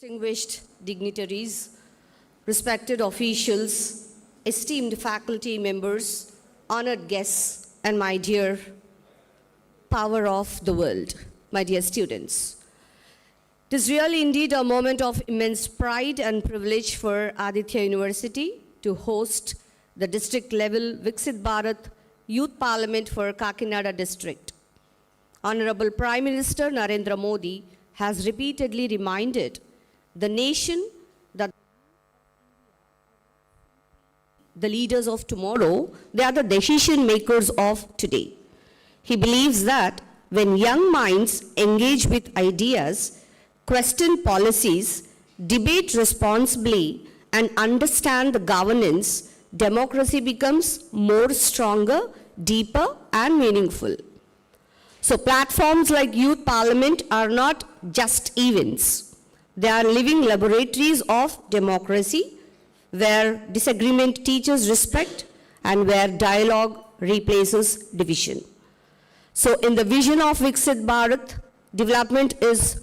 Distinguished dignitaries, respected officials, esteemed faculty members, honored guests, and my dear power of the world, my dear students. It is really indeed a moment of immense pride and privilege for Aditya University to host the district-level VIKSIT Bharat Youth Parliament for Kakinada district. Honorable Prime Minister Narendra Modi has repeatedly reminded the nation that the leaders of tomorrow, they are the decision makers of today. He believes that when young minds engage with ideas, question policies, debate responsibly, and understand the governance, democracy becomes more stronger, deeper, and meaningful. So platforms like Youth Parliament are not just events. They are living laboratories of democracy where disagreement teaches respect and where dialogue replaces division. So in the vision of VIKSIT Bharat, development is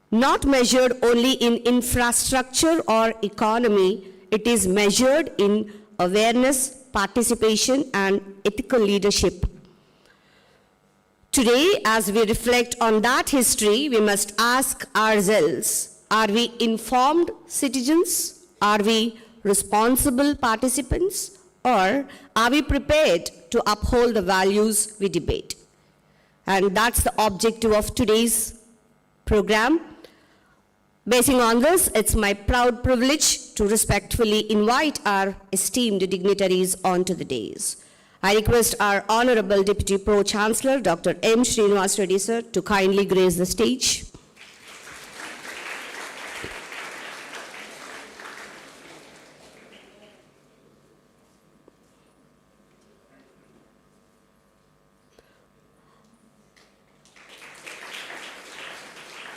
not measured only in infrastructure or economy, it is measured in awareness, participation, and ethical leadership. Today, as we reflect on that history, we must ask ourselves, are we informed citizens? Are we responsible participants? Or are we prepared to uphold the values we debate? And that's the objective of today's program. Basing on this, it's my proud privilege to respectfully invite our esteemed dignitaries onto the dais. I request our Honorable Deputy Pro-Chancellor, Dr. M. Srinivas Reddy, sir, to kindly grace the stage.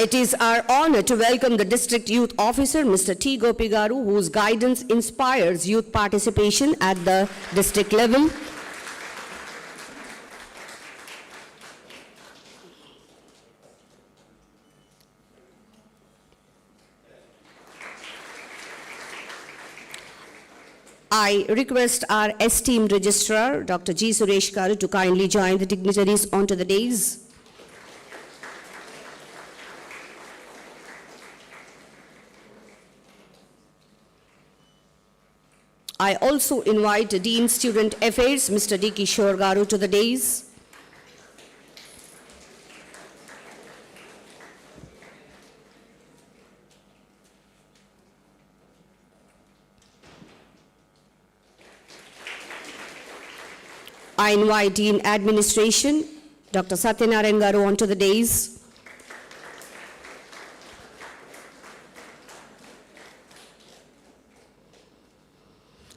It is our honor to welcome the District Youth Officer, Mr. T. Gopigaru, whose guidance inspires youth participation at the district level. I request our esteemed Registrar, Dr. G. Suresh Garu, to kindly join the dignitaries onto the dais. I also invite Dean Student Affairs, Mr. D. Kishore Garu, to the dais. I invite Dean Administration, Dr. Satyanarayan Garu, onto the dais.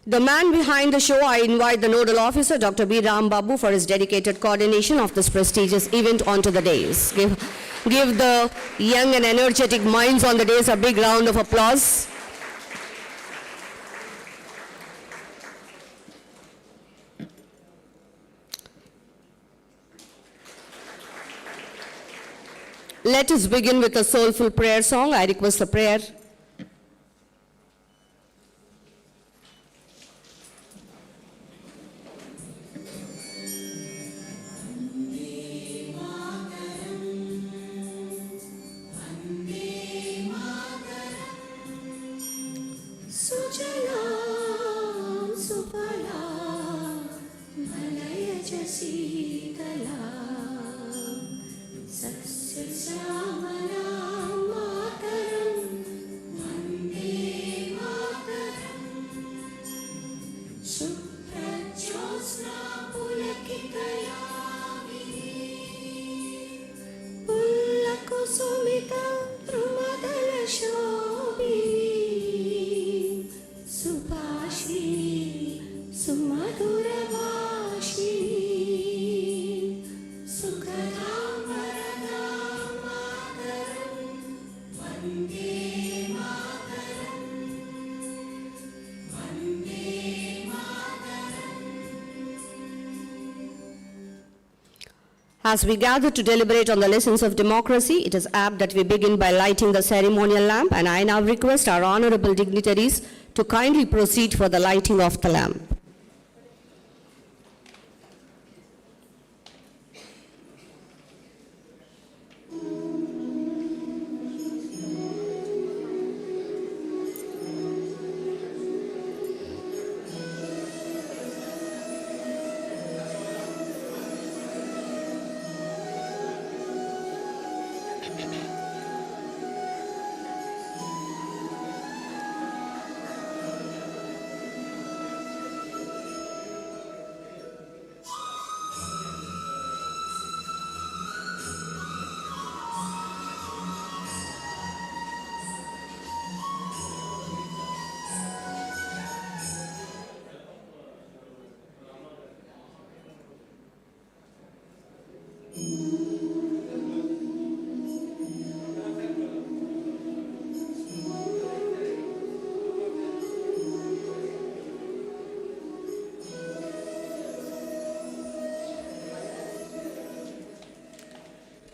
The man behind the show, I invite the Nodal Officer, Dr. B. Ram Babu, for his dedicated coordination of this prestigious event onto the dais. Give the young and energetic minds on the dais a big round of applause. Let us begin with a soulful prayer song. I request the prayer. As we gather to deliberate on the lessons of democracy, it is apt that we begin by lighting the ceremonial lamp, and I now request our honorable dignitaries to kindly proceed for the lighting of the lamp.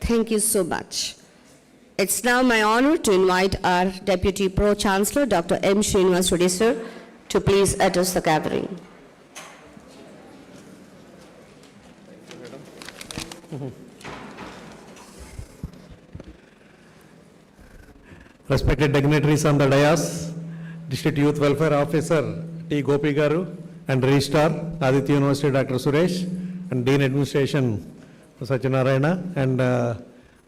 Thank you so much. It's now my honor to invite our Deputy Pro-Chancellor, Dr. M. Srinivas Reddy sir, to please address the gathering. Respected dignitaries on the dais, District Youth Welfare Officer T. Gopi Garu and Registrar Aditya University Dr. Suresh and Dean Administration Satyanarayana and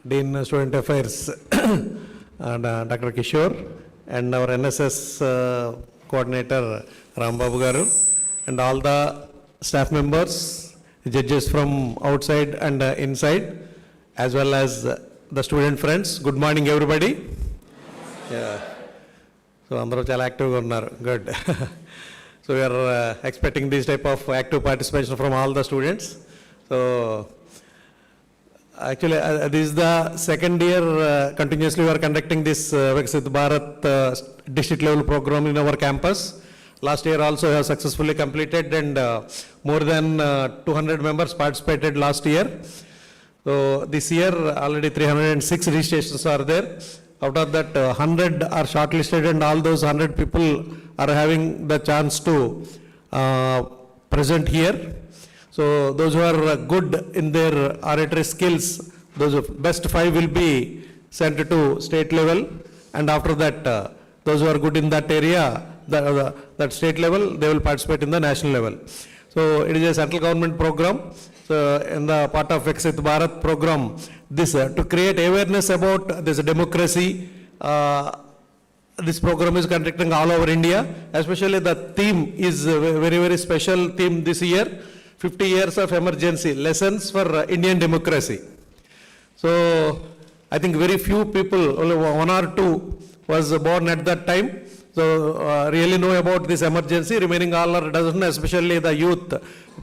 Dean Student Affairs and Dr. Kishore and our NSS Coordinator Rambabu Garu and all the staff members, judges from outside and inside, as well as the student friends. Good morning, everybody. Yeah. So, andro chala active ga unnaru. Good. So, we are expecting this type of active participation from all the students. So, actually, this is the second year continuously we are conducting this VIKSIT Bharat district level program in our campus. Last year also we have successfully completed, and more than 200 members participated last year. So, this year already 306 registrations are there. Out of that, 100 are shortlisted, and all those 100 people are having the chance to present here. So, those who are good in their oratory skills, those best 5 will be sent to state level, and after that, those who are good in that area, that state level, they will participate in the national level. So, it is a central government program. So, in the part of VIKSIT Bharat program, this to create awareness about this democracy, this program is conducting all over India. Especially the theme is a very, very special theme this year, 50 years of emergency, lessons for Indian democracy. So, I think very few people, only 1 or 2 was born at that time. So, really know about this emergency. Remaining all are doesn't, especially the youth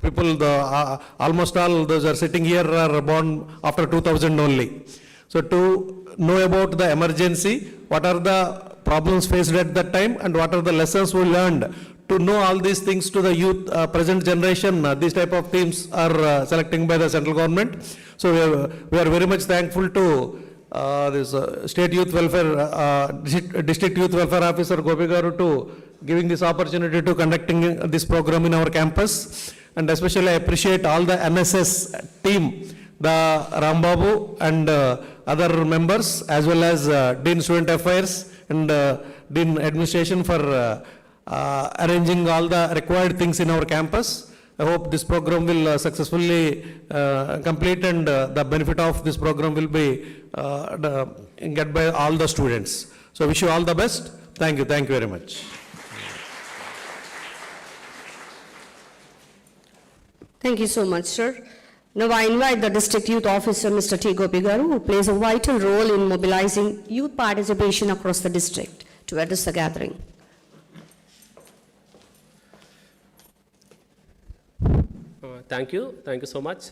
people, almost all those are sitting here are born after 2000 only. So, to know about the emergency, what are the problems faced at that time and what are the lessons we learned, to know all these things to the youth, present generation, these type of themes are selecting by the central government. So, we are very much thankful to this State Youth Welfare, District Youth Welfare Officer Gopi Garu to giving this opportunity to conducting this program in our campus. And especially I appreciate all the NSS team, the Rambabu and other members, as well as Dean Student Affairs and Dean Administration for arranging all the required things in our campus. I hope this program will successfully complete, and the benefit of this program will be get by all the students. So, I wish you all the best. Thank you very much. Thank you so much, sir. Now I invite the District Youth Officer, Mr. T. Gopi Garu, who plays a vital role in mobilizing youth participation across the district, to address the gathering. Thank you so much.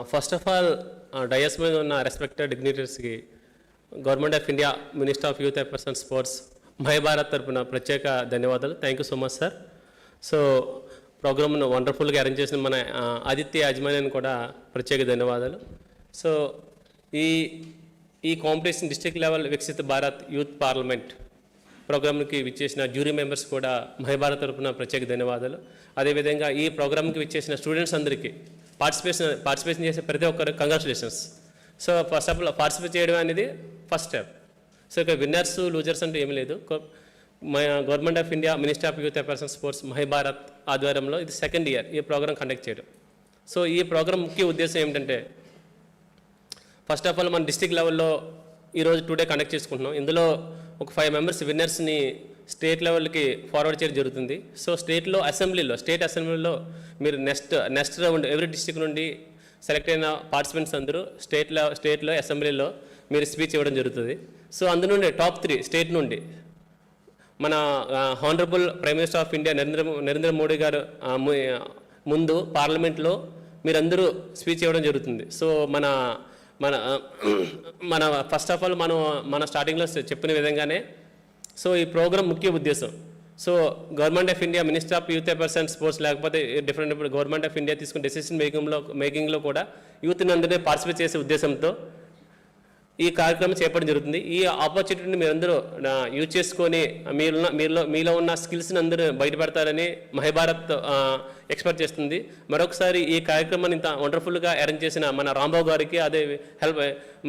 First of all, dais mein unna respected dignitaries ki Government of India, Minister of Youth Affairs and Sports, My Bharat tarpuna pratyeka dhanyavadalu. Thank you so much, sir. So, program wonderful ga arrange chesina mana Aditya Ajmanian kuda pratyeka dhanyavadalu. So ఈ competition district level Viksit Bharat youth parliament ప్రోగ్రామ్కి విచ్చేసిన jury members కూడా మహిభారత్ తరపున ప్రత్యేక ధన్యవాదాలు. అదేవిధంగా ఈ ప్రోగ్రామ్కి విచ్చేసిన స్టూడెంట్స్ అందరికీ పార్టిసిపేషన్ చేసే ప్రతి ఒక్కరికి congratulations. So first of all participate చేయడం అనేది ఫస్ట్ స్టెప్. సో ఇక విన్నర్స్ లూజర్స్ అంటూ ఏమీ లేదు. Government of India ministry of youth affairs and sports My Bharat ఆధ్వర్యంలో ఇది సెకండ్ ఇయర్ ఈ ప్రోగ్రామ్ కండక్ట్ చేయడం. సో ఈ ప్రోగ్రామ్ ముఖ్య ఉద్దేశం ఏమిటంటే, ఫస్ట్ ఆఫ్ ఆల్ మన డిస్ట్రిక్ట్ లెవెల్లో ఈరోజు టుడే కండక్ట్ చేసుకుంటున్నాం. ఇందులో ఒక 5 మెంబర్స్ విన్నర్స్ని స్టేట్ లెవెల్కి ఫార్వర్డ్ చేయడం జరుగుతుంది. సో స్టేట్ అసెంబ్లీలో మీరు నెక్స్ట్ రౌండ్ ఎవ్రీ డిస్ట్రిక్ట్ నుండి సెలెక్ట్ అయిన పార్టిసిపెంట్స్ అందరూ స్టేట్లో అసెంబ్లీలో మీరు స్పీచ్ ఇవ్వడం జరుగుతుంది. సో అందు నుండి టాప్ 3 స్టేట్ నుండి మన honourable prime minister of India Narendra Modi గారు ముందు పార్లమెంట్లో మీరందరూ స్పీచ్ ఇవ్వడం జరుగుతుంది. సో మన ఫస్ట్ ఆఫ్ ఆల్ మన స్టార్టింగ్లో చెప్పిన విధంగానే సో ఈ ప్రోగ్రామ్ ముఖ్య ఉద్దేశం, so government of India minister of youth affairs and sports లేకపోతే డిఫరెంట్ గవర్నమెంట్ ఆఫ్ ఇండియా తీసుకున్న డెసిషన్ మేకింగ్లో కూడా యూత్ని అందరినీ పార్టిసిపేట్ చేసే ఉద్దేశంతో ఈ కార్యక్రమం చేపట్టడం జరుగుతుంది. ఈ ఆపర్చునిటీని మీరందరూ యూజ్ చేసుకొని మీలో ఉన్న స్కిల్స్ని అందరూ బయటపెడతారని మహిభారత్ ఎక్స్పెక్ట్ చేస్తుంది. మరొకసారి ఈ కార్యక్రమాన్ని ఇంత వండర్ఫుల్గా అరేంజ్ చేసిన మన రాంబాబు గారికి, అదే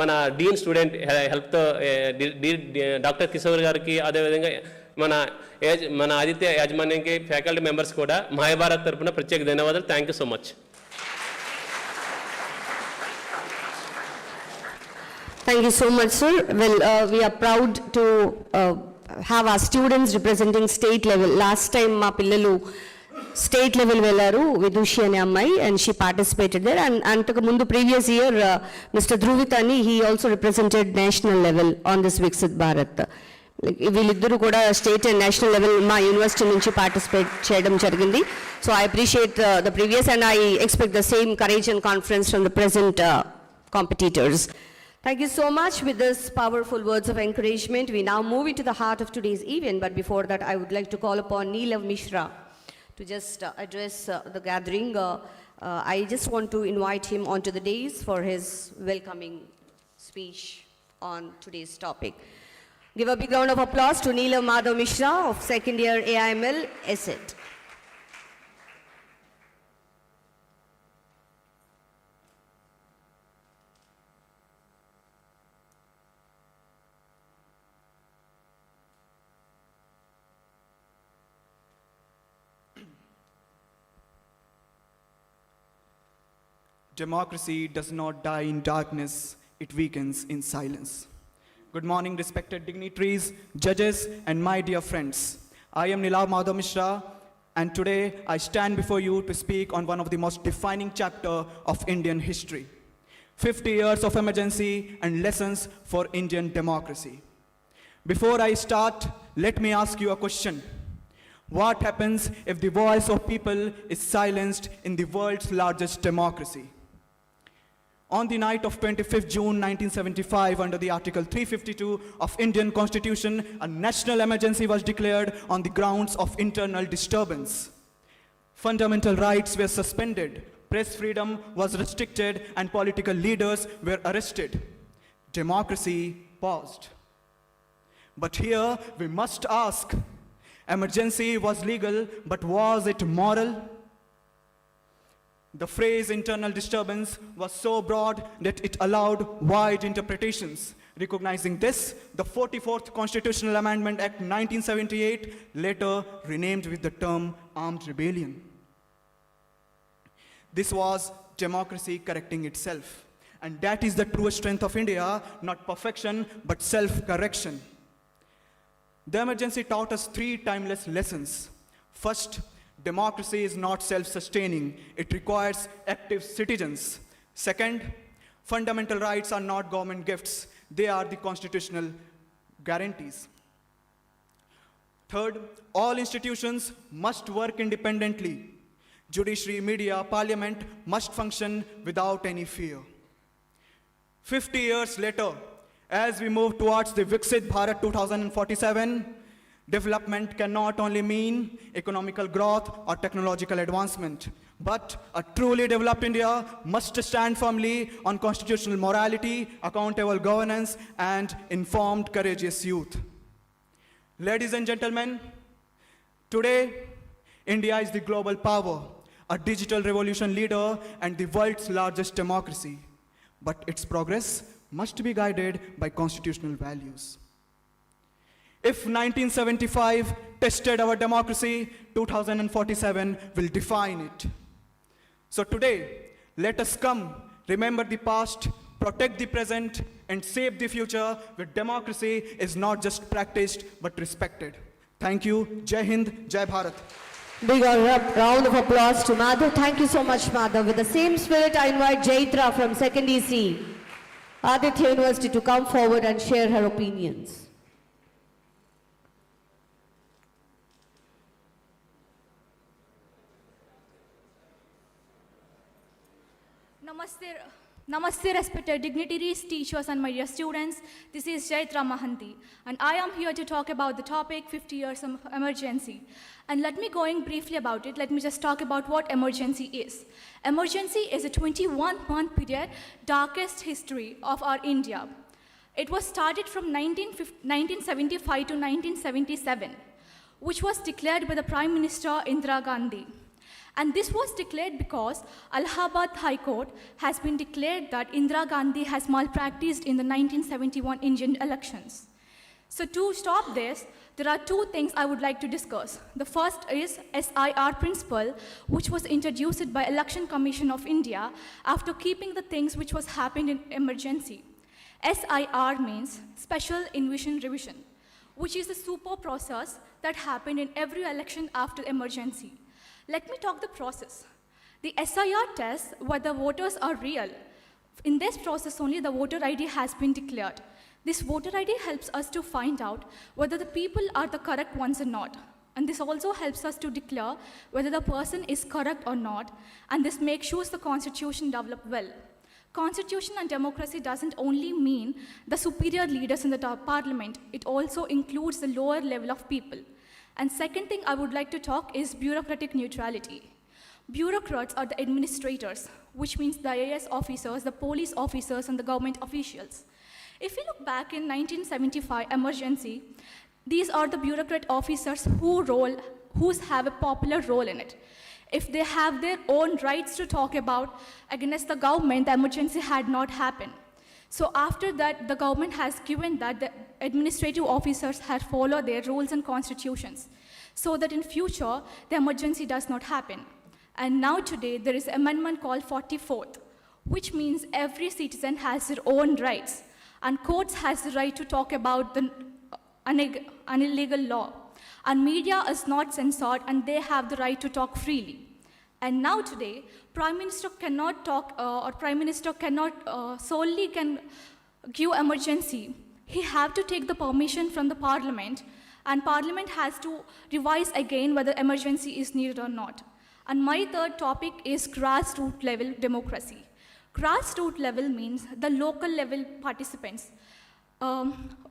మన డీన్ స్టూడెంట్ హెల్ప్తో డాక్టర్ కిషోర్ గారికి, అదేవిధంగా మన ఆదిత్య యాజమాన్యానికి, ఫ్యాకల్టీ మెంబర్స్ కూడా మహిభారత్ తరఫున ప్రత్యేక ధన్యవాదాలు. Thank you so much. Thank you so much, sir. Well, we are proud to have our students representing state level. Last time ma pillalu state level velaru Vidushi ane ammai, and she participated there, and antaku mundu previous year Mr. Dhruvitani, he also represented national level on this VIKSIT BHARAT. వీళ్ళిద్దరూ కూడా state and national level మా university నుంచి participate చేయడం జరిగింది. So I appreciate the previous and I expect the same courage and confidence from the present competitors. Thank you so much. With this powerful words of encouragement, we now move into the heart of today's event. But before that, I would like to call upon Neelav Mishra to just address the gathering. I just want to invite him onto the dais for his welcoming speech on today's topic. Give a big round of applause to Neelav Madhav Mishra of second year AIML ESET. Democracy does not die in darkness, it weakens in silence. Good morning, respected dignitaries, judges, and my dear friends. I am Neelav Madhav Mishra, and today I stand before you to speak on one of the most defining chapters of Indian history. 50 years of emergency and lessons for Indian democracy. Before I start, let me ask you a question. What happens if the voice of people is silenced in the world's largest democracy? On the night of 25th June 1975, under the Article 352 of Indian Constitution, a national emergency was declared on the grounds of internal disturbance. Fundamental rights were suspended, press freedom was restricted, and political leaders were arrested. Democracy paused. But here we must ask, emergency was legal, but was it moral? The phrase internal disturbance was so broad that it allowed wide interpretations. Recognizing this, the 44th Constitutional Amendment Act 1978, later renamed with the term armed rebellion. This was democracy correcting itself. And that is the true strength of India, not perfection, but self-correction. The emergency taught us 3 timeless lessons. First, democracy is not self-sustaining. It requires active citizens. Second, fundamental rights are not government gifts. They are the constitutional guarantees. Third, all institutions must work independently. Judiciary, media, parliament must function without any fear. 50 years later, as we move towards the VIKSIT Bharat 2047, Development cannot only mean economical growth or technological advancement, but a truly developed India must stand firmly on constitutional morality, accountable governance, and informed, courageous youth. Ladies and gentlemen, today, India is the global power, a digital revolution leader, and the world's largest democracy. But its progress must be guided by constitutional values. If 1975 tested our democracy, 2047 will define it. So today, let us come, remember the past, protect the present, and save the future where democracy is not just practiced but respected. Thank you. Jai Hind, Jai Bharat. Big round of applause to Madhu. Thank you so much, Madhu. With the same spirit, I invite Jaitra from 2nd EC, Aditya University, to come forward and share her opinions. Namaste, respected dignitaries, teachers, and my dear students. This is Jaitra Mahanti, and I am here to talk about the topic 50 years of emergency. And let me going briefly about it. Let me just talk about what emergency is. Emergency is a 21-month period, darkest history of our India. It was started from 1975 to 1977, which was declared by the Prime Minister Indira Gandhi. And this was declared because Allahabad High Court has been declared that Indira Gandhi has malpracticed in the 1971 Indian elections. So to stop this, there are two things I would like to discuss. The first is SIR principle, which was introduced by Election Commission of India after keeping the things which was happened in emergency. SIR means Special Invitation Revision, which is a super process that happened in every election after emergency. Let me talk the process. The SIR tests whether voters are real. In this process only, the voter ID has been declared. This voter ID helps us to find out whether the people are the correct ones or not. And this also helps us to declare whether the person is correct or not. And this makes sure the constitution develop well. Constitution and democracy doesn't only mean the superior leaders in the parliament. It also includes the lower level of people. And second thing I would like to talk is bureaucratic neutrality. Bureaucrats are the administrators, which means the IAS officers, the police officers, and the government officials. If we look back in 1975 emergency, these are the bureaucrat officers who have a popular role in it. If they have their own rights to talk about against the government, the emergency had not happened. So after that, the government has given that the administrative officers have followed their rules and constitutions so that in future, the emergency does not happen. And now today, there is an amendment called 44th, which means every citizen has their own rights. And courts has the right to talk about an illegal law. And media is not censored and they have the right to talk freely. And now today, Prime Minister cannot talk, or Prime Minister cannot solely can give emergency. He have to take the permission from the Parliament, and Parliament has to revise again whether emergency is needed or not. And my third topic is grassroots level democracy. Grassroots level means the local level participants.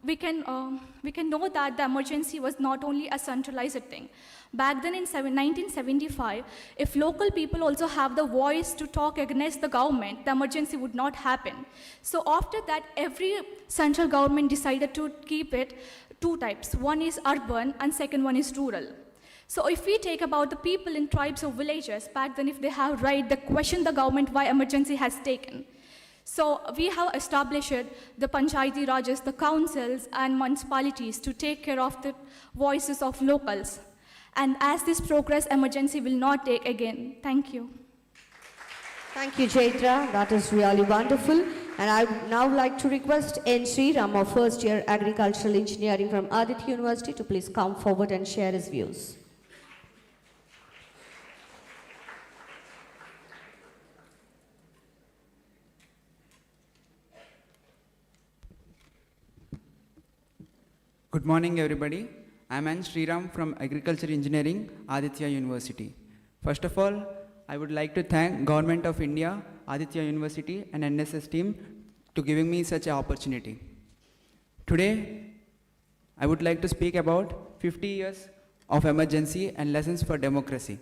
We can know that the emergency was not only a centralized thing. Back then in 1975, if local people also have the voice to talk against the government, the emergency would not happen. So after that, every central government decided to keep it two types. One is urban and second one is rural. So if we take about the people in tribes or villages, back then if they have right, they question the government why emergency has taken. So we have established the Panchayati Rajas, the councils and municipalities to take care of the voices of locals. And as this progress, emergency will not take again. Thank you. Thank you, Jaitra. That is really wonderful. And I would now like to request N. Sriram, our first year agricultural engineering from Aditya University, to please come forward and share his views. Good morning, everybody. I'm N. Sriram from Agriculture Engineering, Aditya University. First of all, I would like to thank Government of India, Aditya University and NSS team to giving me such an opportunity. Today, I would like to speak about 50 years of emergency and lessons for democracy.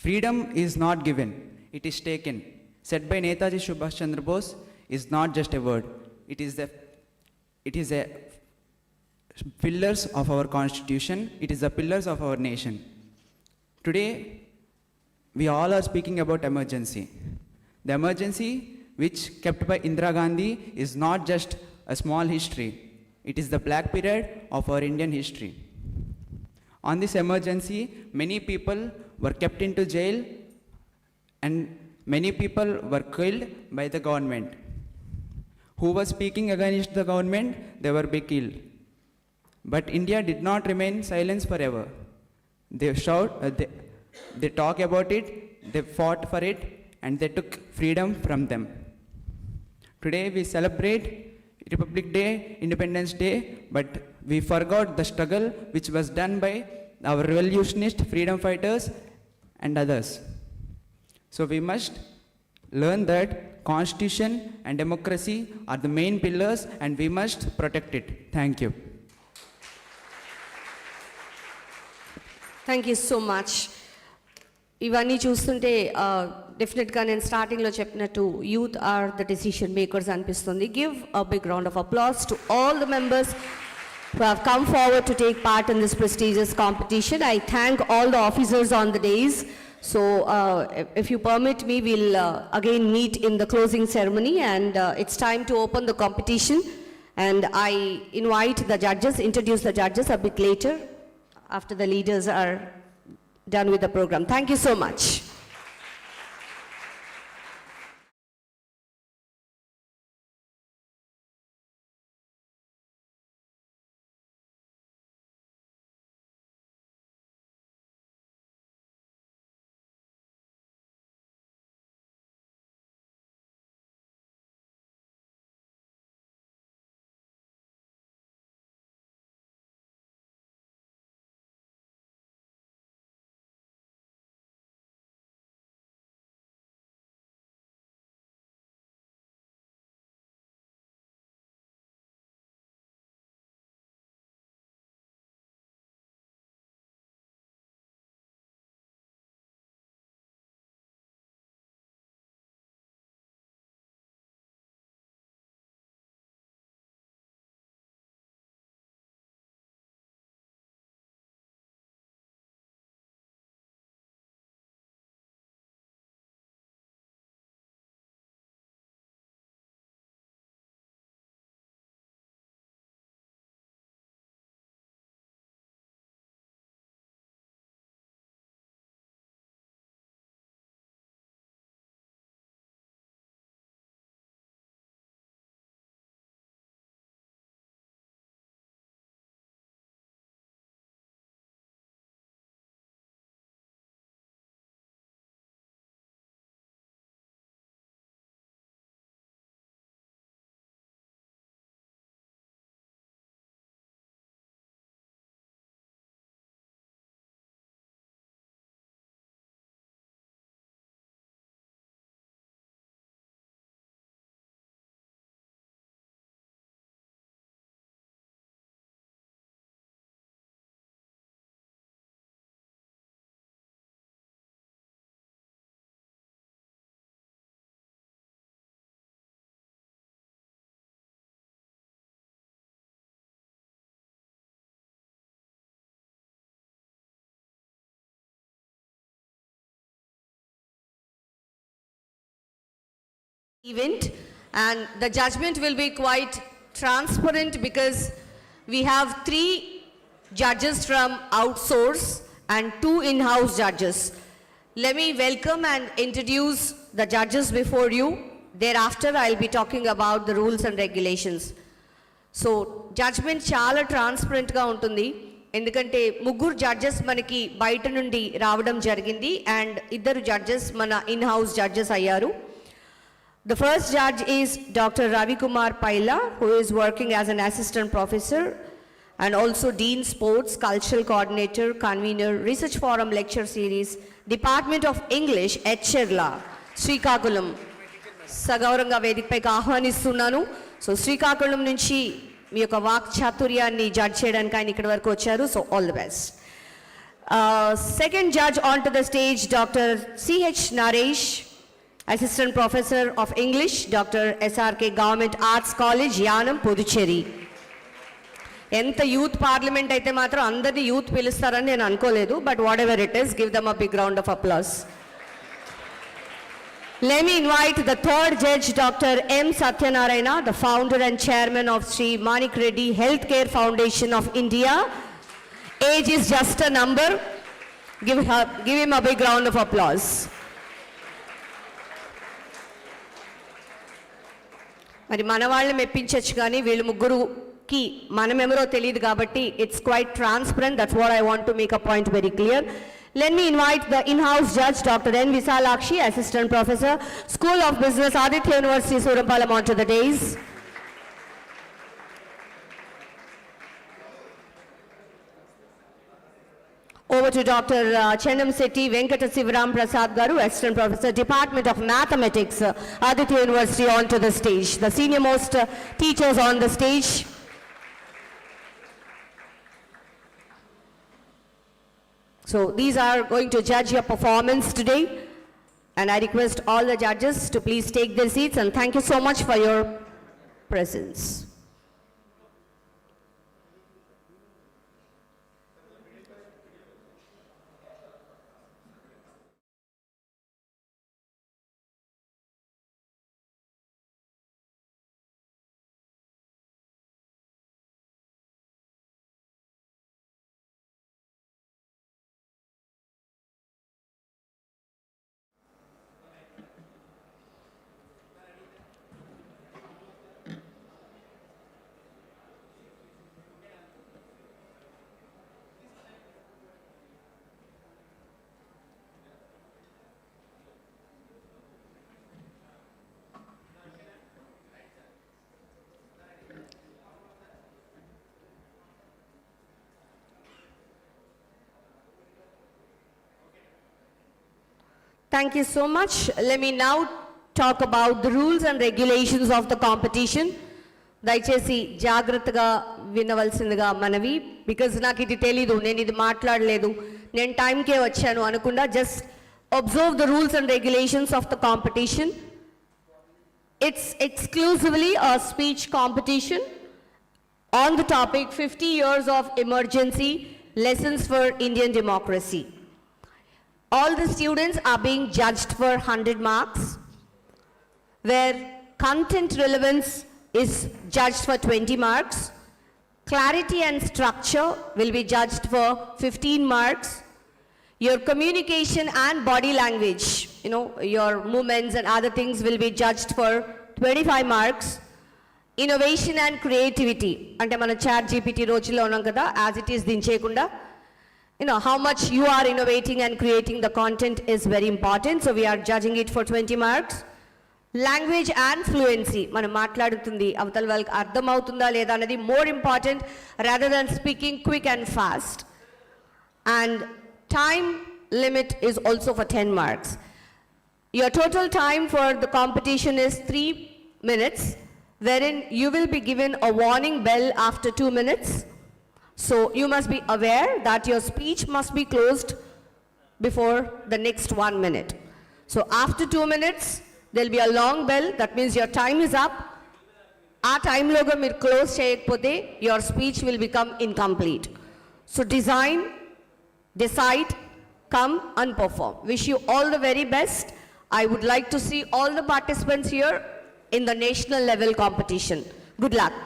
Freedom is not given, it is taken. Said by Netaji Subhash Chandra Bose is not just a word, it is a pillars of our constitution, it is the pillars of our nation. Today, we all are speaking about emergency. The emergency which kept by Indira Gandhi is not just a small history, it is the black period of our Indian history. On this emergency, many people were kept into jail and many people were killed by the government. Who was speaking against the government, they were be killed. But India did not remain silent forever. They talk about it, they fought for it, and they took freedom from them. Today we celebrate Republic Day, Independence Day, but we forgot the struggle which was done by our revolutionist freedom fighters and others. So we must learn that Constitution and democracy are the main pillars and we must protect it. Thank you. Thank you so much. ఇవన్నీ చూస్తుంటే డెఫినెట్గా నేను స్టార్టింగ్లో చెప్పినట్టు youth are the decision makers అనిపిస్తుంది. Give a big round of applause to all the members who have come forward to take part in this prestigious competition. I thank all the officers on the days. So if you permit me, we'll again meet in the closing ceremony, and it's time to open the competition. And I invite the judges, introduce the judges a bit later after the leaders are done with the program. Thank you so much. Event, and the judgment will be quite transparent because we have 3 judges from outsource and 2 in-house judges. Let me welcome and introduce the judges before you. Thereafter I'll be talking about the rules and regulations. So judgment చాలా transparent గా ఉంటుంది, ఎందుకంటే 3 judges మనకి బయట నుండి రావడం జరిగింది and 2 judges మన ఇన్-హౌస్ జడ్జెస్ అయ్యారు. The first judge is Dr. Ravi Kumar Paila, who is working as an assistant professor and also Dean Sports, Cultural Coordinator, Convener, Research Forum Lecture Series, Department of English, Cherla, Srikakulam. Sagauranga Vedikpaiకి ఆహ్వానిస్తున్నాను. So Srikakulam నుంచి మీ యొక్క walk చాతుర్యాన్ని judge చేయడానికి ఆయన ఇక్కడి వరకు వచ్చారు. So all the best. Second judge onto the stage, Dr. C.H. Naresh, Assistant Professor of English, Dr. S.R.K. Government Arts College, Yanam, Puducherry. ఎంత youth parliament అయితే మాత్రం అందరినీ యూత్ పిలుస్తారని నేను అనుకోలేదు, but whatever it is, give them a big round of applause. Let me invite the third judge, Dr. M. Satyanarayana, the founder and chairman of Sri Manik Reddy Healthcare Foundation of India. Age is just a number. Give him a big round of applause. మరి మన వాళ్ళని మెప్పించచ్చు కానీ వీళ్ళు ముగ్గురుకి మనమెవరో తెలియదు కాబట్టి it's quite transparent. That's what I want to make a point very clear. Let me invite the in-house judge, Dr. N. Visalakshi, Assistant Professor, School of Business, Aditya University, Surampalam, onto the dais. Over to Dr. Chendam Setti Venkata Sivaram Prasad Garu, Assistant Professor, Department of Mathematics, Aditya University, onto the stage. The senior most teachers on the stage. So these are going to judge your performance today, and I request all the judges to please take their seats, and thank you so much for your presence. Thank you so much. Let me now talk about the rules and regulations of the competition. దయచేసి జాగ్రత్తగా వినవలసిందిగా మనవి, because నాకు ఇది తెలీదు, నేను ఇది మాట్లాడలేదు, నేను టైంకే వచ్చాను అనకుండా just observe the rules and regulations of the competition. It's exclusively a speech competition on the topic 50 years of emergency, lessons for Indian democracy. All the students are being judged for 100 marks, where content relevance is judged for 20 marks, clarity and structure will be judged for 15 marks, your communication and body language, your movements and other things will be judged for 25 marks, innovation and creativity, ante mana chat GPT రోజుల్లో ఉన్నాం కదా, as it is దించేయకుండా, how much you are innovating and creating the content is very important, so we are judging it for 20 marks. Language and fluency, మనం మాట్లాడుతుంది అవతల వాళ్ళకి అర్థమవుతుందా లేదా అనేది more important rather than speaking quick and fast. And time limit is also for 10 marks. Your total time for the competition is 3 minutes, wherein you will be given a warning bell after 2 minutes. So you must be aware that your speech must be closed before the next 1 minute. So after 2 minutes, there will be a long bell, that means your time is up. Aa time loga meer close cheyakapothe your speech will become incomplete. So design, decide, come and perform. Wish you all the very best. I would like to see all the participants here in the national level competition. Good luck.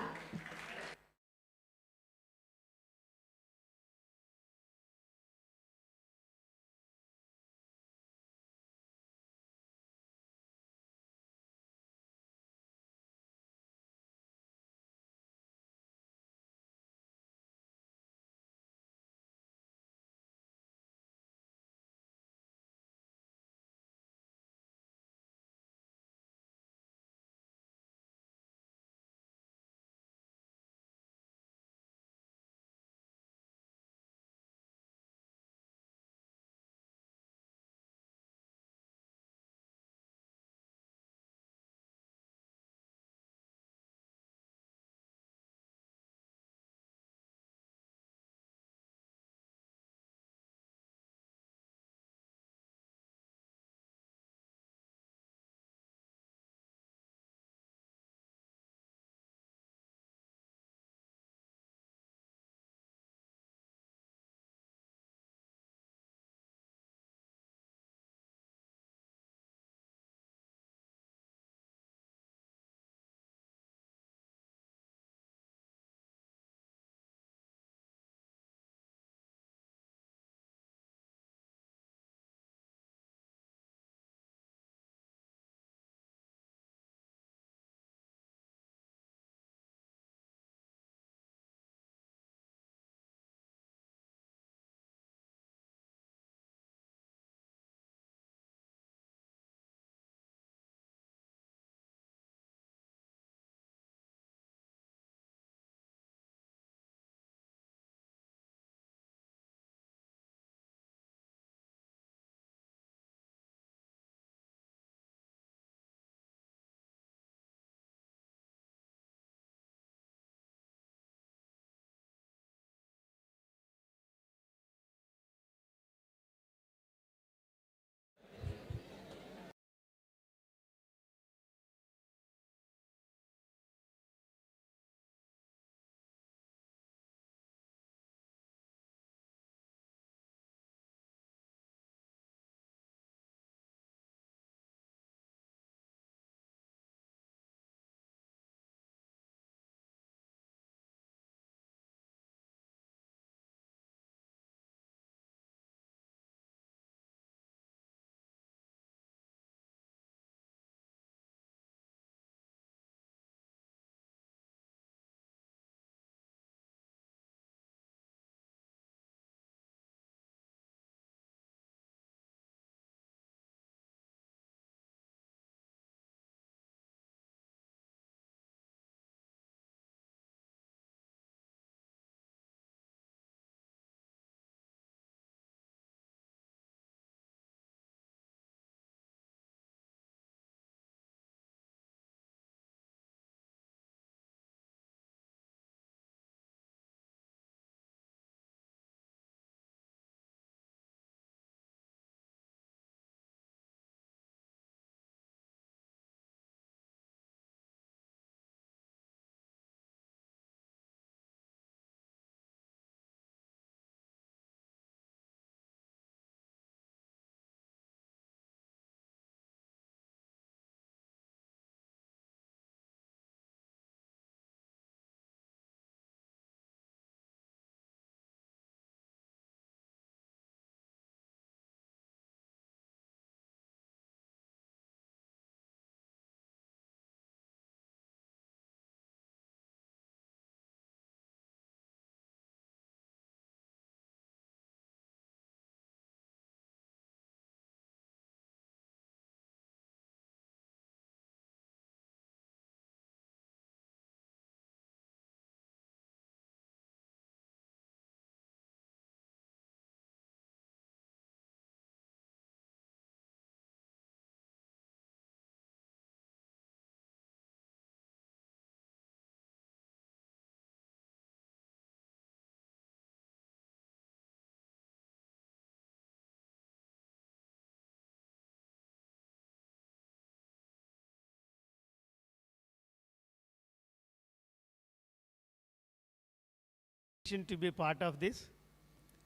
to be part of this,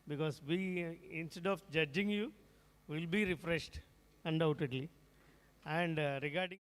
because we, instead of judging you, will be refreshed undoubtedly. And regarding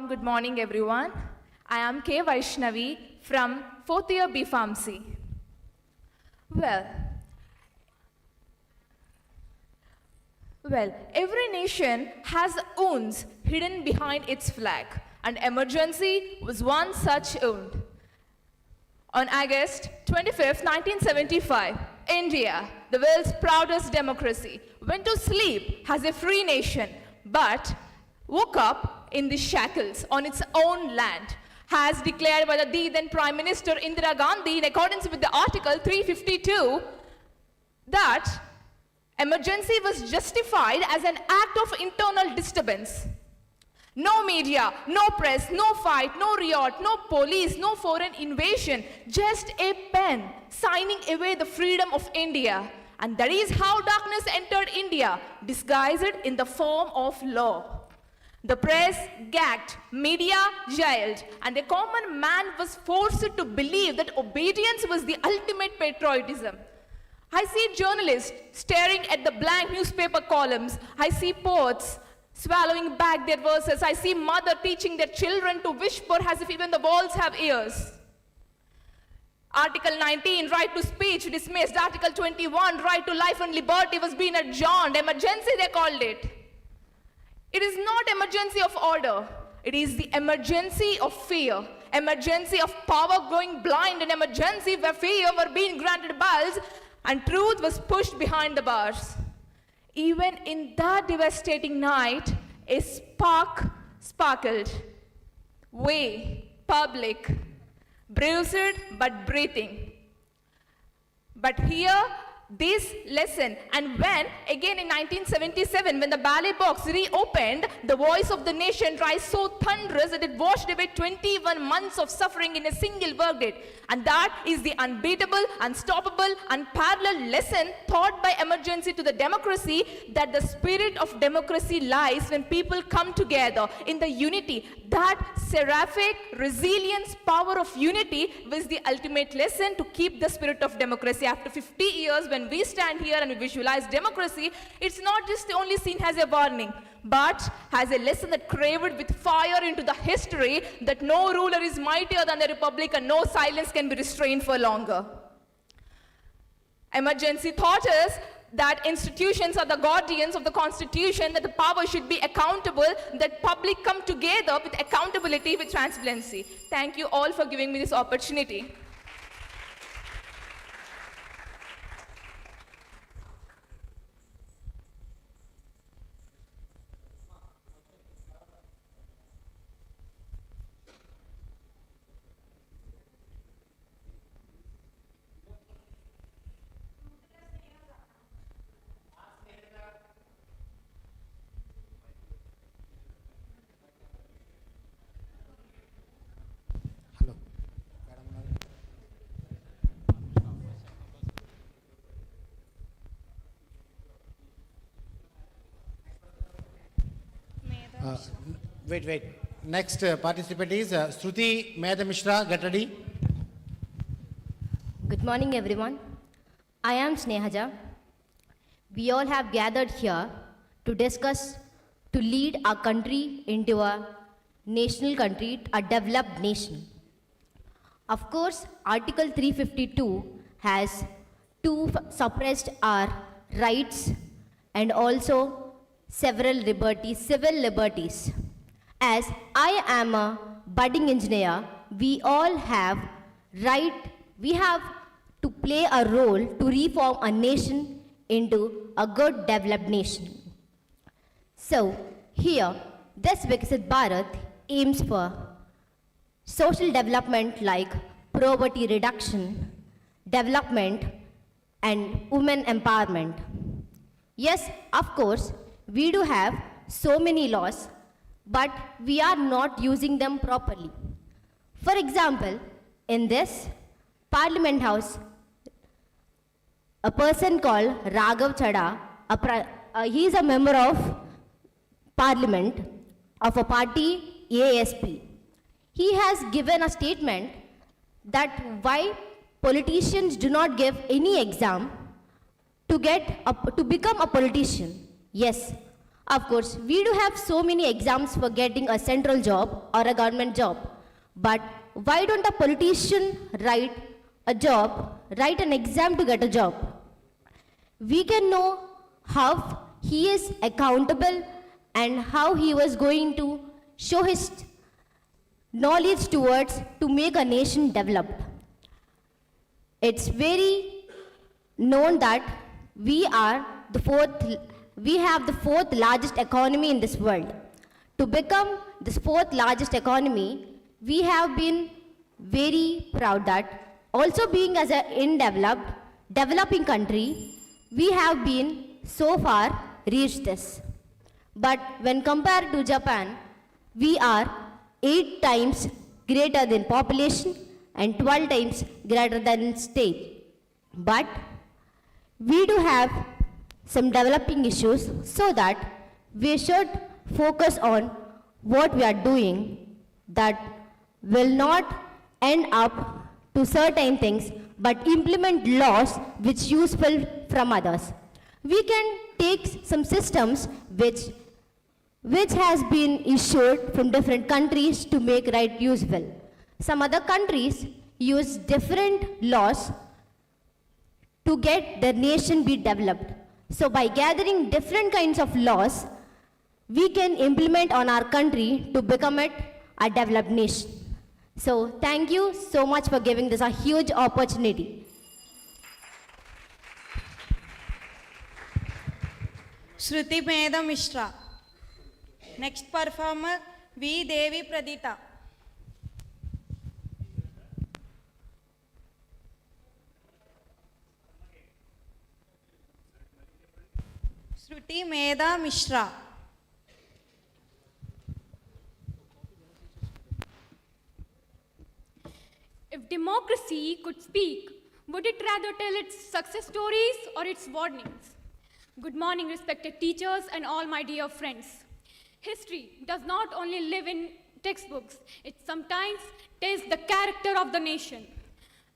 Good morning, everyone. I am K. Vaishnavi from 4th year B Pharmacy. Well, every nation has wounds hidden behind its flag, and emergency was one such wound. On August 25th, 1975, India, the world's proudest democracy, went to sleep as a free nation, but woke up in the shackles on its own land, as declared by the then Prime Minister Indira Gandhi in accordance with the Article 352, that emergency was justified as an act of internal disturbance. No media, no press, no fight, no riot, no police, no foreign invasion, just a pen signing away the freedom of India. And that is how darkness entered India, disguised in the form of law. The press gagged, media jailed, and the common man was forced to believe that obedience was the ultimate patriotism. I see journalists staring at the blank newspaper columns. I see poets swallowing back their verses. I see mother teaching their children to whisper as if even the walls have ears. Article 19, right to speech, dismissed. Article 21, right to life and liberty, was being adjourned. Emergency, they called it. It is not emergency of order. It is the emergency of fear. Emergency of power going blind, an emergency where fear were being granted balls and truth was pushed behind the bars. Even in that devastating night, a spark sparkled. We, public, bruised but breathing. But here, this lesson, and when, again in 1977, when the ballot box reopened, the voice of the nation rise so thunderous that it washed away 21 months of suffering in a single verdict. And that is the unbeatable, unstoppable, unparalleled lesson taught by emergency to the democracy, that the spirit of democracy lies when people come together in the unity. That seraphic resilience, power of unity was the ultimate lesson to keep the spirit of democracy. After 50 years, when we stand here and we visualize democracy, it's not just only seen as a warning, but as a lesson that craved with fire into the history that no ruler is mightier than the republic and no silence can be restrained for longer. Emergency taught us that institutions are the guardians of the constitution, that the power should be accountable, that public come together with accountability, with transparency. Thank you all for giving me this opportunity. Wait. Next participant is Shruti Medha Mishra. Get ready. Good morning, everyone. I am Snehaja. We all have gathered here to discuss, to lead our country into a national country, a developed nation. Of course, Article 352 has suppressed our rights and also several liberties, civil liberties. As I am a budding engineer, we all have we have to play a role to reform a nation into a good developed nation. So here, this VIKSIT Bharat aims for social development like poverty reduction, development, and women empowerment. Yes, of course, we do have so many laws, but we are not using them properly. For example, in this Parliament House, a person called Raghav Chada, he is a member of Parliament of a party ASP. He has given a statement that why politicians do not give any exam to become a politician. Yes, of course, we do have so many exams for getting a central job or a government job. But why don't a politician write an exam to get a job? We can know how he is accountable and how he was going to show his knowledge towards to make a nation developed. It's very known that we have the fourth largest economy in this world. To become this fourth largest economy, we have been very proud that also being as an developing country, we have been so far reached this. But when compared to Japan, we are 8 times greater than population and 12 times greater than state. But we do have some developing issues, so that we should focus on what we are doing that will not end up to certain things, but implement laws which useful from others. We can take some systems which has been issued from different countries to make right useful. Some other countries use different laws to get their nation be developed. So by gathering different kinds of laws, we can implement on our country to become it a developed nation. So thank you so much for giving this a huge opportunity. Shruti Meda Mishra. Next performer, V. Devi Pradita. Shruti Meda Mishra. If democracy could speak, would it rather tell its success stories or its warnings? Good morning, respected teachers and all my dear friends. History does not only live in textbooks, it sometimes tells the character of the nation.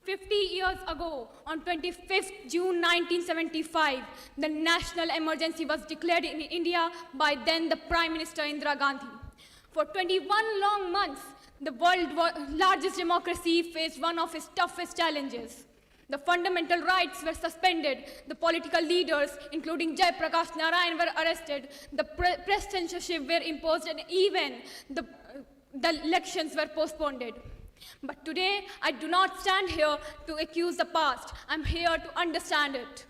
50 years ago, on 25th June 1975, the national emergency was declared in India by then the Prime Minister Indira Gandhi. For 21 long months, the world's largest democracy faced one of its toughest challenges. The fundamental rights were suspended, the political leaders, including Jai Prakash Narayan, were arrested, the press censorship were imposed, and even the elections were postponed. But today, I do not stand here to accuse the past. I'm here to understand it.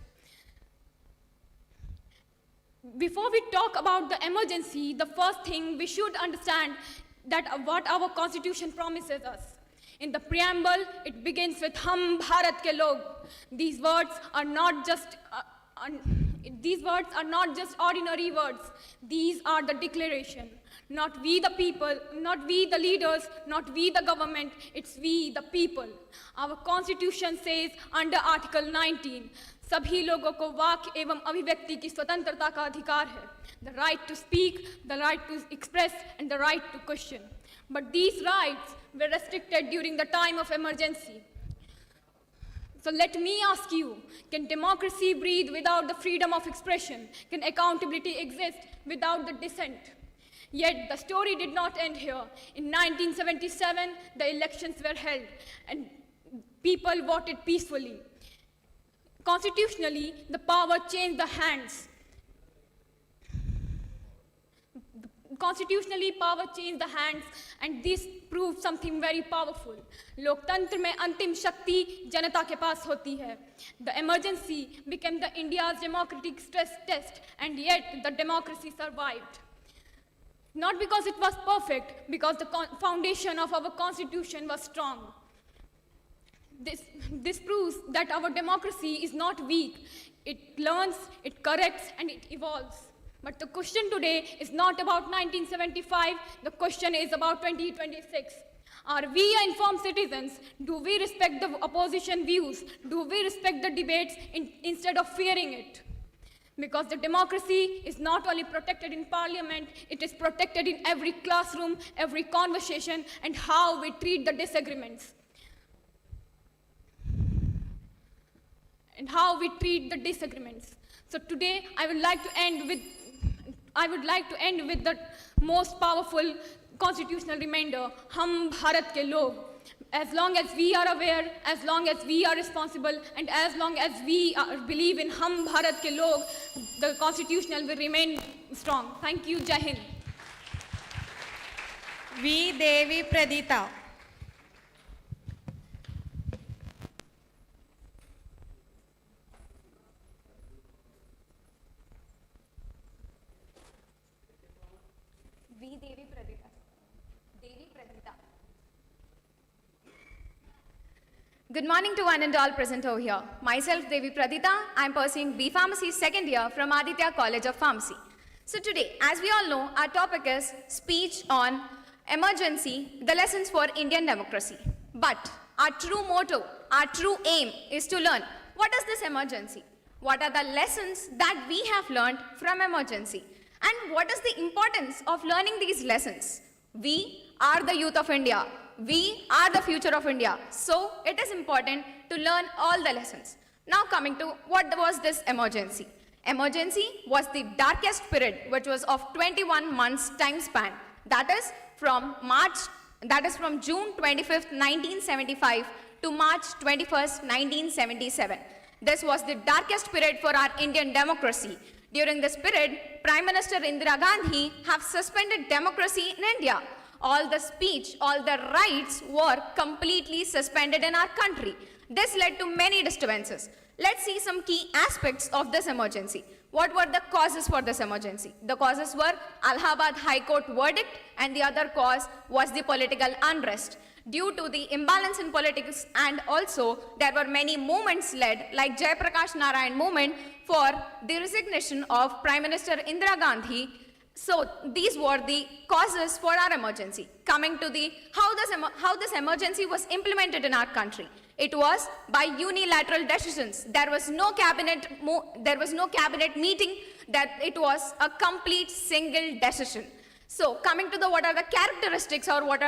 Before we talk about the emergency, the first thing we should understand that what our constitution promises us. In the preamble, it begins with Hum Bharat ke log. These words are not just ordinary words. These are the declaration. Not we the people, not we the leaders, not we the government, it's we the people. Our constitution says under Article 19, सभी लोगों को वाक एवं अभिव्यक्ति की स्वतंत्रता का अधिकार है. The right to speak, the right to express, and the right to question. But these rights were restricted during the time of emergency. So let me ask you, can democracy breathe without the freedom of expression? Can accountability exist without the dissent? Yet the story did not end here. In 1977, the elections were held and people voted peacefully. Constitutionally, the power changed the hands. Constitutionally, power changed the hands, and this proved something very powerful. लोकतंत्र में अंतिम शक्ति जनता के पास होती है. The emergency became the India's democratic stress test, and yet the democracy survived. Not because it was perfect, because the foundation of our constitution was strong. This proves that our democracy is not weak. It learns, it corrects, and it evolves. But the question today is not about 1975, the question is about 2026. Are we informed citizens? Do we respect the opposition views? Do we respect the debates instead of fearing it? Because the democracy is not only protected in parliament, it is protected in every classroom, every conversation, and how we treat the disagreements. So today, I would like to end with the most powerful constitutional reminder, Hum Bharat ke log. As long as we are aware, as long as we are responsible, and as long as we believe in Hum Bharat ke log, the constitution will remain strong. Thank you, Jai Hind. V. Devi Pradita. V. Devi Pradita. Devi Pradita. Good morning to one and all present over here. Myself, Devi Pradita. I am pursuing B Pharmacy second year from Aditya College of Pharmacy. So today, as we all know, our topic is speech on emergency, the lessons for Indian democracy. But our true motto, our true aim is to learn what is this emergency? What are the lessons that we have learned from emergency? And what is the importance of learning these lessons? We are the youth of India. We are the future of India. So it is important to learn all the lessons. Now coming to what was this emergency? Emergency was the darkest period, which was of 21 months time span. That is from June 25th, 1975 to March 21st, 1977. This was the darkest period for our Indian democracy. During this period, Prime Minister Indira Gandhi have suspended democracy in India. All the speech, all the rights were completely suspended in our country. This led to many disturbances. Let's see some key aspects of this emergency. What were the causes for this emergency? The causes were Allahabad High Court verdict, and the other cause was the political unrest. Due to the imbalance in politics, and also there were many movements led, like Jai Prakash Narayan movement for the resignation of Prime Minister Indira Gandhi. So these were the causes for our emergency. Coming to the how this emergency was implemented in our country. It was by unilateral decisions. There was no cabinet meeting. That it was a complete single decision. So coming to the what are the characteristics, or what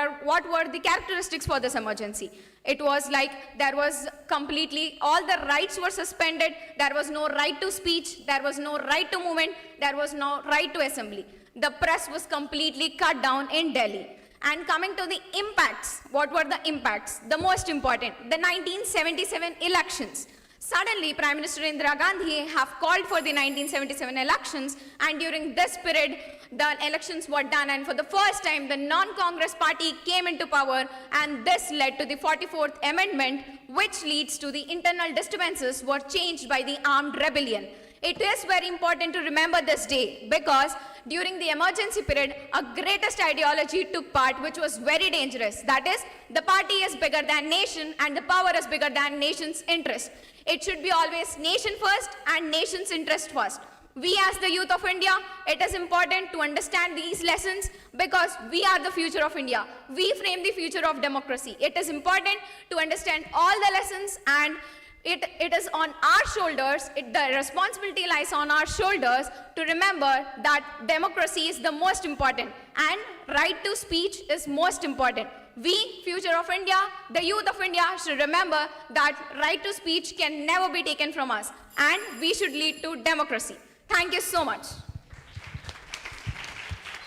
were the characteristics for this emergency? It was like there was completely all the rights were suspended. There was no right to speech. There was no right to movement. There was no right to assembly. The press was completely cut down in Delhi. And coming to the impacts, what were the impacts? The most important, the 1977 elections. Suddenly, Prime Minister Indira Gandhi have called for the 1977 elections, and during this period, the elections were done, and for the first time, the non-Congress party came into power, and this led to the 44th Amendment, which leads to the internal disturbances were changed by the armed rebellion. It is very important to remember this day because during the emergency period, a greatest ideology took part, which was very dangerous. That is, the party is bigger than nation and the power is bigger than nation's interest. It should be always nation first and nation's interest first. We as the youth of India, it is important to understand these lessons because we are the future of India. We frame the future of democracy. It is important to understand all the lessons, and it is on our shoulders, the responsibility lies on our shoulders to remember that democracy is the most important and right to speech is most important. We, future of India, the youth of India should remember that right to speech can never be taken from us and we should lead to democracy. Thank you so much.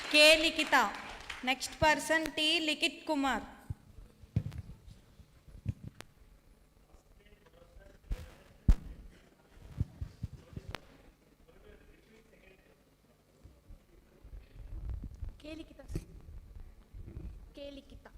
K. Likita. Next person T. Likit Kumar. K. Likita. K. Likita.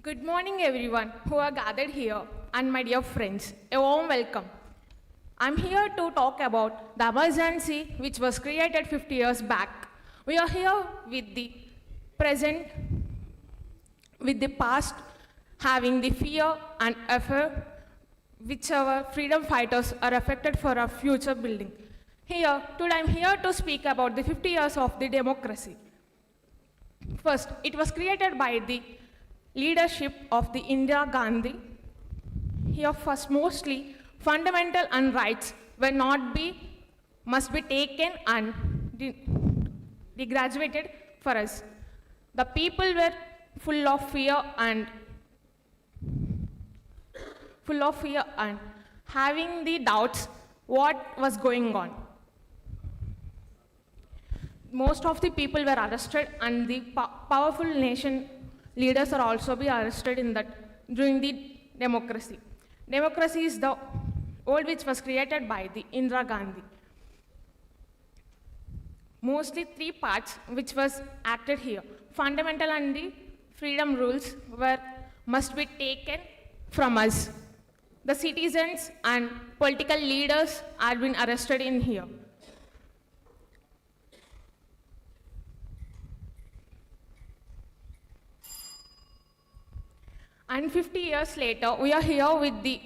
Good morning, everyone who are gathered here, and my dear friends, a warm welcome. I'm here to talk about the emergency which was created 50 years back. We are here with the present, with the past, having the fear and effort which our freedom fighters are affected for our future building. Today I'm here to speak about the 50 years of the democracy. First, it was created by the leadership of the Indira Gandhi. Here first, mostly fundamental and rights must be taken and degraduated for us. The people were full of fear and having the doubts what was going on. Most of the people were arrested, and the powerful nation leaders are also be arrested in that during the democracy. Democracy is the old which was created by the Indira Gandhi. Mostly three parts which was acted here. Fundamental and the freedom rules must be taken from us. The citizens and political leaders are being arrested in here. And 50 years later, we are here with the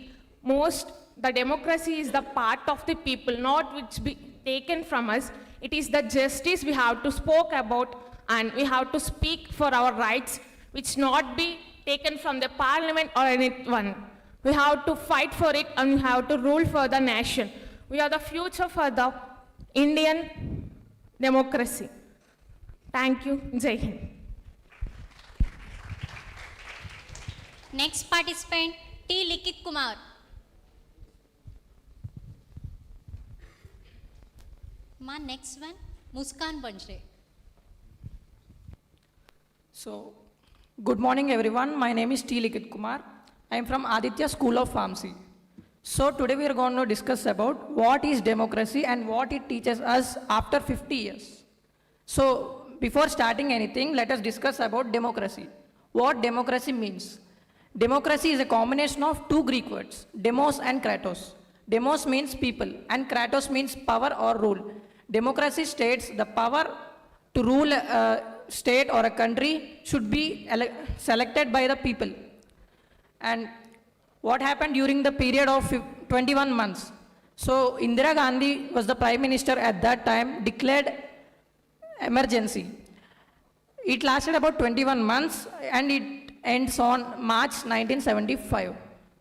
democracy is the part of the people, not which be taken from us. It is the justice we have to spoke about, and we have to speak for our rights, which not be taken from the parliament or anyone. We have to fight for it, and we have to rule for the nation. We are the future for the Indian democracy. Thank you. Jai Hind. Next participant, T. Likit Kumar. Ma, next one, Muskan Banjre. So, good morning everyone. My name is T. Likit Kumar. I am from Aditya School of Pharmacy. So, today we are going to discuss about what is democracy and what it teaches us after 50 years. So, before starting anything, let us discuss about democracy. What democracy means. Democracy is a combination of two Greek words, demos and kratos. Demos means people and kratos means power or rule. Democracy states the power to rule a state or a country should be selected by the people. And what happened during the period of 21 months? So Indira Gandhi was the Prime Minister at that time, declared emergency. It lasted about 21 months and it ends on March 1975.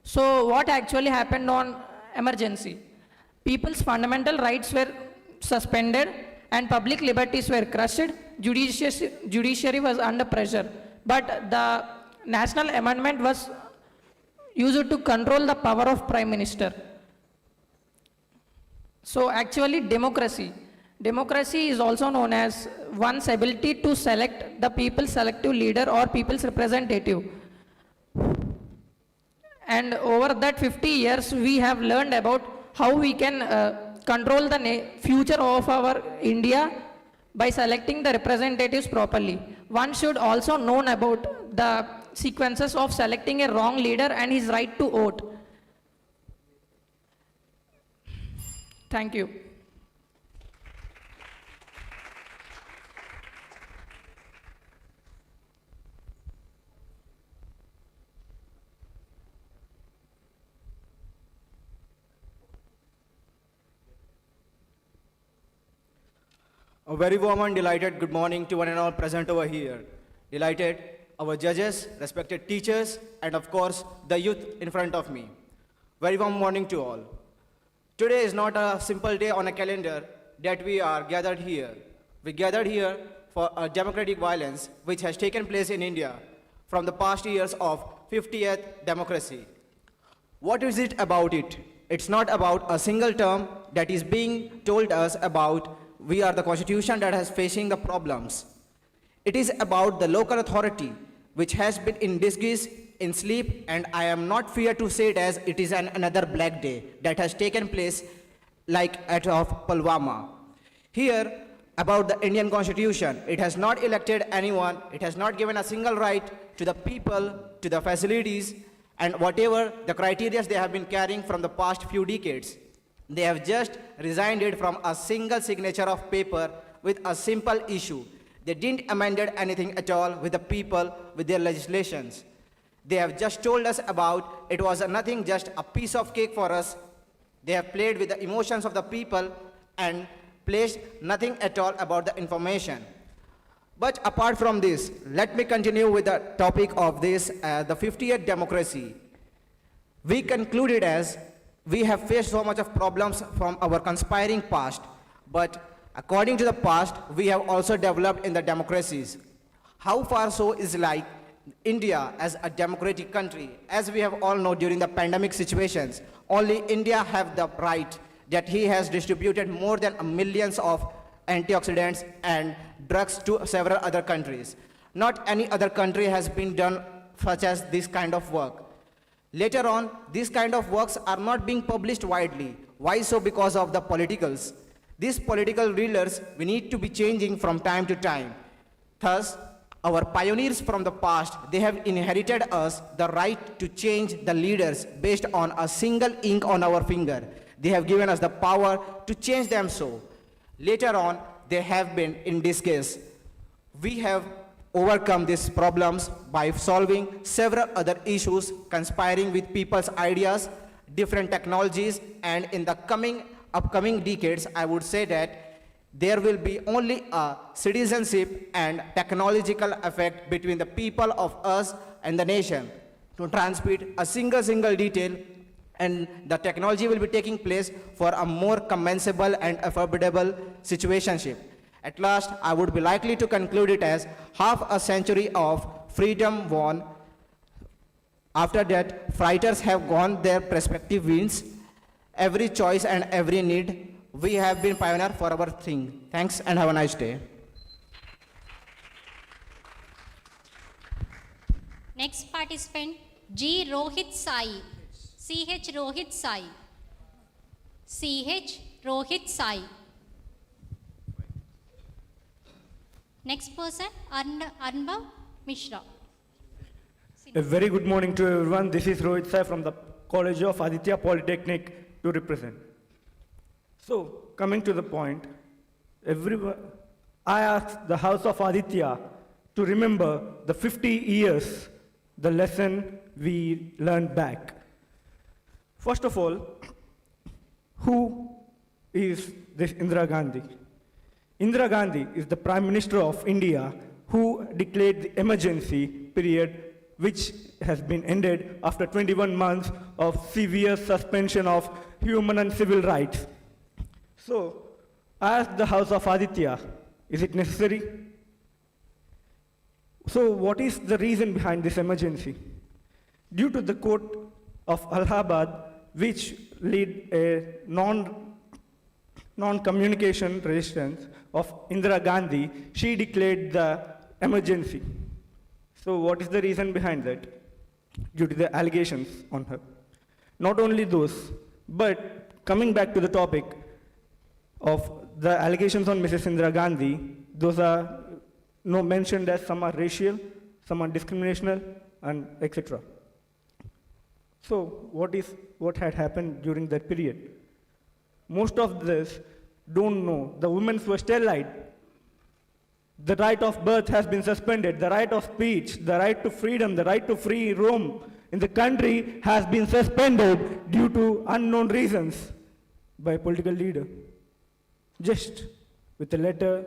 So what actually happened on emergency? People's fundamental rights were suspended and public liberties were crushed. Judiciary was under pressure. But the national amendment was used to control the power of Prime Minister. So actually democracy is also known as one's ability to select the people's selective leader or people's representative. And over that 50 years, we have learned about how we can control the future of our India by selecting the representatives properly. One should also know about the sequences of selecting a wrong leader and his right to vote. Thank you. A very warm and delighted good morning to one and all present over here. Delighted, our judges, respected teachers, and of course, the youth in front of me. Very warm morning to all. Today is not a simple day on a calendar that we are gathered here. We gathered here for a democratic violence which has taken place in India from the past years of 50th democracy. What is it about it? It's not about a single term that is being told us about we are the constitution that is facing the problems. It is about the local authority which has been in disguise, in sleep, and I am not fear to say it as it is another black day that has taken place like at of Pulwama. Here, about the Indian constitution, it has not elected anyone, it has not given a single right to the people, to the facilities, and whatever the criteria they have been carrying from the past few decades. They have just resigned it from a single signature of paper with a simple issue. They didn't amend anything at all with the people, with their legislations. They have just told us about it was nothing, just a piece of cake for us. They have played with the emotions of the people and placed nothing at all about the information. But apart from this, let me continue with the topic of this, the 50th democracy. We concluded as we have faced so much of problems from our conspiring past, but according to the past, we have also developed in the democracies. How far so is like India as a democratic country. As we have all know during the pandemic situations, only India have the right that he has distributed more than millions of antioxidants and drugs to several other countries. Not any other country has been done such as this kind of work. Later on, these kind of works are not being published widely. Why so? Because of the politicals. These political rulers, we need to be changing from time to time. Thus, our pioneers from the past, they have inherited us the right to change the leaders based on a single ink on our finger. They have given us the power to change them so. Later on, they have been in disguise. We have overcome these problems by solving several other issues conspiring with people's ideas, different technologies, and in the upcoming decades, I would say that there will be only a citizenship and technological effect between the people of us and the nation to transmit a single detail, and the technology will be taking place for a more commensable and affordable situationship. At last, I would be likely to conclude it as half a century of freedom won. After that, fighters have gone their respective wins. Every choice and every need, we have been pioneer for our thing. Thanks and have a nice day. Next participant, G. Rohit Sai. CH Rohit Sai. CH Rohit Sai. Next person, Arnab Mishra. A very good morning to everyone. This is Rohit Sai from the College of Aditya Polytechnic to represent. So, coming to the point, I asked the House of Aditya to remember the 50 years, the lesson we learned back. First of all, who is this Indira Gandhi? Indira Gandhi is the Prime Minister of India who declared the emergency period, which has been ended after 21 months of severe suspension of human and civil rights. So, I asked the House of Aditya, is it necessary? So, what is the reason behind this emergency? Due to the court of Allahabad, which lead a non-communication resistance of Indira Gandhi, she declared the emergency. So what is the reason behind that? Due to the allegations on her. Not only those, but coming back to the topic of the allegations on Mrs. Indira Gandhi, those are mentioned as some are racial, some are discriminational, and etc. So what had happened during that period? Most of this don't know. The women were sterile. The right of birth has been suspended. The right of speech, the right to freedom, the right to free roam in the country has been suspended due to unknown reasons by a political leader. Just with a letter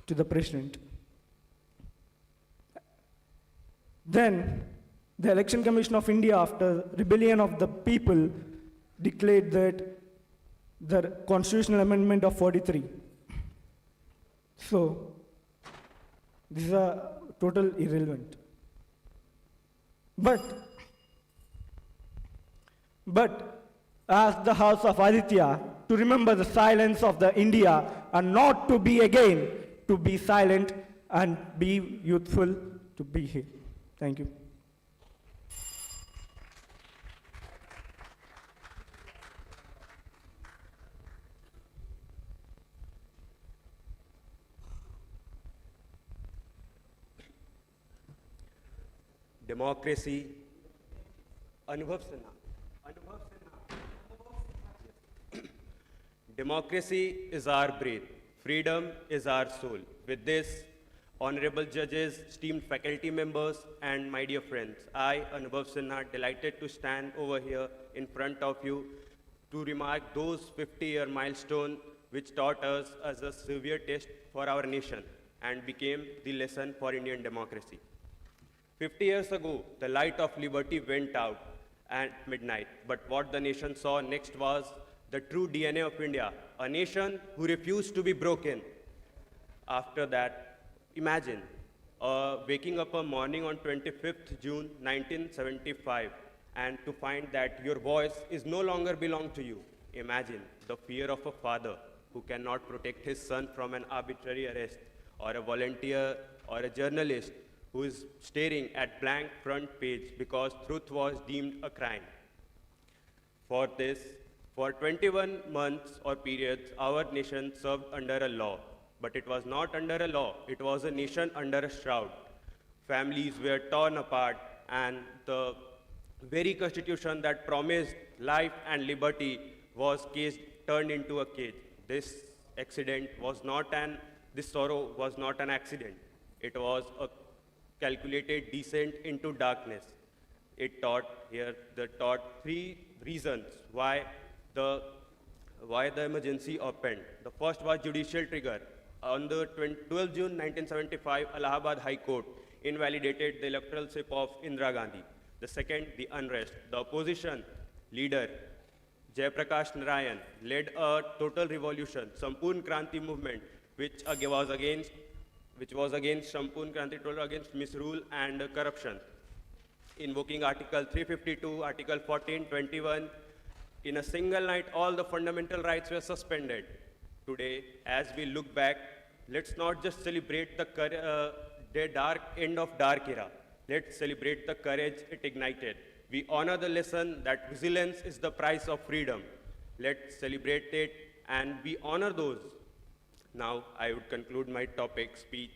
to the president. Then, the Election Commission of India, after rebellion of the people, declared that the constitutional amendment of 43. So, these are total irrelevant. But ask the House of Aditya to remember the silence of the India and not to be again, to be silent and be youthful to be here. Thank you. Democracy, Anubhav Sinha. Democracy is our breath. Freedom is our soul. With this, honorable judges, esteemed faculty members, and my dear friends, I, Anubhav Sinha, delighted to stand over here in front of you to remark those 50-year milestone which taught us as a severe test for our nation and became the lesson for Indian democracy. 50 years ago, the light of liberty went out at midnight, but what the nation saw next was the true DNA of India, a nation who refused to be broken. After that, imagine waking up a morning on 25th June 1975 and to find that your voice is no longer belong to you. Imagine the fear of a father who cannot protect his son from an arbitrary arrest, or a volunteer or a journalist who is staring at blank front page because truth was deemed a crime. For this, for 21 months or periods, our nation served under a law. But it was not under a law, it was a nation under a shroud. Families were torn apart, and the very constitution that promised life and liberty was turned into a cage. This sorrow was not an accident. It was a calculated descent into darkness. It taught three reasons why the emergency opened. The first was judicial trigger. On the 12 June 1975, Allahabad High Court invalidated the electoralship of Indira Gandhi. The second, the unrest. The opposition leader, Jayaprakash Narayan, led a total revolution, Sampurn Kranti movement, which was against Sampurn Kranti, against misrule and corruption, invoking Article 352, Article 14, 21. In a single night, all the fundamental rights were suspended. Today, as we look back, let's not just celebrate the dark end of dark era. Let's celebrate the courage it ignited. We honor the lesson that vigilance is the price of freedom. Let's celebrate it and we honor those. Now, I would conclude my topic speech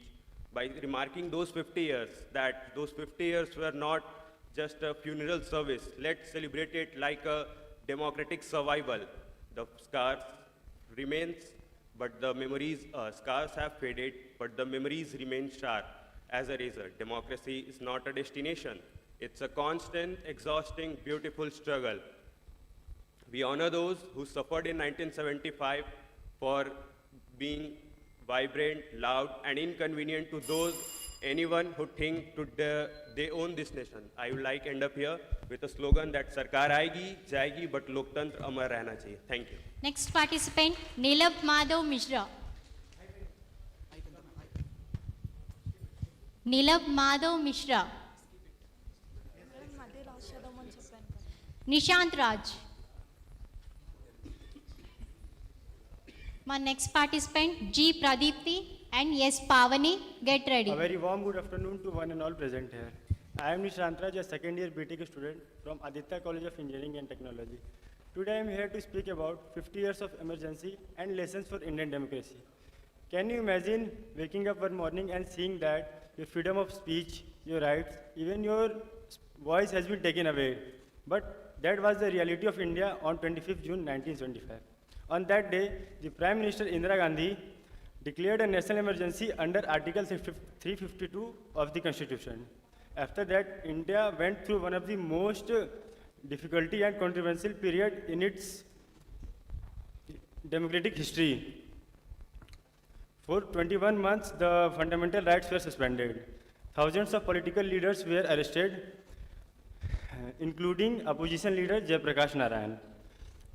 by remarking those 50 years, that those 50 years were not just a funeral service. Let's celebrate it like a democratic survival. The scars remains, but the memories, scars have faded, but the memories remain sharp as a razor. Democracy is not a destination. It's a constant, exhausting, beautiful struggle. We honor those who suffered in 1975 for being vibrant, loud, and inconvenient to anyone who think they own this nation. I would like to end up here with a slogan that Sarkar aayegi, jayegi, but Loktantra amar rehna chahiye. Thank you. Next participant, Nilab Madhav Mishra. Nilab Madhav Mishra. Nishant Raj. My next participant, G. Pradipti and S. Pavani. Get ready. A very warm good afternoon to one and all present here. I am Nishant Raj, a second year BTech student from Aditya College of Engineering and Technology. Today I am here to speak about 50 years of emergency and lessons for Indian democracy. Can you imagine waking up one morning and seeing that your freedom of speech, your rights, even your voice has been taken away? But that was the reality of India on 25th June 1975. On that day, the Prime Minister Indira Gandhi declared a national emergency under Article 352 of the Constitution. After that, India went through one of the most difficulty and controversial period in its democratic history. For 21 months, the fundamental rights were suspended. Thousands of political leaders were arrested, including opposition leader Jayaprakash Narayan.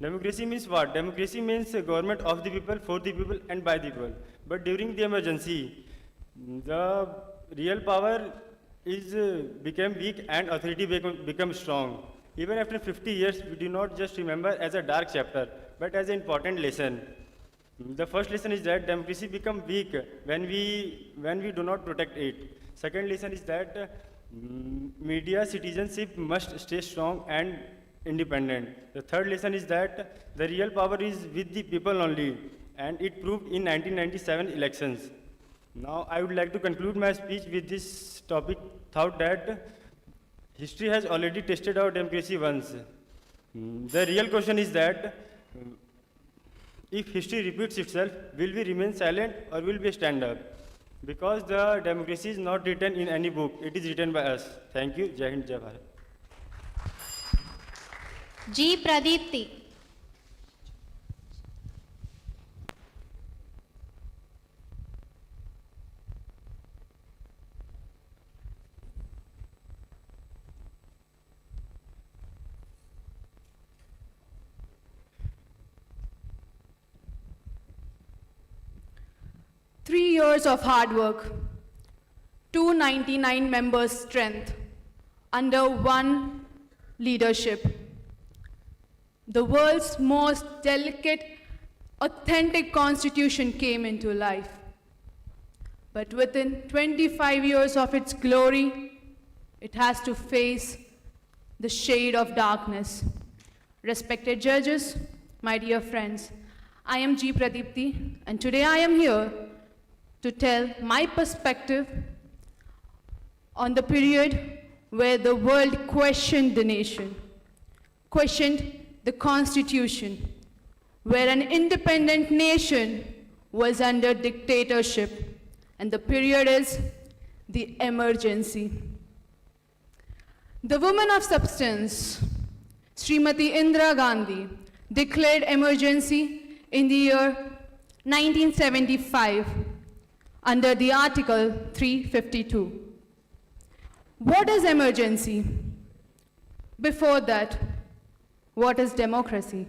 Democracy means what? Democracy means a government of the people, for the people, and by the people. But during the emergency, the real power became weak and authority became strong. Even after 50 years, we do not just remember as a dark chapter, but as an important lesson. The first lesson is that democracy becomes weak when we do not protect it. Second lesson is that media citizenship must stay strong and independent. The third lesson is that the real power is with the people only, and it proved in 1997 elections. Now, I would like to conclude my speech with this topic, thought that history has already tested our democracy once. The real question is that if history repeats itself, will we remain silent or will we stand up? Because the democracy is not written in any book, it is written by us. Thank you. Jai Hind, Jai Bharat. G. Pradipti. Years of hard work, 299 members' strength, under one leadership. The world's most delicate, authentic constitution came into life. But within 25 years of its glory, it has to face the shade of darkness. Respected judges, my dear friends, I am G. Pradipti, and today I am here to tell my perspective on the period where the world questioned the nation, questioned the constitution, where an independent nation was under dictatorship, and the period is the emergency. The woman of substance, Srimati Indira Gandhi, declared emergency in the year 1975 under the Article 352. What is emergency? Before that, what is democracy?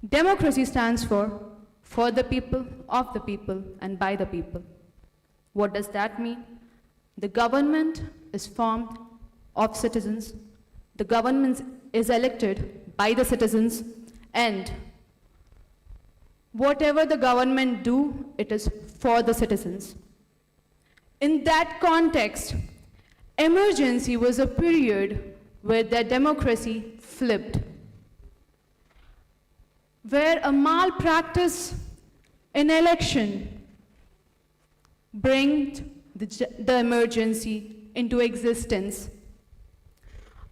Democracy stands for the people, of the people, and by the people. What does that mean? The government is formed of citizens, the government is elected by the citizens, and whatever the government do, it is for the citizens. In that context, emergency was a period where the democracy flipped, where a malpractice in election brought the emergency into existence.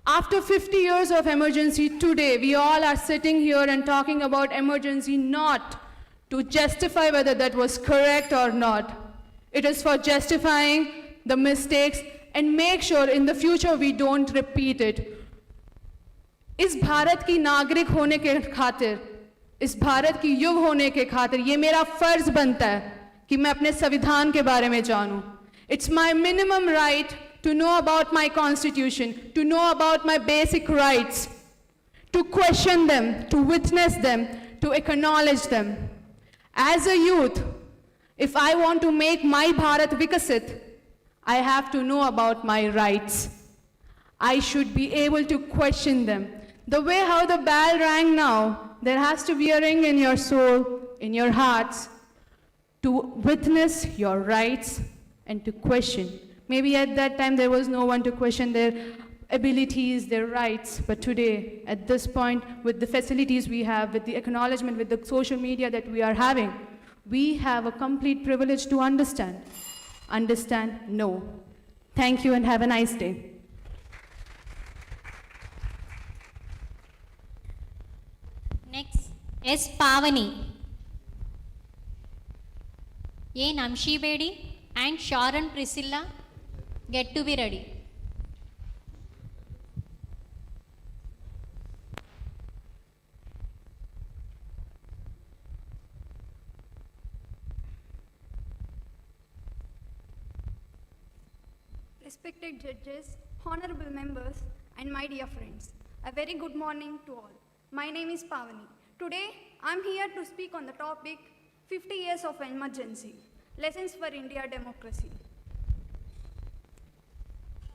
After 50 years of emergency today, we all are sitting here and talking about emergency not to justify whether that was correct or not. It is for justifying the mistakes and make sure in the future we don't repeat it. इस भारत की नागरिक होने के खातिर, इस भारत की युव होने के खातिर ये मेरा फर्ज बनता है कि मैं अपने संविधान के बारे में जानूं. It's my minimum right to know about my constitution, to know about my basic rights, to question them, to witness them, to acknowledge them. As a youth, if I want to make my Bharat VIKSIT, I have to know about my rights. I should be able to question them. The way how the bell rang now, there has to be a ring in your soul, in your hearts, to witness your rights and to question. Maybe at that time there was no one to question their abilities, their rights, but today, at this point, with the facilities we have, with the acknowledgement, with the social media that we are having, we have a complete privilege to understand. Understand, no. Thank you and have a nice day. Next, S. Pavani. A. Namshi Bedi and Sharon Priscilla, get to be ready. Respected judges, honorable members, and my dear friends, a very good morning to all. My name is Pavani. Today, I'm here to speak on the topic 50 years of emergency, lessons for India democracy.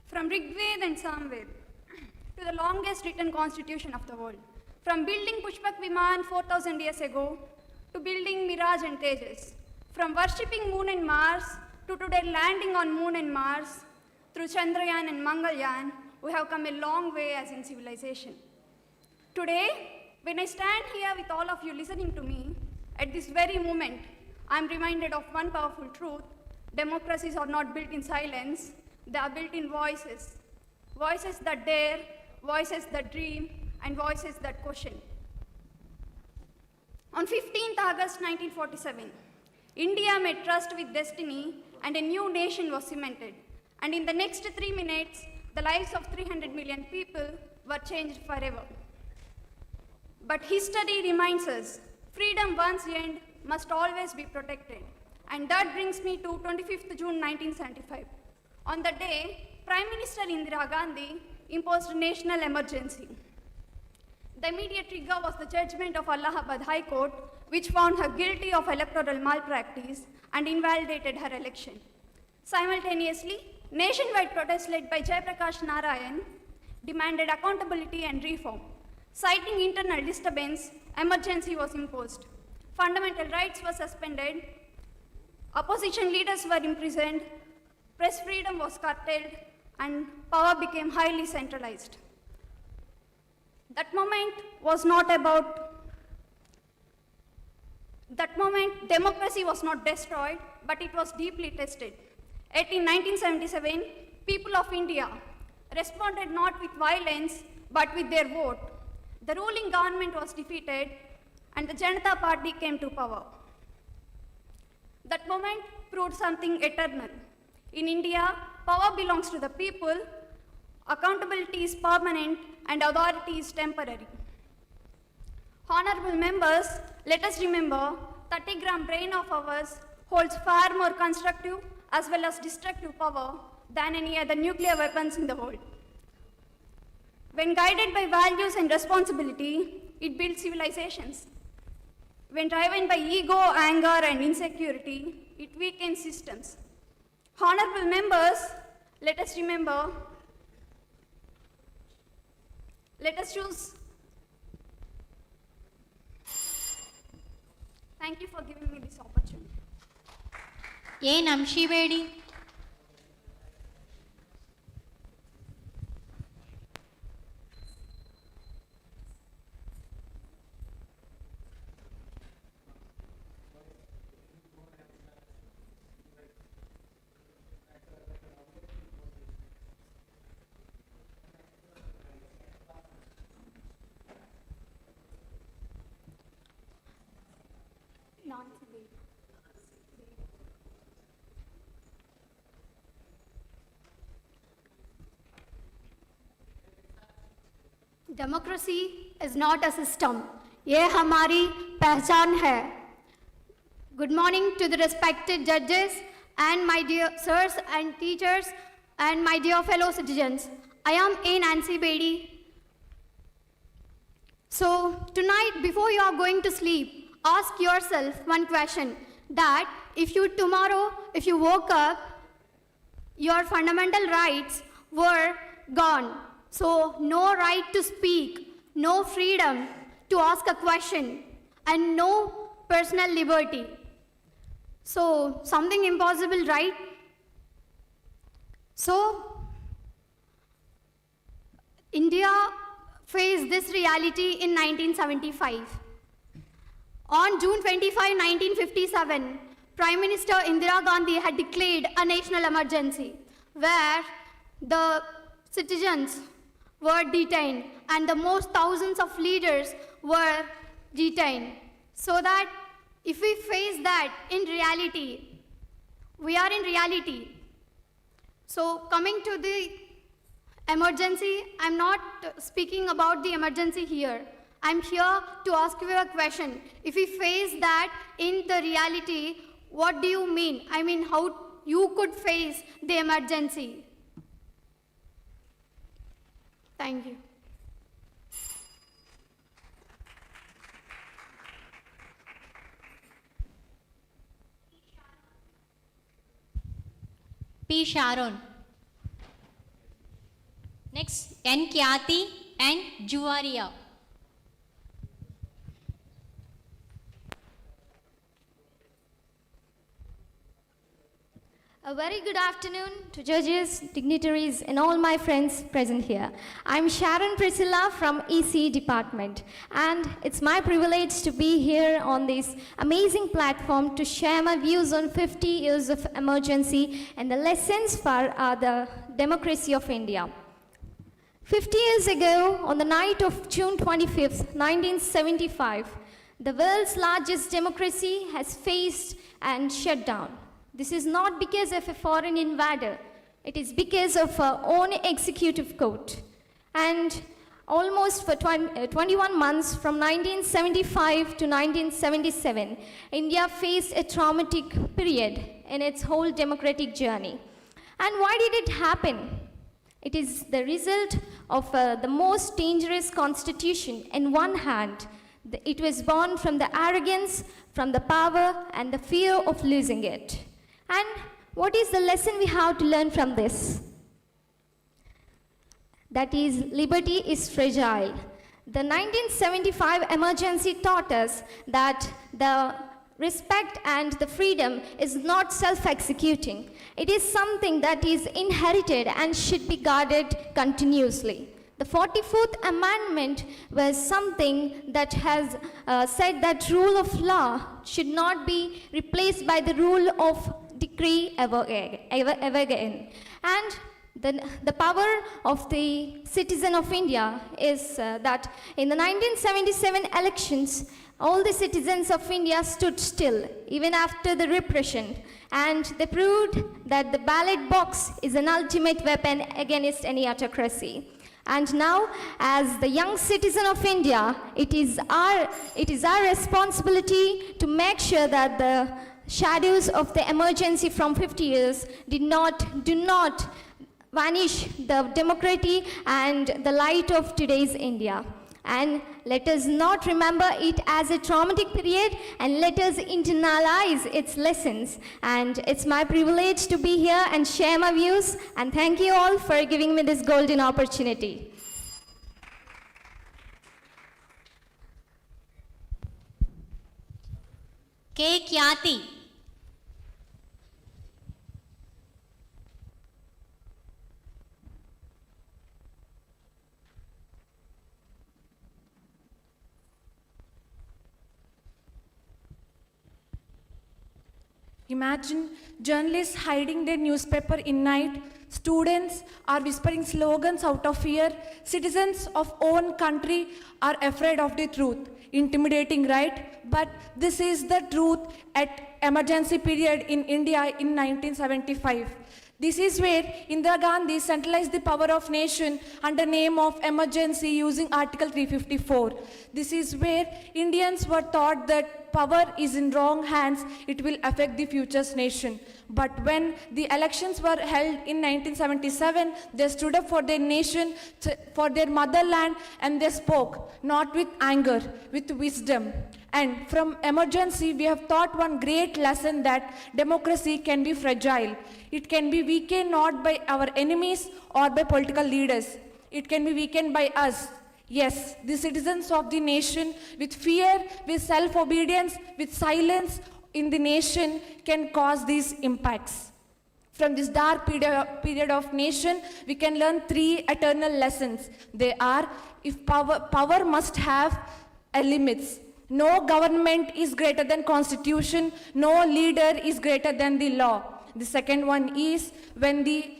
From Rigved and Samved to the longest written constitution of the world, from building Pushpak Viman 4,000 years ago to building Miraj and Tejas, from worshipping Moon and Mars to today landing on Moon and Mars, through Chandrayaan and Mangalyaan, we have come a long way as in civilization. Today, when I stand here with all of you listening to me, at this very moment, I am reminded of one powerful truth. Democracies are not built in silence, they are built in voices. Voices that dare, voices that dream, and voices that question. On 15th August 1947, India made trust with destiny and a new nation was cemented. And in the next 3 minutes, the lives of 300 million people were changed forever. But history reminds us, freedom once earned must always be protected. And that brings me to 25th June 1975. On the day, Prime Minister Indira Gandhi imposed national emergency. The immediate trigger was the judgment of Allahabad High Court, which found her guilty of electoral malpractice and invalidated her election. Simultaneously, nationwide protests led by Jayaprakash Narayan demanded accountability and reform. Citing internal disturbance, emergency was imposed. Fundamental rights were suspended, opposition leaders were imprisoned, press freedom was curtailed, and power became highly centralized. That moment, democracy was not destroyed, but it was deeply tested. Yet in 1977, people of India responded not with violence, but with their vote. The ruling government was defeated, and the Janata Party came to power. That moment proved something eternal. In India, power belongs to the people, accountability is permanent, and authority is temporary. Honorable members, let us remember 30-gram brain of ours holds far more constructive as well as destructive power than any other nuclear weapons in the world. When guided by values and responsibility, it builds civilizations. When driven by ego, anger, and insecurity, it weakens systems. Honorable members, let us remember, let us choose. Thank you for giving me this opportunity. A. Namshivedi. Democracy is not a system, ये हमारी पहचान है. Good morning to the respected judges and my dear sirs and teachers and my dear fellow citizens. I am A. Nancy Bedi. So tonight, before you are going to sleep, ask yourself one question, that if you woke up, your fundamental rights were gone. So no right to speak, no freedom to ask a question, and no personal liberty. So something impossible, right? So India faced this reality in 1975. On June 25, 1957, Prime Minister Indira Gandhi had declared a national emergency where the citizens were detained and the most thousands of leaders were detained. So that if we face that in reality, we are in reality. So coming to the emergency, I'm not speaking about the emergency here. I'm here to ask you a question. If we face that in the reality, what do you mean? I mean, how you could face the emergency? Thank you. P. Sharon. Next, N. Kyati and Juwaria. A very good afternoon to judges, dignitaries, and all my friends present here. I'm Sharon Priscilla from EC department, and it's my privilege to be here on this amazing platform to share my views on 50 years of emergency and the lessons for the democracy of India. 50 years ago, on the night of June 25th, 1975, the world's largest democracy has faced and shut down. This is not because of a foreign invader. It is because of our own executive court. And almost for 21 months, from 1975 to 1977, India faced a traumatic period in its whole democratic journey. And why did it happen? It is the result of the most dangerous constitution. In one hand, it was born from the arrogance, from the power, and the fear of losing it. And what is the lesson we have to learn from this? That is, liberty is fragile. The 1975 emergency taught us that the respect and the freedom is not self-executing. It is something that is inherited and should be guarded continuously. The 44th Amendment was something that has said that rule of law should not be replaced by the rule of decree ever again. And The power of the citizen of India is that in the 1977 elections, all the citizens of India stood still, even after the repression, and they proved that the ballot box is an ultimate weapon against any autocracy. And now, as the young citizen of India, it is our responsibility to make sure that the shadows of the emergency from 50 years do not vanish the democracy and the light of today's India. And let us not remember it as a traumatic period, and let us internalize its lessons. And it's my privilege to be here and share my views, and thank you all for giving me this golden opportunity. K. Kyati. Imagine journalists hiding their newspaper in night, students are whispering slogans out of fear, citizens of own country are afraid of the truth. Intimidating, right? But this is the truth at emergency period in India in 1975. This is where Indira Gandhi centralized the power of nation under name of emergency using Article 354. This is where Indians were taught that power is in wrong hands, it will affect the future's nation. But when the elections were held in 1977, they stood up for their nation, for their motherland, and they spoke, not with anger, with wisdom. And from emergency, we have taught one great lesson that democracy can be fragile. It can be weakened not by our enemies or by political leaders. It can be weakened by us. Yes, the citizens of the nation, with fear, with self-obedience, with silence in the nation, can cause these impacts. From this dark period of nation, we can learn three eternal lessons. They are, if power must have limits. No government is greater than constitution. No leader is greater than the law. The second one is, when the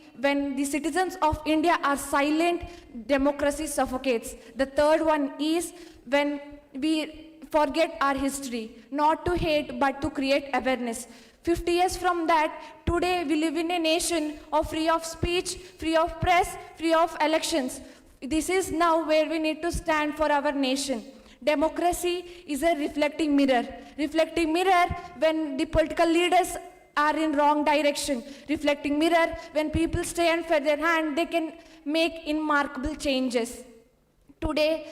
citizens of India are silent, democracy suffocates. The third one is, when we forget our history, not to hate but to create awareness. 50 years from that, today we live in a nation free of speech, free of press, free of elections. This is now where we need to stand for our nation. Democracy is a reflecting mirror. Reflecting mirror when the political leaders are in wrong direction. Reflecting mirror when people stand for their hand, they can make remarkable changes. Today,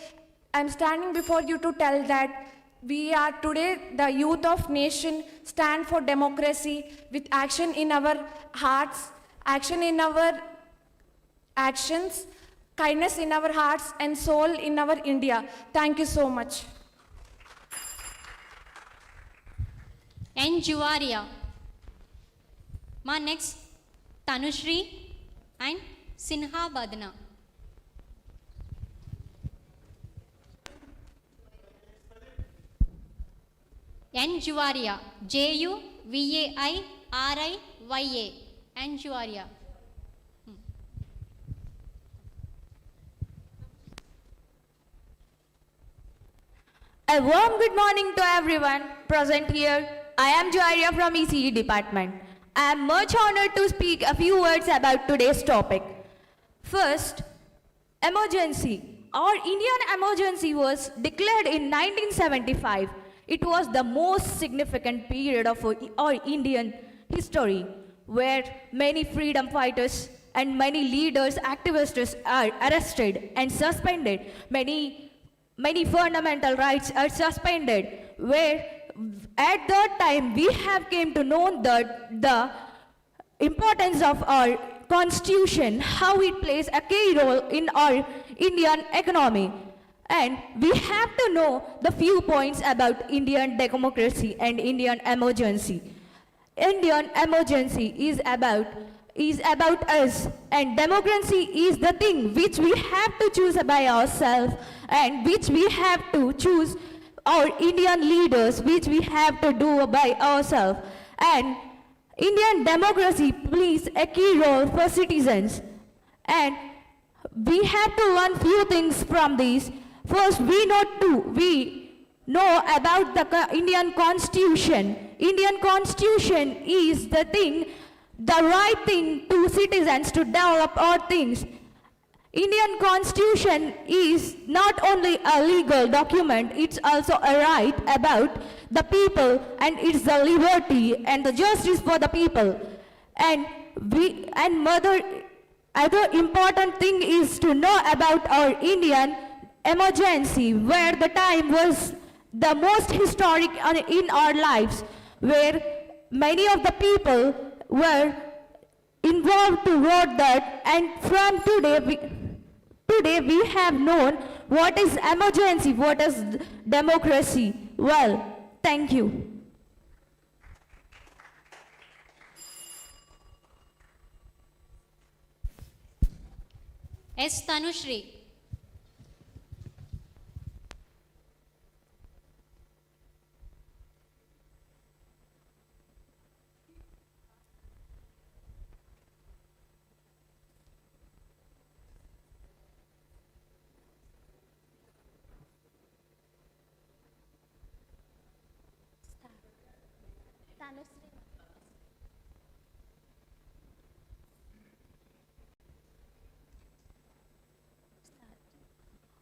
I'm standing before you to tell that we are today, the youth of nation, stand for democracy with action in our hearts, action in our actions, kindness in our hearts, and soul in our India. Thank you so much. N. Juvaria. Ma next, Tanushri and Sinha Badna. N. Juvaria. J-U-V-A-I-R-I-Y-A. N. Juvaria. A warm good morning to everyone present here. I am Joaria from ECE department. I am much honored to speak a few words about today's topic. First, emergency. Our Indian emergency was declared in 1975. It was the most significant period of our Indian history, where many freedom fighters and many leaders, activists are arrested and suspended. Many fundamental rights are suspended, where at that time we have came to know the importance of our constitution, how it plays a key role in our Indian economy. And we have to know the few points about Indian democracy and Indian emergency. Indian emergency is about us, and democracy is the thing which we have to choose by ourselves, and which we have to choose our Indian leaders, which we have to do by ourselves. And Indian democracy plays a key role for citizens. And we have to learn few things from these. First, we know about the Indian Constitution. Indian Constitution is the right thing to citizens to develop all things. Indian Constitution is not only a legal document, it's also a right about the people, and it's the liberty and the justice for the people. And other important thing is to know about our Indian emergency, where the time was the most historic in our lives, where many of the people were involved to vote that, and from today we have known what is emergency, what is democracy. Well, thank you. S. Tanushri.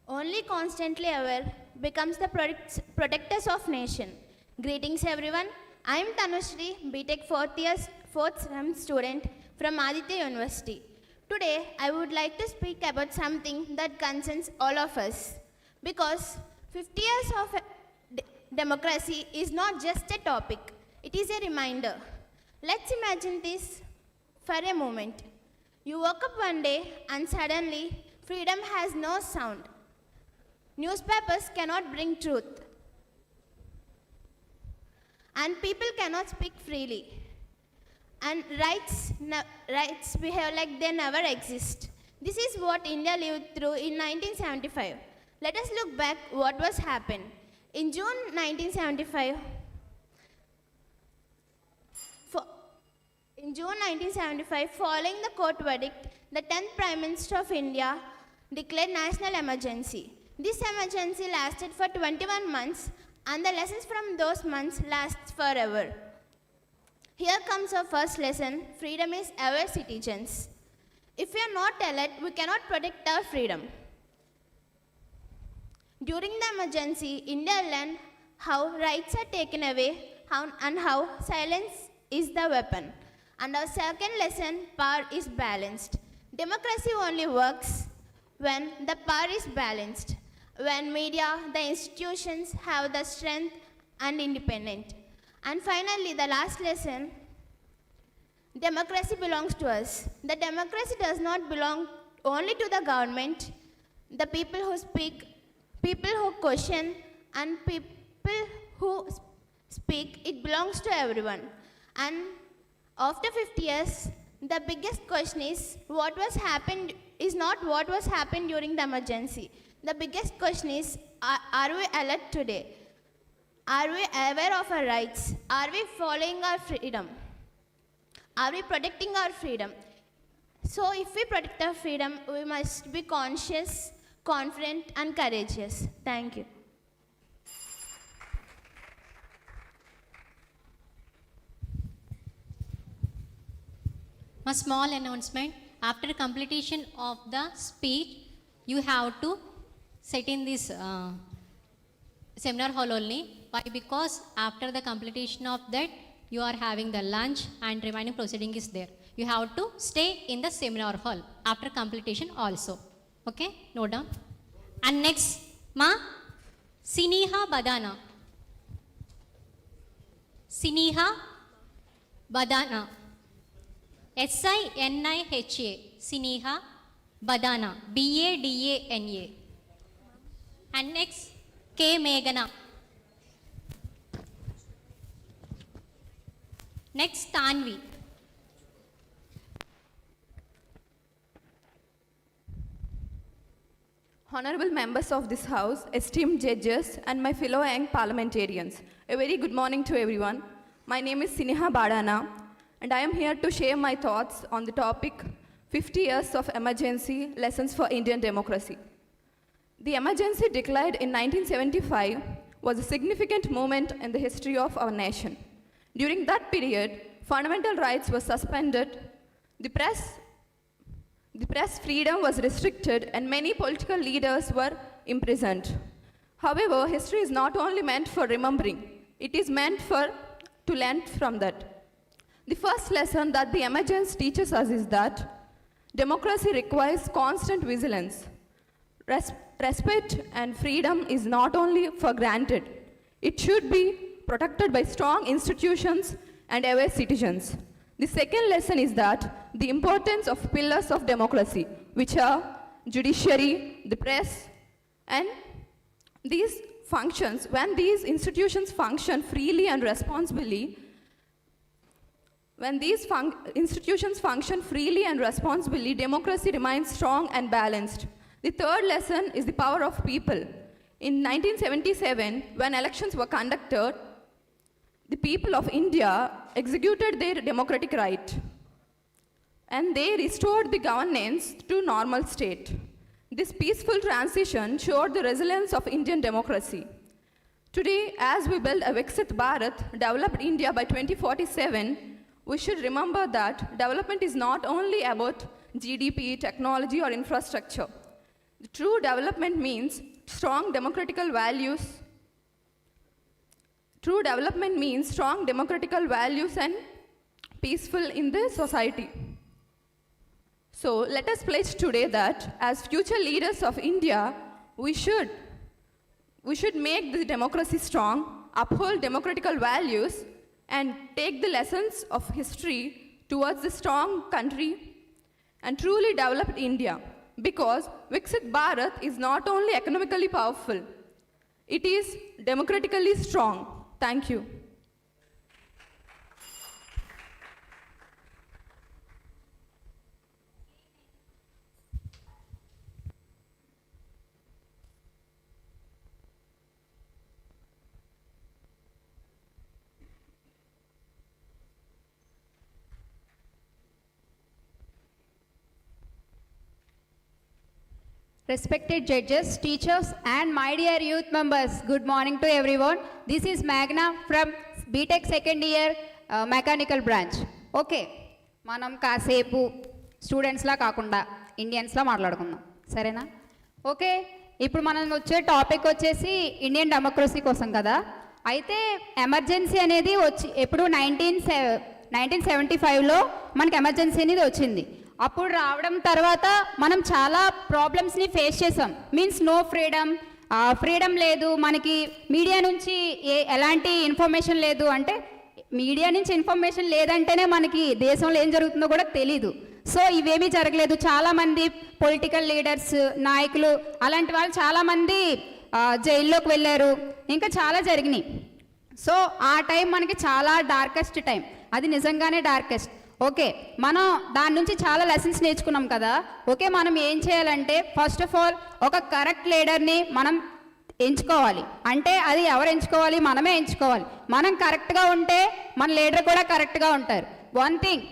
Only constantly aware becomes the protectors of nation. Greetings everyone. I am Tanushri, BTech 4th sem student from Aditya University. Today I would like to speak about something that concerns all of us. Because 50 years of democracy is not just a topic, it is a reminder. Let's imagine this for a moment. You woke up one day and suddenly freedom has no sound. Newspapers cannot bring truth. And people cannot speak freely. And rights behave like they never exist. This is what India lived through in 1975. Let us look back what was happened. In June 1975, following the court verdict, the 10th Prime Minister of India declared national emergency. This emergency lasted for 21 months, and the lessons from those months last forever. Here comes our first lesson: freedom is our citizens. If we are not alert, we cannot protect our freedom. During the emergency, India learned how rights are taken away and how silence is the weapon. And our second lesson: power is balanced. Democracy only works when the power is balanced. When media, the institutions have the strength and independent. And finally, the last lesson: democracy belongs to us. The democracy does not belong only to the government, the people who speak, people who question, and people who speak. It belongs to everyone. And after 50 years, the biggest question is not what was happened during the emergency. The biggest question is, are we alert today? Are we aware of our rights? Are we following our freedom? Are we protecting our freedom? So if we protect our freedom, we must be conscious, confident, and courageous. Thank you. A small announcement. After completion of the speech, you have to sit in this seminar hall only. Why? Because after the completion of that, you are having the lunch and remaining proceeding is there. You have to stay in the seminar hall after completion also. Okay? Note down. And next, Siniha Badana. Siniha Badana. Siniha. Siniha Badana. Badana. And next, K. Meghana. Next, Tanvi. Honorable members of this House, esteemed judges, and my fellow young parliamentarians, a very good morning to everyone. My name is Siniha Badana, and I am here to share my thoughts on the topic 50 years of emergency lessons for Indian democracy. The emergency declared in 1975 was a significant moment in the history of our nation. During that period, fundamental rights were suspended, the press freedom was restricted, and many political leaders were imprisoned. However, history is not only meant for remembering, it is meant to learn from that. The first lesson that the emergence teaches us is that democracy requires constant vigilance. Respect and freedom is not only for granted, it should be protected by strong institutions and aware citizens. The second lesson is that the importance of pillars of democracy, which are judiciary, the press, and these functions, when these institutions function freely and responsibly, democracy remains strong and balanced. The third lesson is the power of people. In 1977, when elections were conducted, the people of India executed their democratic right and they restored the governance to normal state. This peaceful transition showed the resilience of Indian democracy. Today, as we build a VIKSIT Bharat, developed India by 2047, we should remember that development is not only about GDP, technology, or infrastructure. The true development means strong democratical values. True development means strong democratical values and peaceful in the society. So let us pledge today that as future leaders of India, we should make the democracy strong, uphold democratical values, and take the lessons of history towards a strong country and truly developed India. Because VIKSIT Bharat is not only economically powerful, it is democratically strong. Thank you. Respected judges, teachers, and my dear youth members, good morning to everyone. This is Magna from BTech second year mechanical branch. Okay, మనం కాసేపు స్టూడెంట్స్లా కాకుండా ఇండియన్స్లా మాట్లాడుకుందాం, సరేనా? Okay, ఇప్పుడు మనం వచ్చే topic వచ్చేసి Indian democracy కోసం కదా. అయితే ఎమర్జెన్సీ అనేది ఎప్పుడు 1975లో మనకి ఎమర్జెన్సీ అనేది వచ్చింది. అప్పుడు రావడం తర్వాత మనం చాలా ప్రాబ్లమ్స్ని ఫేస్ చేసాం. మీన్స్ నో ఫ్రీడమ్ లేదు, మనకి మీడియా నుంచి ఎలాంటి ఇన్ఫర్మేషన్ లేదు. అంటే మీడియా నుంచి ఇన్ఫర్మేషన్ లేదంటేనే మనకి దేశంలో ఏం జరుగుతుందో కూడా తెలీదు. సో ఇవేమీ జరగలేదు. చాలామంది పొలిటికల్ లీడర్స్, నాయకులు, అలాంటి వాళ్ళు చాలామంది జైల్లోకి వెళ్ళారు, ఇంకా చాలా జరిగినాయి. సో ఆ టైం మనకి చాలా డార్కెస్ట్ టైం, అది నిజంగానే డార్కెస్ట్. ఓకే, మనం దాని నుంచి చాలా లెసన్స్ నేర్చుకున్నాం కదా. ఓకే, మనం ఏం చేయాలంటే ఫస్ట్ ఆఫ్ ఆల్ ఒక కరెక్ట్ లీడర్ని మనం ఎంచుకోవాలి. అంటే అది ఎవరు ఎంచుకోవాలి? మనమే ఎంచుకోవాలి. మనం కరెక్ట్గా ఉంటే మన లీడర్ కూడా కరెక్ట్గా ఉంటారు. One thing,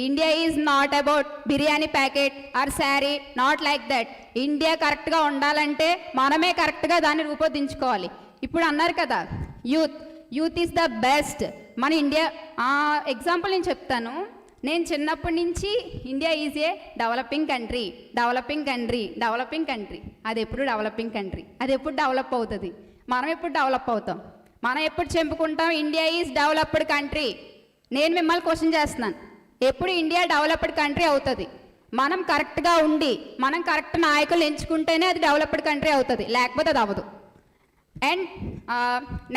India is not about biryani packet or sari, not like that. India కరెక్ట్గా ఉండాలంటే మనమే కరెక్ట్గా దాన్ని రూపొందించుకోవాలి. ఇప్పుడు అన్నారు కదా, యూత్ ఈజ్ ద బెస్ట్. మన ఇండియా ఎగ్జాంపుల్ నేను చెప్తాను. నేను చిన్నప్పటి నుంచి India is a developing country. అది ఎప్పుడు డెవలపింగ్ కంట్రీ, అది ఎప్పుడు డెవలప్ అవుతుంది? మనం ఎప్పుడు డెవలప్ అవుతాం? మనం ఎప్పుడు చెప్పుకుంటాం ఇండియా ఈజ్ డెవలప్డ్ కంట్రీ? నేను మిమ్మల్ని క్వశ్చన్ చేస్తున్నాను, ఎప్పుడు ఇండియా డెవలప్డ్ కంట్రీ అవుతుంది? మనం కరెక్ట్గా ఉండి మనం కరెక్ట్ నాయకులు ఎంచుకుంటేనే అది డెవలప్డ్ కంట్రీ అవుతుంది, లేకపోతే అది అవ్వదు. అండ్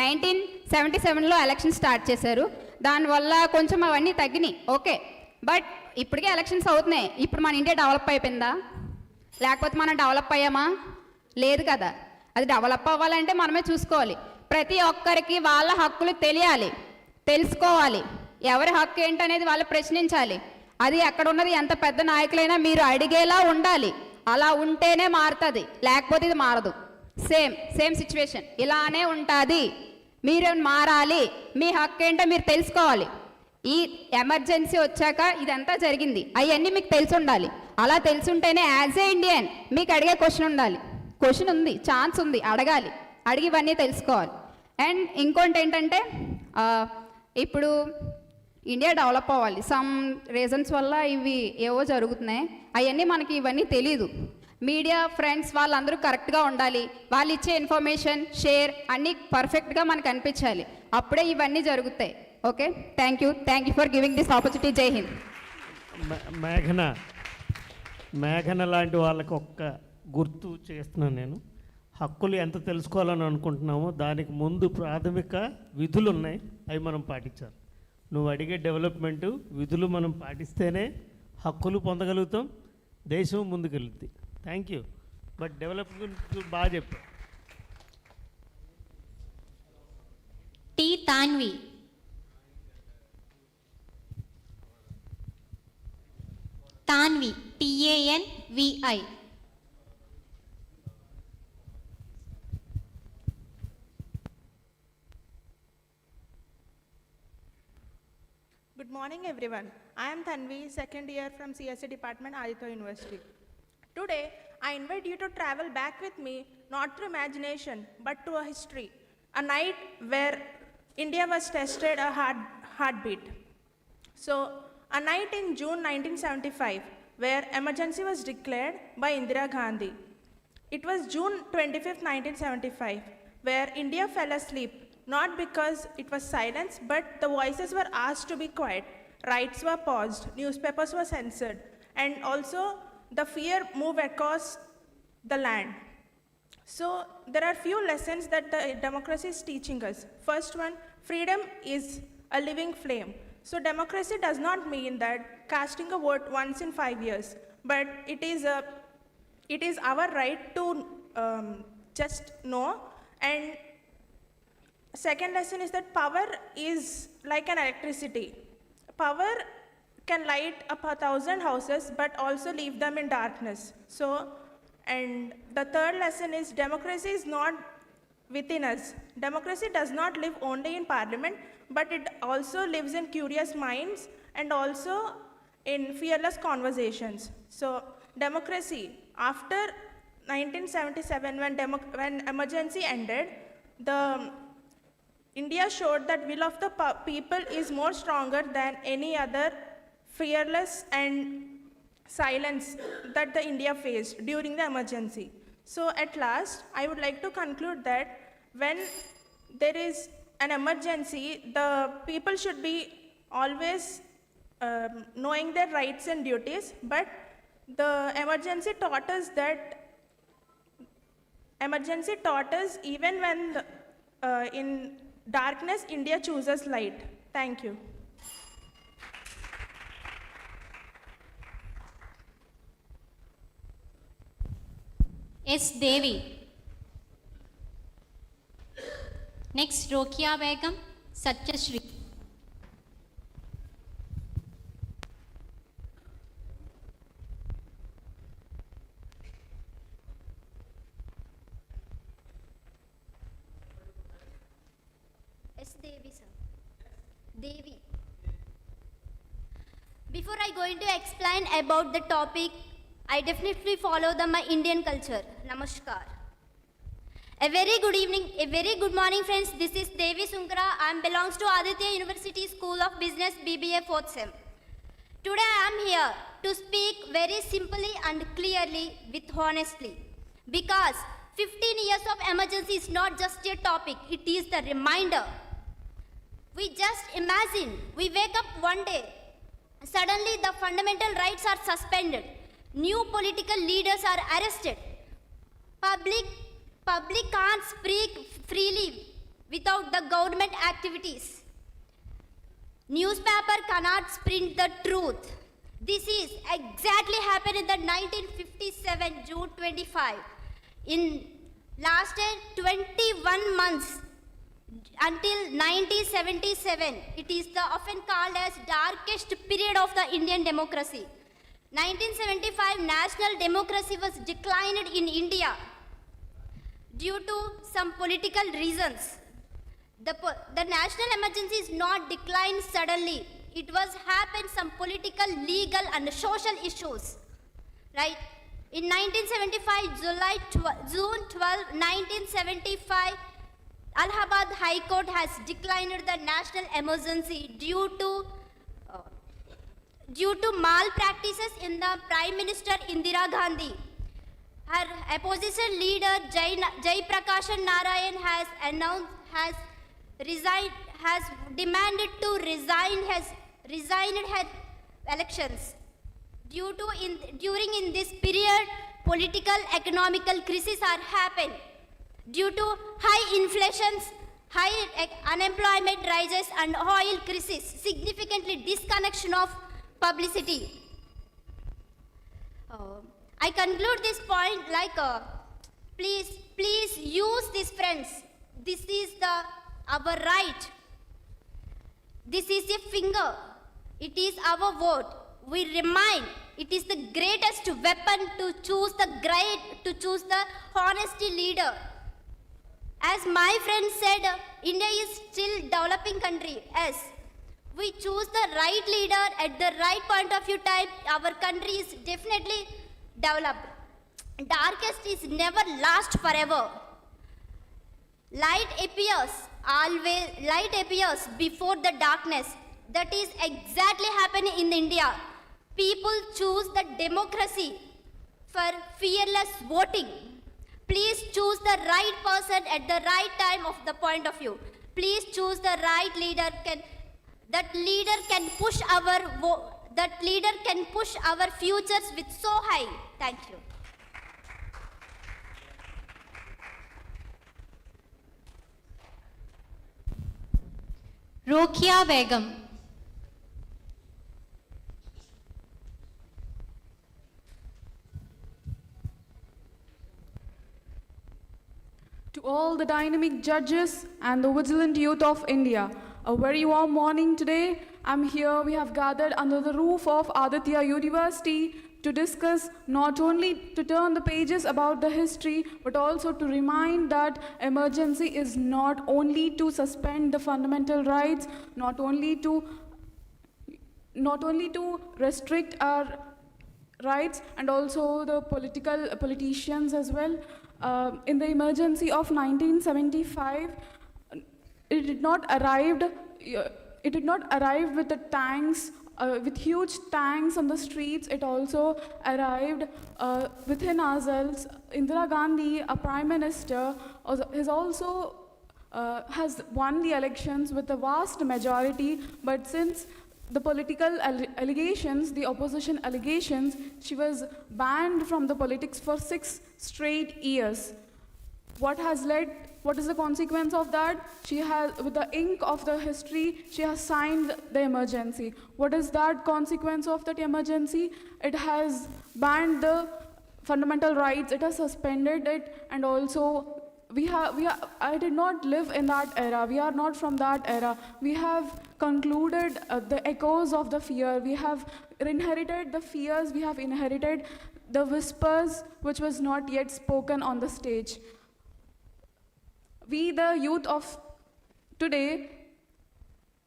1977లో ఎలక్షన్ స్టార్ట్ చేశారు. దానివల్ల కొంచెం అవన్నీ తగ్గినాయి. ఓకే, బట్ ఇప్పటికే ఎలక్షన్స్ అవుతున్నాయి. ఇప్పుడు మన ఇండియా డెవలప్ అయిపోయిందా? లేకపోతే మనం డెవలప్ అయ్యామా? లేదు కదా. అది డెవలప్ అవ్వాలంటే మనమే చూసుకోవాలి. ప్రతి ఒక్కరికి వాళ్ళ హక్కులు తెలియాలి, తెలుసుకోవాలి. ఎవరి హక్కు ఏంటనేది వాళ్ళు ప్రశ్నించాలి. అది అక్కడ ఉన్నది ఎంత పెద్ద నాయకులైనా మీరు అడిగేలా ఉండాలి. అలా ఉంటేనే మారుతుంది, లేకపోతే ఇది మారదు. సేమ్ సిచ్యువేషన్ ఇలానే ఉంటుంది. మీరు మారాలి, మీ హక్కు ఏంటో మీరు తెలుసుకోవాలి. ఈ ఎమర్జెన్సీ వచ్చాక ఇదంతా జరిగింది, అవన్నీ మీకు తెలిసి ఉండాలి. అలా తెలుసుంటేనే యాజ్ ఏ ఇండియన్ మీకు అడిగే క్వశ్చన్ ఉండాలి. క్వశ్చన్ ఉంది, ఛాన్స్ ఉంది, అడగాలి, అడిగి ఇవన్నీ తెలుసుకోవాలి. అండ్ ఇంకోటి ఏంటంటే ఇప్పుడు ఇండియా డెవలప్ అవ్వాలి, సమ్ రీజన్స్ వల్ల ఇవి ఏవో జరుగుతున్నాయి, అవన్నీ మనకి ఇవన్నీ తెలీదు. మీడియా ఫ్రెండ్స్ వాళ్ళందరూ కరెక్ట్గా ఉండాలి, వాళ్ళు ఇచ్చే ఇన్ఫర్మేషన్ షేర్ అన్నీ పర్ఫెక్ట్గా మనకు అనిపించాలి, అప్పుడే ఇవన్నీ జరుగుతాయి. Okay, thank you for giving this opportunity. జై హింద్. మేఘన లాంటి వాళ్ళకి ఒక్క గుర్తు చేస్తున్నాను నేను. హక్కులు ఎంత తెలుసుకోవాలని అనుకుంటున్నామో దానికి ముందు ప్రాథమిక విధులు ఉన్నాయి, అవి మనం పాటించాలి. నువ్వు అడిగే డెవలప్మెంటు విధులు మనం పాటిస్తేనే హక్కులు పొందగలుగుతాం, దేశం ముందుకెళ్తుంది. Thank you. బట్ డెవలప్మెంట్ బాగా చెప్పావు. T Tanvi. Tanvi, TANVI. Good morning, everyone. I am Tanvi, second year from CSE Department, Aditya University. Today, I invite you to travel back with me, not through imagination, but to a history, a night where India was tested a heartbeat. So, a night in June 1975, where emergency was declared by Indira Gandhi. It was June 25th, 1975, where India fell asleep, not because it was silence, but the voices were asked to be quiet, rights were paused, newspapers were censored, and also the fear moved across the land. So there are few lessons that the democracy is teaching us. First one, freedom is a living flame. So democracy does not mean that casting a vote once in 5 years, but it is our right to just know. And second lesson is that power is like an electricity. Power can light up 1,000 houses, but also leave them in darkness. So, and the third lesson is democracy is not within us. Democracy does not live only in parliament, but it also lives in curious minds and also in fearless conversations. So, democracy, after 1977, when emergency ended, India showed that will of the people is more stronger than any other fearless and silence that the India faced during the emergency. So at last, I would like to conclude that when there is an emergency, the people should be always knowing their rights and duties, but the emergency taught us even when in darkness, India chooses light. Thank you. S. Devi. Next, Rokia Begum, Satyashri. Devi, sir. Devi. Before I going to explain about the topic, I definitely follow my Indian culture. Namaskar. A very good evening, a very good morning, friends. This is Devi Sunkara. I belongs to Aditya University School of Business, BBA 4th Sem. Today I am here to speak very simply and clearly with honestly, because 15 years of emergency is not just a topic, it is the reminder. We just imagine, we wake up one day, suddenly the fundamental rights are suspended, new political leaders are arrested, public can't speak freely without the government activities, newspaper cannot print the truth. This is exactly happened in the 1957 June 25. In lasted 21 months until 1977. It is the often called as darkest period of the Indian democracy. 1975 national democracy was declined in India due to some political reasons. The national emergency is not declined suddenly. It was happened some political, legal and social issues. right? In 1975, June 12, 1975, Allahabad High Court has declined the national emergency due to malpractices in the Prime Minister Indira Gandhi. Her opposition leader Jai Prakashan Narayan has demanded to resign her elections. During this period, political economical crises are happened due to high inflations, high unemployment rises and oil crisis, significantly disconnection of publicity. I conclude this point like, please use this, friends. This is our right. This is a finger. It is our vote. We remind it is the greatest weapon to choose the honesty leader. As my friend said, India is still developing country. Yes, we choose the right leader at the right point of view time, our country is definitely developed. Darkest is never last forever. Light appears before the darkness. That is exactly happening in India. People choose the democracy for fearless voting. Please choose the right person at the right time of the point of view. Please choose the right leader. That leader can push our futures with so high. Thank you. Rokia Begum. To all the dynamic judges and the vigilant youth of India, a very warm morning today. I'm here, we have gathered under the roof of Aditya University to discuss, not only to turn the pages about the history, but also to remind that emergency is not only to suspend the fundamental rights, not only to restrict our rights, and also the politicians as well. In the emergency of 1975, it did not arrive with the tanks, with huge tanks on the streets. It also arrived within ourselves. Indira Gandhi, a prime minister, has won the elections with a vast majority, but since the political allegations, the opposition allegations, she was banned from the politics for 6 straight years. What is the consequence of that? She has, with the ink of the history, she has signed the emergency. What is that consequence of that emergency? It has banned the fundamental rights, it has suspended it, and also I did not live in that era. We are not from that era. We have concluded the echoes of the fear. We have inherited the fears. We have inherited the whispers which was not yet spoken on the stage. We, the youth of today,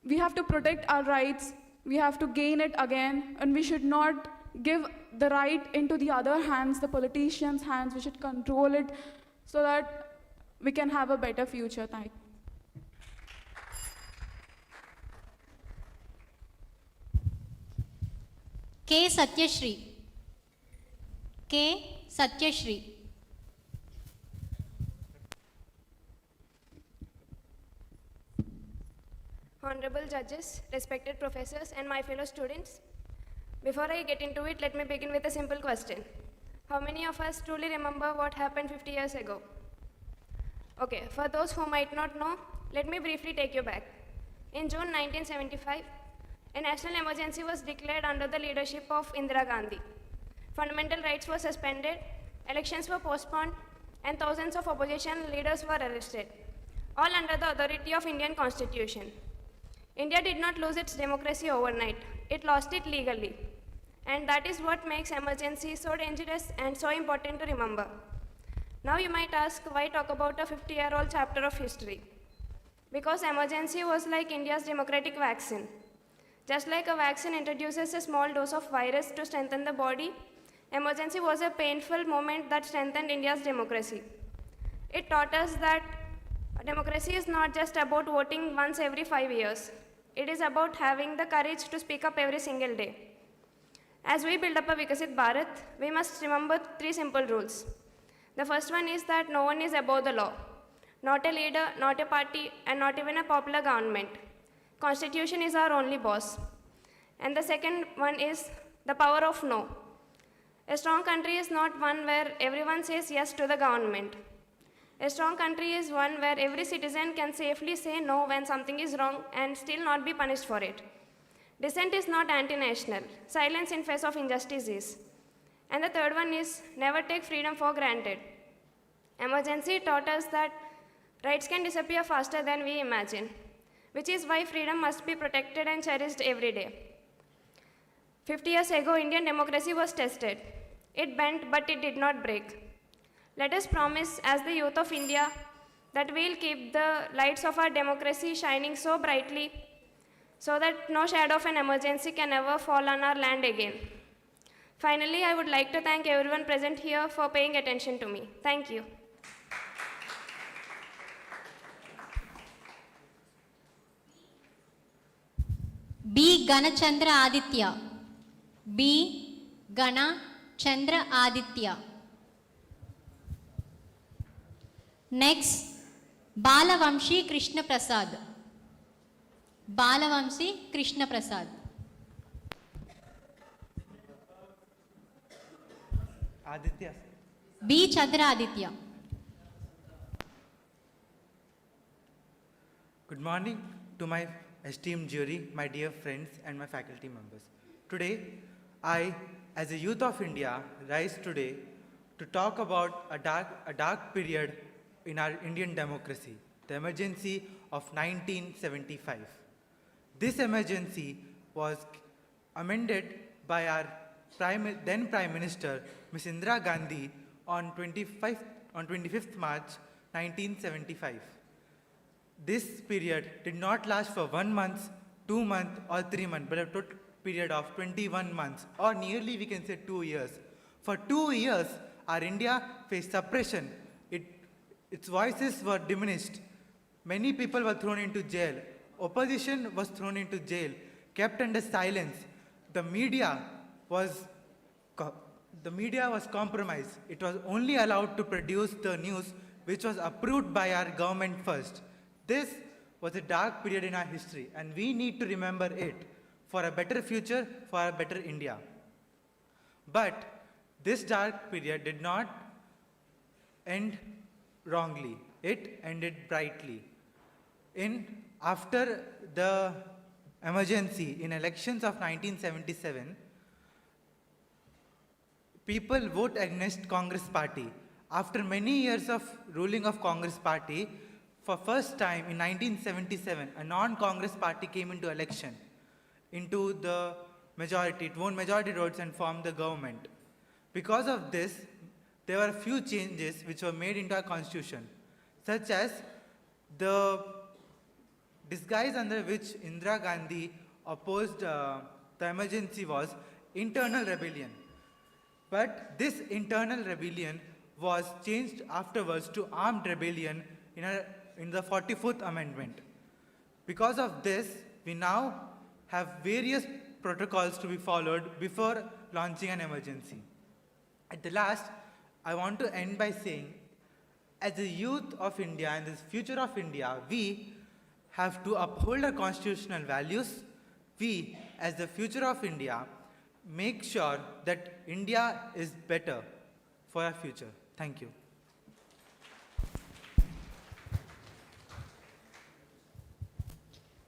we have to protect our rights. We have to gain it again, and we should not give the right into the other hands, the politicians' hands. We should control it so that we can have a better future. Thank you. K. Satyashri. K. Satyashri. Honorable judges, respected professors, and my fellow students, before I get into it, let me begin with a simple question. How many of us truly remember what happened 50 years ago? Okay, for those who might not know, let me briefly take you back. In June 1975, a national emergency was declared under the leadership of Indira Gandhi. Fundamental rights were suspended, elections were postponed, and thousands of opposition leaders were arrested, all under the authority of Indian Constitution. India did not lose its democracy overnight. It lost it legally. And that is what makes emergency so dangerous and so important to remember. Now you might ask, why talk about a 50-year-old chapter of history? Because emergency was like India's democratic vaccine. Just like a vaccine introduces a small dose of virus to strengthen the body, Emergency was a painful moment that strengthened India's democracy. It taught us that democracy is not just about voting once every 5 years. It is about having the courage to speak up every single day. As we build up a VIKSIT Bharat, we must remember 3 simple rules. The first one is that no one is above the law. Not a leader, not a party, and not even a popular government. Constitution is our only boss. And the second one is the power of no. A strong country is not one where everyone says yes to the government. A strong country is one where every citizen can safely say no when something is wrong and still not be punished for it. Dissent is not anti-national. Silence in face of injustice is. And the third one is never take freedom for granted. Emergency taught us that rights can disappear faster than we imagine, which is why freedom must be protected and cherished every day. 50 years ago, Indian democracy was tested. It bent, but it did not break. Let us promise as the youth of India that we'll keep the lights of our democracy shining so brightly so that no shadow of an emergency can ever fall on our land again. Finally, I would like to thank everyone present here for paying attention to me. Thank you. B. Ganachandra Aditya. B. Ganachandra Aditya. Next, Balavamshi Krishna Prasad. Balavamshi Krishna Prasad. Aditya. B. Chandra Aditya. Good morning to my esteemed jury, my dear friends and my faculty members. Today, I, as a youth of India, rise today to talk about a dark period in our Indian democracy, the emergency of 1975. This emergency was amended by our then Prime Minister, Ms. Indira Gandhi, on 25th March 1975. This period did not last for 1 month, 2 months, or 3 months, but a total period of 21 months, or nearly we can say 2 years. For 2 years, our India faced suppression. Its voices were diminished. Many people were thrown into jail. Opposition was thrown into jail, kept under silence. The media was compromised. It was only allowed to produce the news which was approved by our government first. This was a dark period in our history, and we need to remember it for a better future, for a better India. But this dark period did not end wrongly. It ended brightly. After the emergency in elections of 1977, people vote against Congress party. After many years of ruling of Congress party, for first time in 1977, a non-Congress party came into election, into the majority. It won majority votes and formed the government. Because of this, there were a few changes which were made into our constitution, such as the disguise under which Indira Gandhi opposed the emergency was internal rebellion. But this internal rebellion was changed afterwards to armed rebellion in the 44th Amendment. Because of this, we now have various protocols to be followed before launching an emergency. At the last, I want to end by saying, as the youth of India and the future of India, we have to uphold our constitutional values. We, as the future of India, make sure that India is better for our future. Thank you.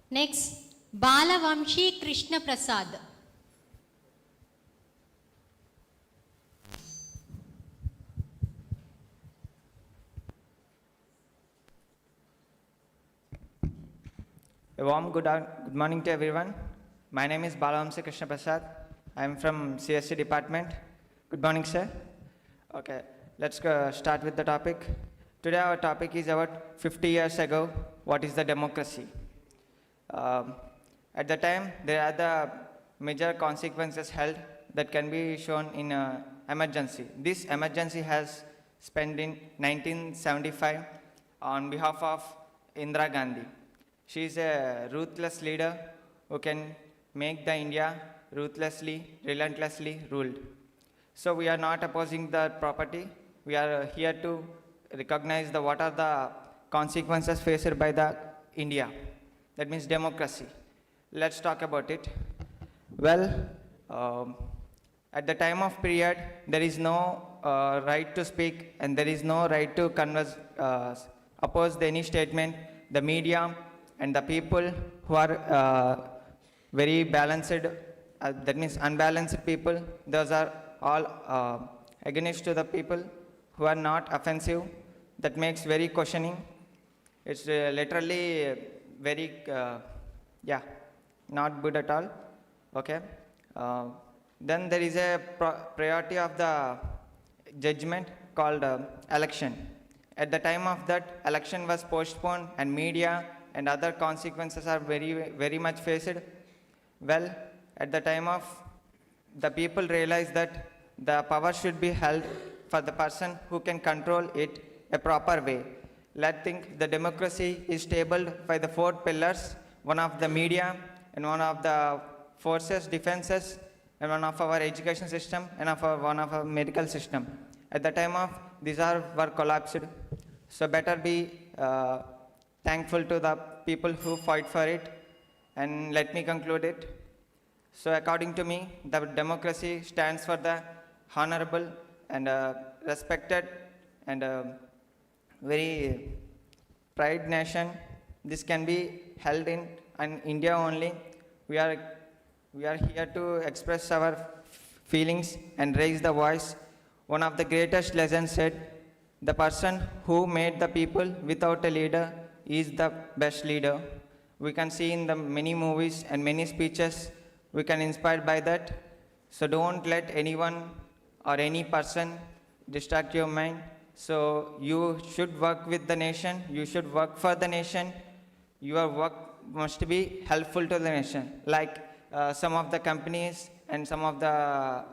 Next, Balavamshi Krishna Prasad. A warm good morning to everyone. My name is Balavamshi Krishna Prasad. I am from CSC department. Good morning, sir. Okay, let's start with the topic. Today our topic is about 50 years ago, what is the democracy? At the time, there are the major consequences held that can be shown in emergency. This emergency has spent in 1975 on behalf of Indira Gandhi. She is a ruthless leader who can make the India ruthlessly, relentlessly ruled. So we are not opposing the property. We are here to recognize what are the consequences faced by the India. That means democracy. Let's talk about it. Well, at the time of period, there is no right to speak and there is no right to oppose any statement. The media and the people who are very balanced, that means unbalanced people, those are all against to the people who are not offensive. That makes very questioning. It's literally very, not good at all. Okay. Then there is a priority of the judgment called election. At the time of that, election was postponed and media and other consequences are very much faced. Well, at the time of the people realize that the power should be held for the person who can control it a proper way. Let's think the democracy is stabled by the 4 pillars, one of the media and one of the forces, defenses, and one of our education system and one of our medical system. At the time of these were collapsed. So better be thankful to the people who fight for it. And let me conclude it. So according to me, the democracy stands for the honorable and respected and very pride nation. This can be held in India only. We are here to express our feelings and raise the voice. One of the greatest legends said, the person who made the people without a leader is the best leader. We can see in the many movies and many speeches, we can inspired by that. So don't let anyone or any person distract your mind. So you should work with the nation, you should work for the nation. Your work must be helpful to the nation. Like some of the companies and some of the,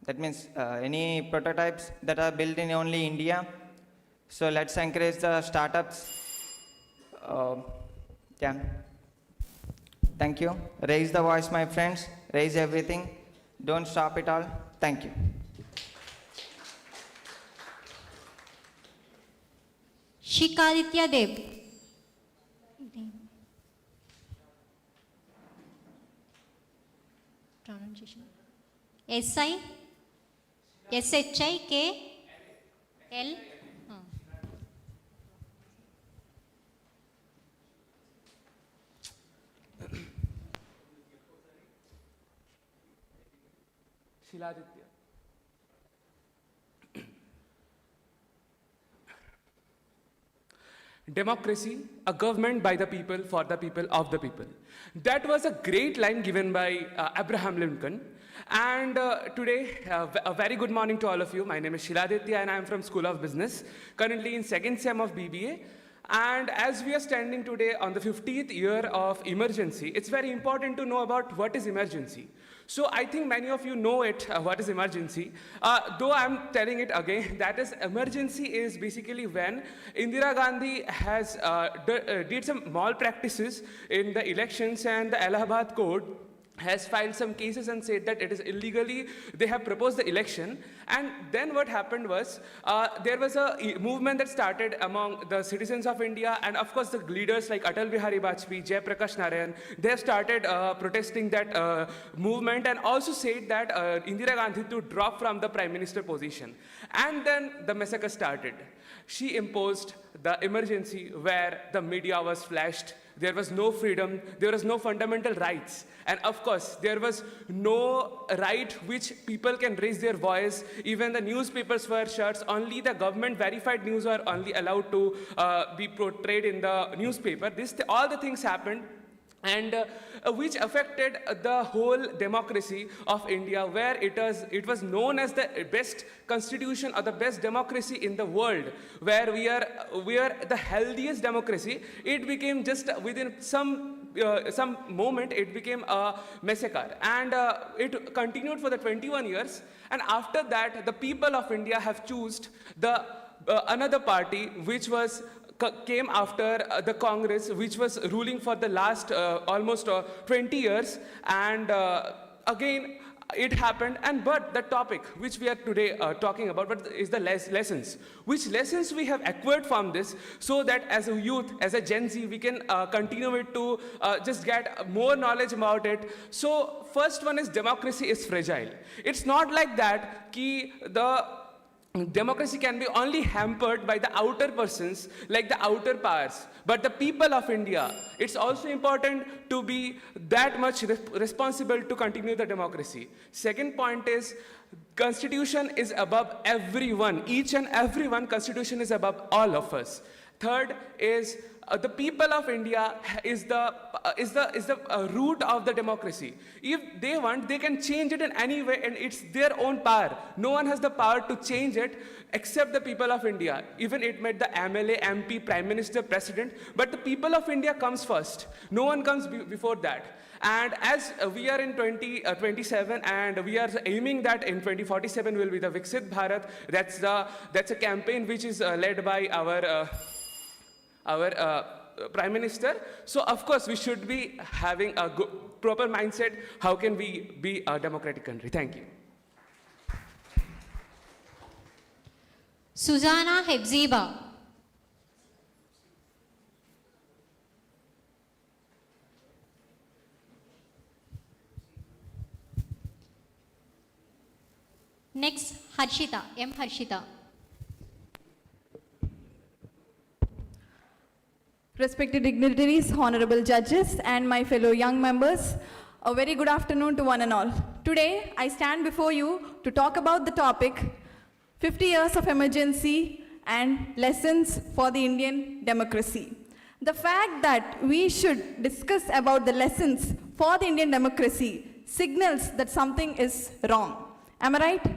that means any prototypes that are built in only India. So let's encourage the startups. Thank you. Raise the voice, my friends. Raise everything. Don't stop it all. Thank you. Aditya Dev. Pronunciation. S-I-S-H-I-K-L. Aditya. Democracy, a government by the people, for the people, of the people. That was a great line given by Abraham Lincoln. And today, a very good morning to all of you. My name is Aditya and I am from School of Business, currently in 2nd sem of BBA. And as we are standing today on the 50th year of emergency, it's very important to know about what is emergency. So I think many of you know it, what is emergency. Though I'm telling it again, that is, emergency is basically when Indira Gandhi has did some malpractices in the elections and the Allahabad court has filed some cases and said that it is illegally, they have proposed the election. And then what happened was, there was a movement that started among the citizens of India, and of course the leaders like Atal Bihari Vajpayee, Jai Prakash Narayan, they have started protesting that movement and also said that Indira Gandhi to drop from the Prime Minister position. And then the massacre started. She imposed the emergency where the media was flashed. There was no freedom, there was no fundamental rights. And of course, there was no right which people can raise their voice. Even the newspapers were shut. Only the government verified news were only allowed to be portrayed in the newspaper. All the things happened, and which affected the whole democracy of India, where it was known as the best constitution or the best democracy in the world, where we are the healthiest democracy. It became just within some some moment it became a massacre, and it continued for the 21 years. And after that, the people of India have chosen the another party which was came after the Congress, which was ruling for the last almost 20 years, and again it happened. And but the topic which we are today talking about is the lessons. Which lessons we have acquired from this, so that as a youth, as a Gen Z, we can continue it to just get more knowledge about it. So first one is democracy is fragile. It's not like that ki the democracy can be only hampered by the outer persons, like the outer powers, but the people of India, it's also important to be that much responsible to continue the democracy. Second point is, Constitution is above everyone, each and everyone. Constitution is above all of us. Third is, the people of India is the root of the democracy. If they want, they can change it in any way, and it's their own power. No one has the power to change it except the people of India. Even it made the MLA, MP, Prime Minister, President, but the people of India comes first. No one comes before that. And as we are in 2027, and we are aiming that in 2047 will be the VIKSIT Bharat. That's a campaign which is led by our Prime Minister. So of course we should be having a proper mindset. How can we be a democratic country? Thank you. Susanna Hebzeba. Next, Harshita, M. Harshita. Respected dignitaries, honorable judges, and my fellow young members, a very good afternoon to one and all. Today, I stand before you to talk about the topic 50 years of emergency and lessons for the Indian democracy. The fact that we should discuss about the lessons for the Indian democracy signals that something is wrong. Am I right?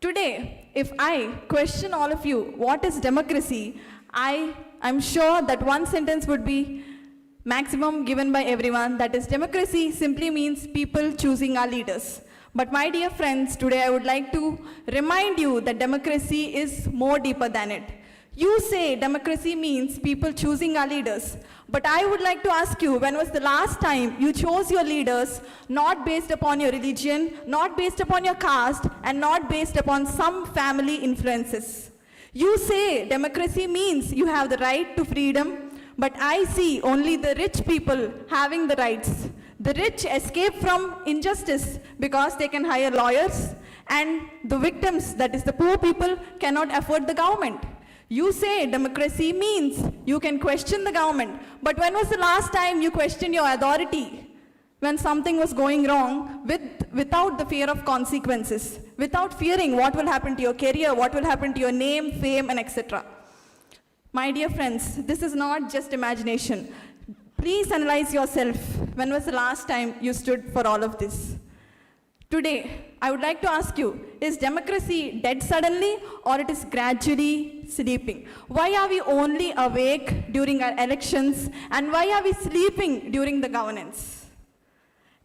Today, if I question all of you, what is democracy? I'm sure that one sentence would be maximum given by everyone, that is, democracy simply means people choosing our leaders. But my dear friends, today I would like to remind you that democracy is more deeper than it. You say democracy means people choosing our leaders, but I would like to ask you, when was the last time you chose your leaders not based upon your religion, not based upon your caste, and not based upon some family influences? You say democracy means you have the right to freedom, but I see only the rich people having the rights. The rich escape from injustice because they can hire lawyers, and the victims, that is the poor people, cannot afford the government. You say democracy means you can question the government, but when was the last time you questioned your authority? When something was going wrong without the fear of consequences, without fearing what will happen to your career, what will happen to your name, fame, and etc. My dear friends, this is not just imagination. Please analyze yourself. When was the last time you stood for all of this? Today, I would like to ask you, is democracy dead suddenly, or it is gradually sleeping? Why are we only awake during our elections, and why are we sleeping during the governance?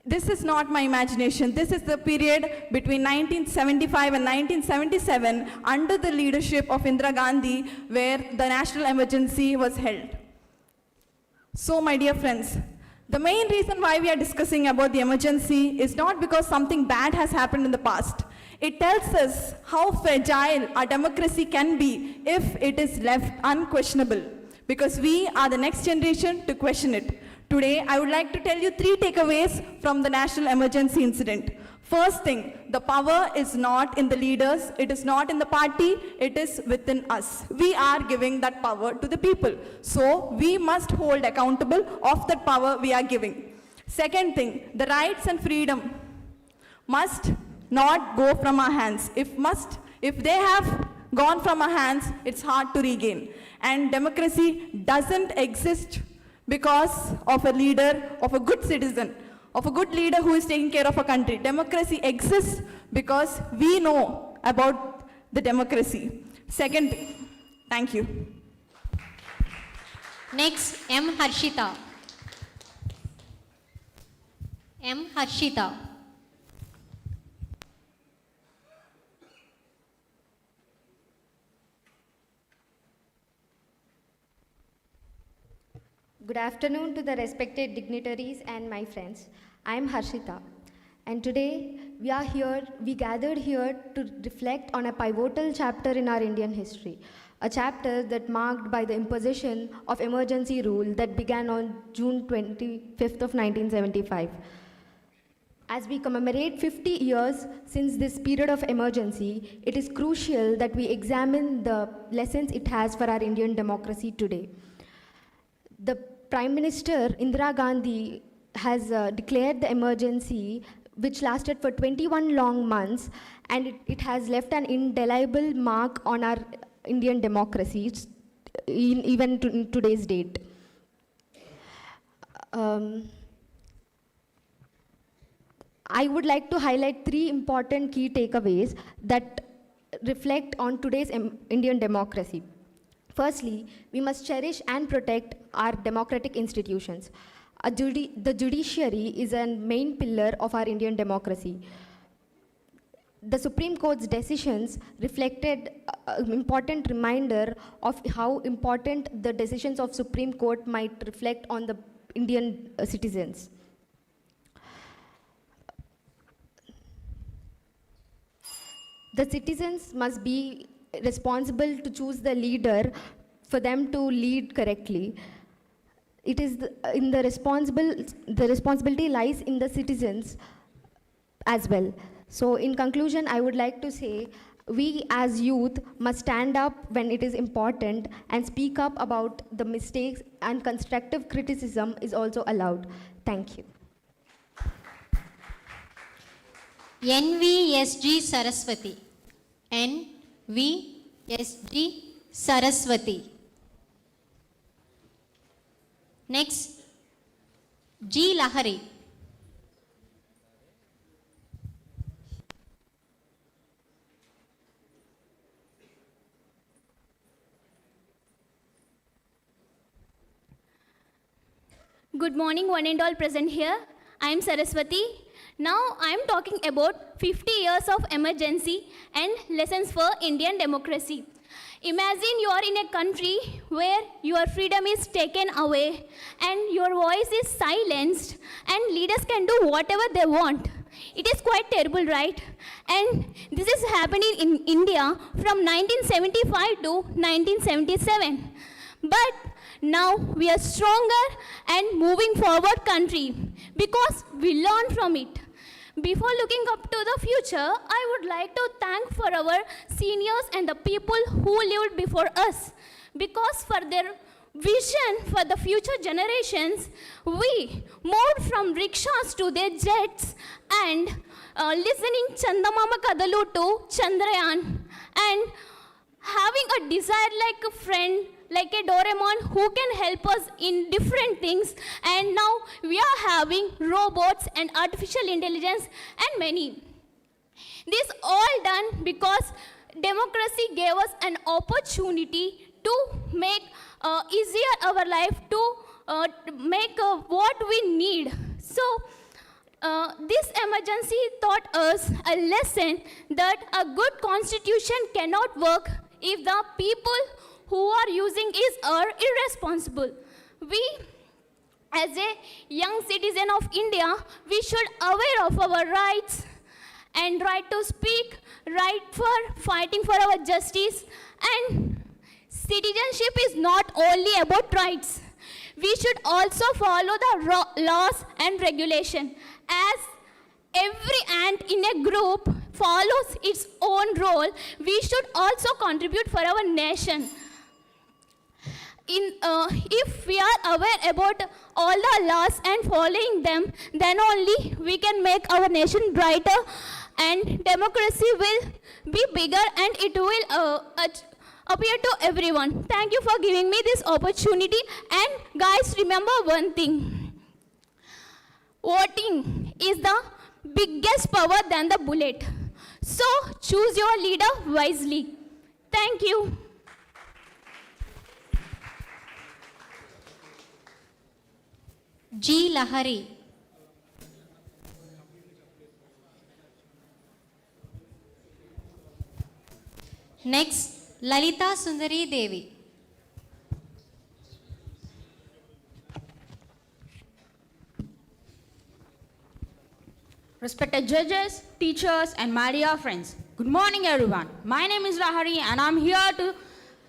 This is not my imagination. This is the period between 1975 and 1977 under the leadership of Indira Gandhi, where the national emergency was held. So, my dear friends, the main reason why we are discussing about the emergency is not because something bad has happened in the past. It tells us how fragile our democracy can be if it is left unquestionable, because we are the next generation to question it. Today, I would like to tell you 3 takeaways from the national emergency incident. First thing, the power is not in the leaders, it is not in the party, it is within us. We are giving that power to the people. So, we must hold accountable of that power we are giving. Second thing, the rights and freedom must not go from our hands. If they have gone from our hands, it's hard to regain. And democracy doesn't exist because of a leader, of a good citizen, of a good leader who is taking care of a country. Democracy exists because we know about the democracy. Second thing, thank you. Next, M. Harshita. M. Harshita. Good afternoon to the respected dignitaries and my friends. I am Harshita, and today we gathered here to reflect on a pivotal chapter in our Indian history, a chapter that marked by the imposition of emergency rule that began on June 25th of 1975. As we commemorate 50 years since this period of emergency, it is crucial that we examine the lessons it has for our Indian democracy today. The Prime Minister Indira Gandhi has declared the emergency, which lasted for 21 long months, and it has left an indelible mark on our Indian democracy, even in today's date. I would like to highlight 3 important key takeaways that reflect on today's Indian democracy. Firstly, we must cherish and protect our democratic institutions. The judiciary is a main pillar of our Indian democracy. The Supreme Court's decisions reflected an important reminder of how important the decisions of Supreme Court might reflect on the Indian citizens. The citizens must be responsible to choose the leader for them to lead correctly. It is the responsibility lies in the citizens as well. So in conclusion, I would like to say we as youth must stand up when it is important and speak up about the mistakes, and constructive criticism is also allowed. Thank you. NVSG Saraswati. NVSG Saraswati. Next, G. Lahari. Good morning, one and all present here. I am Saraswati. Now I am talking about 50 years of emergency and lessons for Indian democracy. Imagine you are in a country where your freedom is taken away and your voice is silenced and leaders can do whatever they want. It is quite terrible, right? And this is happening in India from 1975 to 1977. But now we are stronger and moving forward country because we learn from it. Before looking up to the future, I would like to thank for our seniors and the people who lived before us, because for their vision for the future generations, we moved from rickshaws to their jets and listening Chandamama Kadalu to Chandrayaan, and having a desire like a friend, like a Doraemon who can help us in different things, and now we are having robots and artificial intelligence and many. This all done because democracy gave us an opportunity to make easier our life, to make what we need. So this emergency taught us a lesson that a good constitution cannot work if the people who are using it are irresponsible. We, as a young citizen of India, we should aware of our rights and right to speak, right for fighting for our justice. And citizenship is not only about rights. We should also follow the laws and regulation. As every ant in a group follows its own role, we should also contribute for our nation. If we are aware about all the laws and following them, then only we can make our nation brighter and democracy will be bigger and it will appear to everyone. Thank you for giving me this opportunity. And guys, remember one thing. Voting is the biggest power than the bullet. So choose your leader wisely. Thank you. G. Lahari. Next, Lalita Sundari Devi. Respected judges, teachers, and my dear friends, good morning everyone. My name is Rahari and I'm here to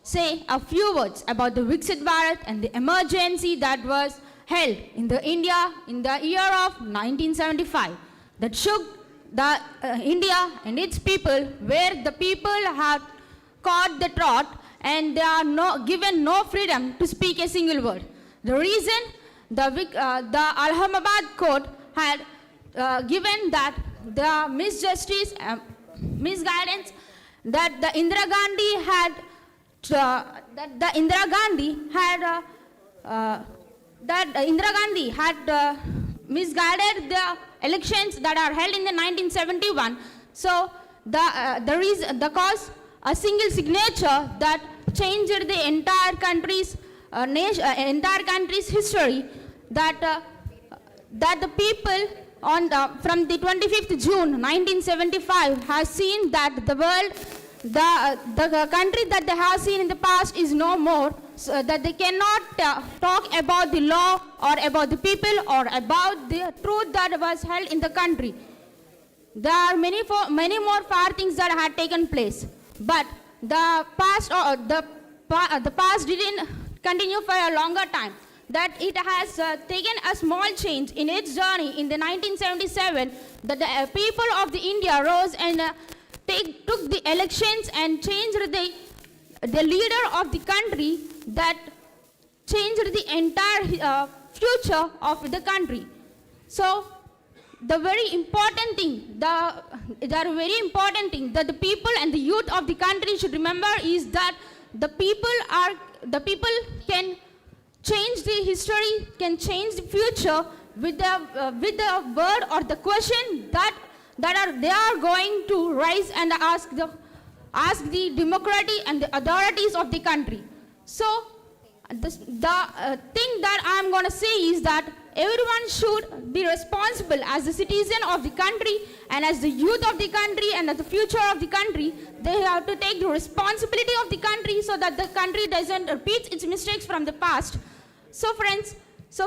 say a few words about the VIKSIT Bharat and the emergency that was held in the India in the year of 1975 that shook the India and its people, where the people had caught the trot and they are given no freedom to speak a single word. The reason the Allahabad court had given that the misjustice, misguidance that the Indira Gandhi had misguided the elections that are held in the 1971. So the cause a single signature that changed the entire country's history, that the people from the 25th June 1975 has seen that the world, the country that they have seen in the past is no more, so that they cannot talk about the law or about the people or about the truth that was held in the country. There are many more far things that had taken place, but the past didn't continue for a longer time. That it has taken a small change in its journey in the 1977, that the people of the India rose and took the elections and changed the leader of the country, that changed the entire future of the country. So the very important thing, that the people and the youth of the country should remember is that the people can change the history, can change the future with the word or the question that they are going to rise and ask the democracy and the authorities of the country. So the thing that I am going to say is that everyone should be responsible as a citizen of the country and as the youth of the country and as the future of the country. They have to take the responsibility of the country so that the country doesn't repeat its mistakes from the past. So friends,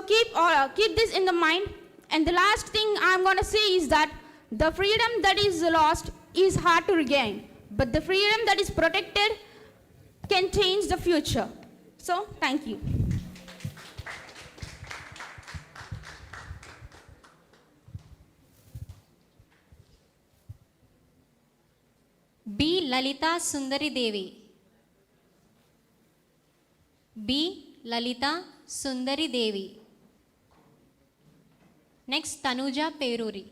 keep this in the mind. And the last thing I'm going to say is that the freedom that is lost is hard to regain, but the freedom that is protected can change the future. So thank you. B. Lalita Sundari Devi. B. Lalita Sundari Devi. Next, Tanuja Peruri.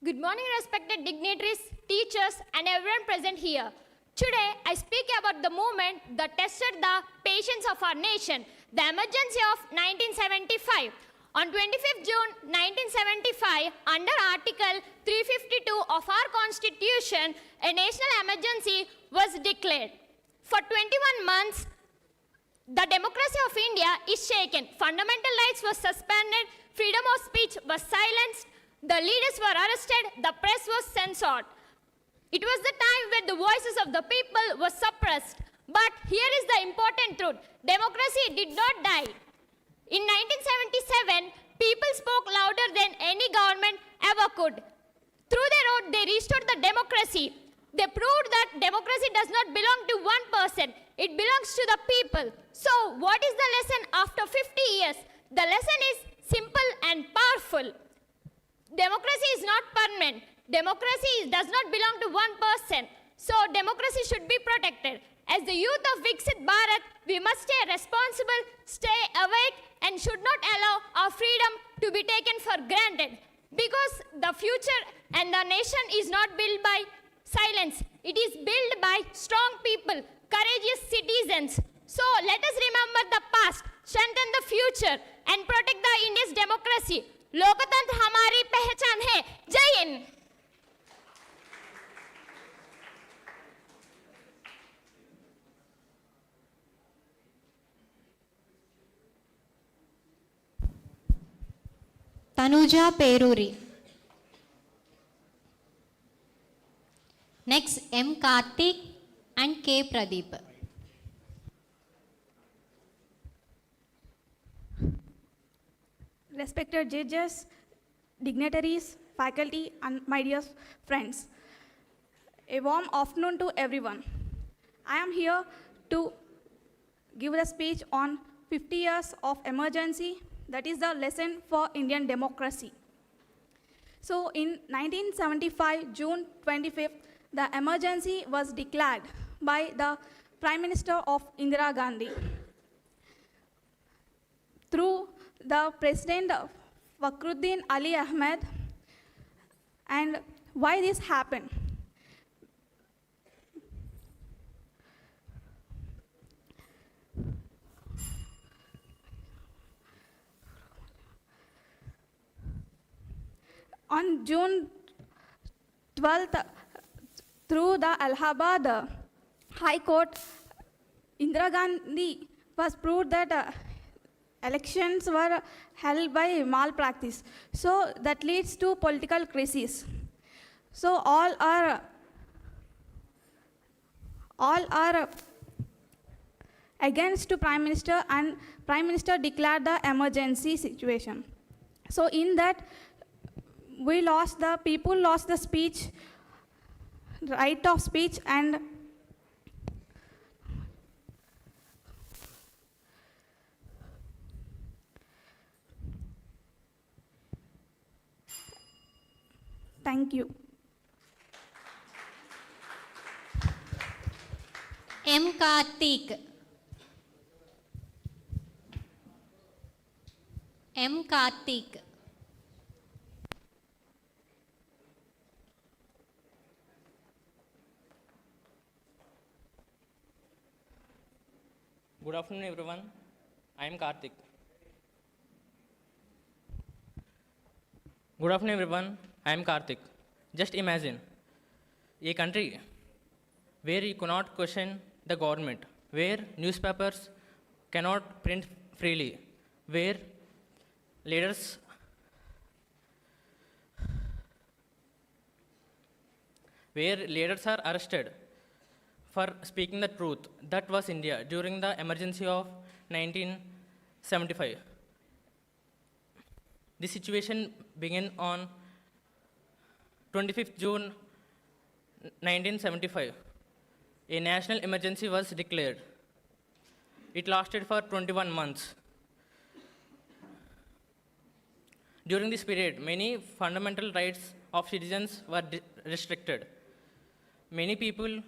Good morning, respected dignitaries, teachers, and everyone present here. Today, I speak about the movement that tested the patience of our nation, the emergency of 1975. On 25th June 1975, under Article 352 of our Constitution, a national emergency was declared. For 21 months, the democracy of India is shaken. Fundamental rights were suspended, freedom of speech was silenced, the leaders were arrested, the press was censored. It was the time when the voices of the people were suppressed. But here is the important truth. Democracy did not die. In 1977, people spoke louder than any government ever could. Through their vote, they restored the democracy. They proved that democracy does not belong to one person. It belongs to the people. So, what is the lesson after 50 years? The lesson is simple and powerful. Democracy is not permanent. Democracy does not belong to one person. So, democracy should be protected. As the youth of VIKSIT Bharat, we must stay responsible, stay awake, and should not allow our freedom to be taken for granted. Because the future and the nation is not built by silence. It is built by strong people, courageous citizens. So let us remember the past, strengthen the future, and protect the India's democracy. लोकतंत्र हमारी पहचान है. जय Hind. Tanuja Peruri. M. Karthik, and K. Pradeep. Respected judges, dignitaries, faculty, and my dear friends, a warm afternoon to everyone. I am here to give a speech on 50 years of emergency, that is the lesson for Indian democracy. So in 1975, June 25th, the emergency was declared by the Prime Minister of Indira Gandhi through the President Fakhruddin Ali Ahmed. And why this happened? On June 12th, through the Allahabad High Court, Indira Gandhi was proved that elections were held by malpractice. So that leads to political crisis. So all are against to Prime Minister, and Prime Minister declared the emergency situation. So in that, people lost the speech, right of speech, and thank you. M. Karthik. M. Karthik. Good afternoon, everyone. I am Karthik. Good afternoon, everyone. I am Karthik. Just imagine a country where you cannot question the government, where newspapers cannot print freely, where leaders are arrested for speaking the truth. That was India during the emergency of 1975. This situation began on 25th June 1975. A national emergency was declared. It lasted for 21 months. During this period, many fundamental rights of citizens were restricted. Many people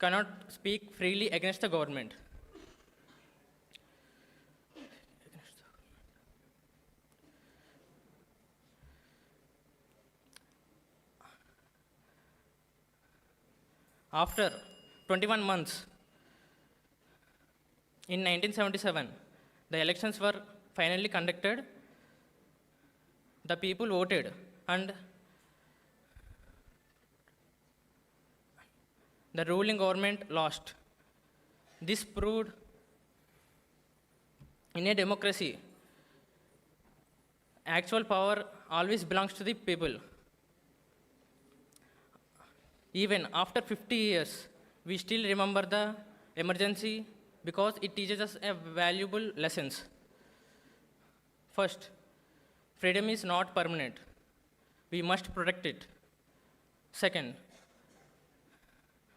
cannot speak freely against the government. After 21 months, in 1977, the elections were finally conducted. The people voted, and the ruling government lost. This proved in a democracy, actual power always belongs to the people. Even after 50 years, we still remember the emergency because it teaches us a valuable lessons. First, freedom is not permanent. We must protect it. Second,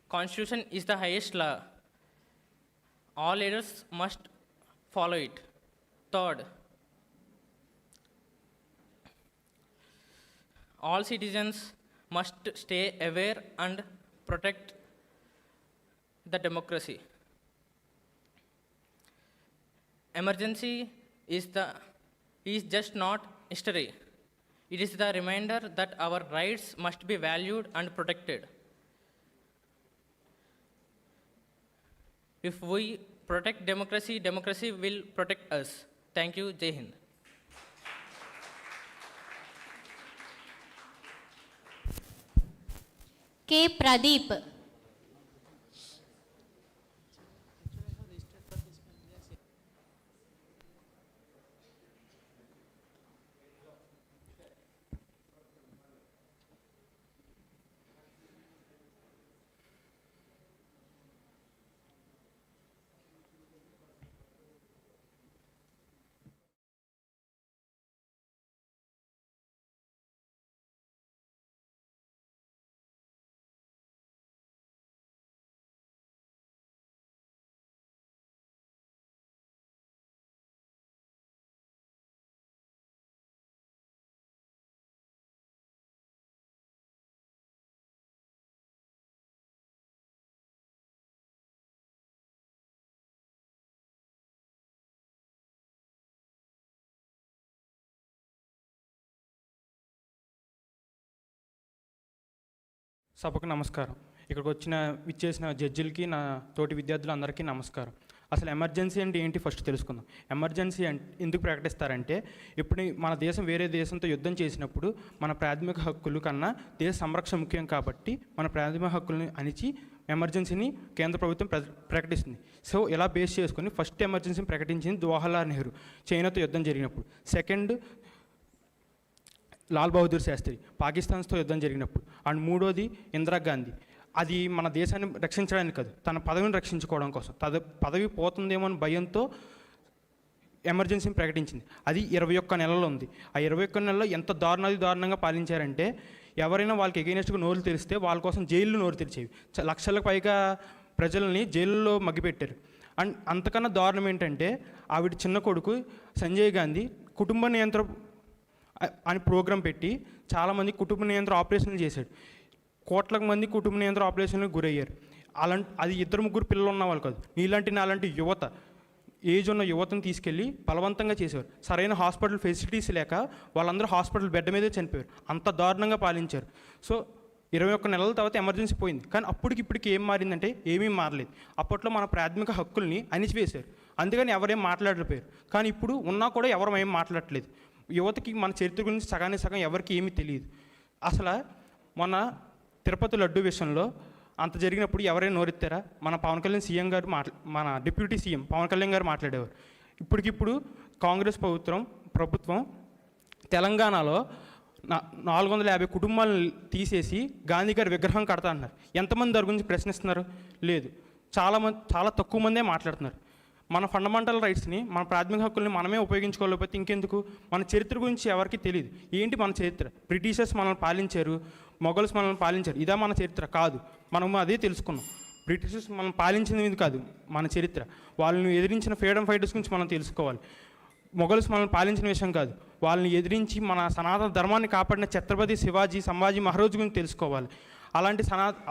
Constitution is the highest law. All leaders must follow it. Third, all citizens must stay aware and protect the democracy. Emergency is just not history. It is the reminder that our rights must be valued and protected. If we protect democracy, democracy will protect us. Thank you. Jai Hind. K. Pradeep. సభకు నమస్కారం. ఇక్కడికి విచ్చేసిన జడ్జిలకి, నా తోటి విద్యార్థులందరికీ నమస్కారం. అసలు emergency అంటే ఏంటి ఫస్ట్ తెలుసుకుందాం. ఎమర్జెన్సీ ఎందుకు ప్రకటిస్తారంటే, ఇప్పుడు మన దేశం వేరే దేశంతో యుద్ధం చేసినప్పుడు మన ప్రాథమిక హక్కులు కన్నా దేశ సంరక్షణ ముఖ్యం కాబట్టి మన ప్రాథమిక హక్కులను అణిచి ఎమర్జెన్సీని కేంద్ర ప్రభుత్వం ప్రకటిస్తుంది. సో ఇలా బేస్ చేసుకొని ఫస్ట్ ఎమర్జెన్సీని ప్రకటించింది జవహర్లాల్ నెహ్రూ చైనాతో యుద్ధం జరిగినప్పుడు. సెకండ్ లాల్ బహదూర్ శాస్త్రి పాకిస్తాన్తో యుద్ధం జరిగినప్పుడు. అండ్ మూడోది ఇందిరాగాంధీ. అది మన దేశాన్ని రక్షించడానికి కాదు, తన పదవిని రక్షించుకోవడం కోసం, పదవి పోతుందేమో అని భయంతో ఎమర్జెన్సీని ప్రకటించింది. అది 21 నెలలు ఉంది. ఆ 21 నెలల్లో ఎంత దారుణంగా పాలించారంటే, ఎవరైనా వాళ్ళకి ఎగైనెస్ట్గా నోరు తెరిస్తే వాళ్ళ కోసం జైళ్ళు నోరు తెరిచేవి. లక్షలకు పైగా ప్రజల్ని జైల్లో మగ్గిపెట్టారు. అండ్ అంతకన్నా దారుణం ఏంటంటే, ఆవిడ చిన్న కొడుకు సంజయ్ గాంధీ కుటుంబ నియంత్రణ అని ప్రోగ్రాం పెట్టి చాలామంది కుటుంబ నియంత్రణ ఆపరేషన్లు చేశాడు. కోట్లకు మంది కుటుంబ నియంత్రణ ఆపరేషన్లకు గురయ్యారు. అది 2-3 పిల్లలు ఉన్న వాళ్ళు కాదు, నాలాంటి యువత, ఏజ్ ఉన్న యువతను తీసుకెళ్ళి బలవంతంగా చేసేవారు. సరైన హాస్పిటల్ ఫెసిలిటీస్ లేక వాళ్ళందరూ హాస్పిటల్ బెడ్ మీదే చనిపోయారు. అంత దారుణంగా పాలించారు. సో 21 నెలల తర్వాత ఎమర్జెన్సీ పోయింది. కానీ ఇప్పటికి ఏం మారిందంటే ఏమీ మారలేదు. అప్పట్లో మన ప్రాథమిక హక్కుల్ని అణిచివేశారు, అందుకని ఎవరేం మాట్లాడలేకపోయారు. కానీ ఇప్పుడు ఉన్నా కూడా ఎవరు ఏం మాట్లాడట్లేదు. యువతకి మన చరిత్ర గురించి సగం ఎవరికి ఏమీ తెలియదు. అసలు మొన్న తిరుపతి లడ్డు విషయంలో అంత జరిగినప్పుడు ఎవరైనా నోరెత్తారా? మన పవన్ కళ్యాణ్ సీఎం గారు మన డిప్యూటీ సీఎం పవన్ కళ్యాణ్ గారు మాట్లాడేవారు. ఇప్పటికిప్పుడు కాంగ్రెస్ ప్రభుత్వం తెలంగాణలో 450 కుటుంబాలను తీసేసి గాంధీ గారి విగ్రహం కడతా అంటున్నారు. ఎంతమంది దాని గురించి ప్రశ్నిస్తున్నారు? లేదు. చాలా తక్కువ మందే మాట్లాడుతున్నారు. మన ఫండమెంటల్ రైట్స్ని, మన ప్రాథమిక హక్కుల్ని మనమే ఉపయోగించుకోలేకపోతే ఇంకెందుకు? మన చరిత్ర గురించి ఎవరికి తెలియదు. ఏంటి మన చరిత్ర? బ్రిటిషర్స్ మనల్ని పాలించారు, మొఘల్స్ మనల్ని పాలించారు, ఇదా మన చరిత్ర? కాదు. మనం అదే తెలుసుకున్నాం. బ్రిటిషర్స్ మనం పాలించినది కాదు మన చరిత్ర. వాళ్ళని ఎదిరించిన ఫ్రీడమ్ ఫైటర్స్ గురించి మనం తెలుసుకోవాలి. మొఘల్స్ మనల్ని పాలించిన విషయం కాదు, వాళ్ళని ఎదిరించి మన సనాతన ధర్మాన్ని కాపాడిన ఛత్రపతి శివాజీ, సంభాజీ మహారాజు గురించి తెలుసుకోవాలి. అలాంటి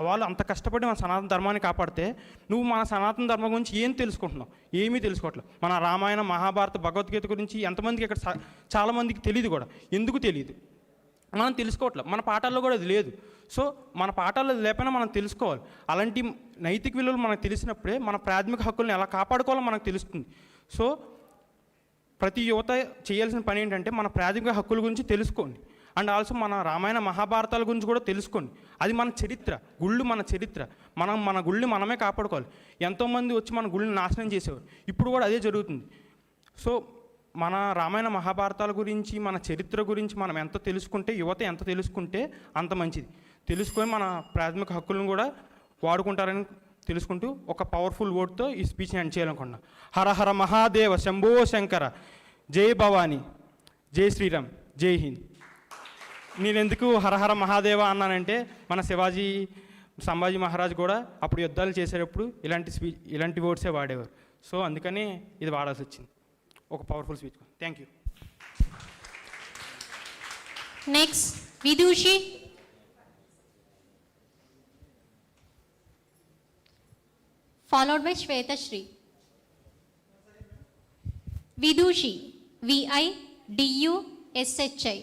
వాళ్ళు అంత కష్టపడి మన సనాతన ధర్మాన్ని కాపాడితే నువ్వు మన సనాతన ధర్మం గురించి ఏం తెలుసుకుంటున్నావు? ఏమీ తెలుసుకోవట్లేదు. మన రామాయణ, మహాభారత, భగవద్గీత గురించి ఎంతమందికి ఇక్కడ చాలామందికి తెలియదు కూడా. ఎందుకు తెలియదు? మనం తెలుసుకోవట్లేదు. మన పాఠాల్లో కూడా అది లేదు. సో మన పాఠాల్లో లేకపోయినా మనం తెలుసుకోవాలి. అలాంటి నైతిక విలువలు మనకు తెలిసినప్పుడే మన ప్రాథమిక హక్కుల్ని ఎలా కాపాడుకోవాలో మనకు తెలుస్తుంది. సో ప్రతి యువత చేయాల్సిన పని ఏంటంటే మన ప్రాథమిక హక్కుల గురించి తెలుసుకోండి. అండ్ ఆల్సో మన రామాయణ, మహాభారతాల గురించి కూడా తెలుసుకోండి. అది మన చరిత్ర. గుళ్ళు మన చరిత్ర. మన గుళ్ళని మనమే కాపాడుకోవాలి. ఎంతోమంది వచ్చి మన గుళ్ళని నాశనం చేసేవారు. ఇప్పుడు కూడా అదే జరుగుతుంది. సో మన రామాయణ, మహాభారతాల గురించి, మన చరిత్ర గురించి మనం ఎంత తెలుసుకుంటే, యువత ఎంత తెలుసుకుంటే అంత మంచిది. తెలుసుకొని మన ప్రాథమిక హక్కులను కూడా వాడుకుంటారని తెలుసుకుంటూ ఒక పవర్ఫుల్ వర్డ్తో ఈ స్పీచ్ని ఎండ్ చేయాలనుకున్నా. హర హర మహాదేవ, శంభో శంకర, జై భవానీ, జై శ్రీరామ్, జై హింద్. నేను ఎందుకు హరహర మహాదేవ అన్నానంటే, మన శివాజీ, సంభాజీ మహారాజ్ కూడా అప్పుడు యుద్ధాలు చేసేటప్పుడు ఇలాంటి వర్డ్సే వాడేవారు. సో అందుకని ఇది వాడాల్సి వచ్చింది. ఒక powerful speech. Thank you. Next Vidushi. Followed by Shwetashri. Vidushi, VIDUSHI.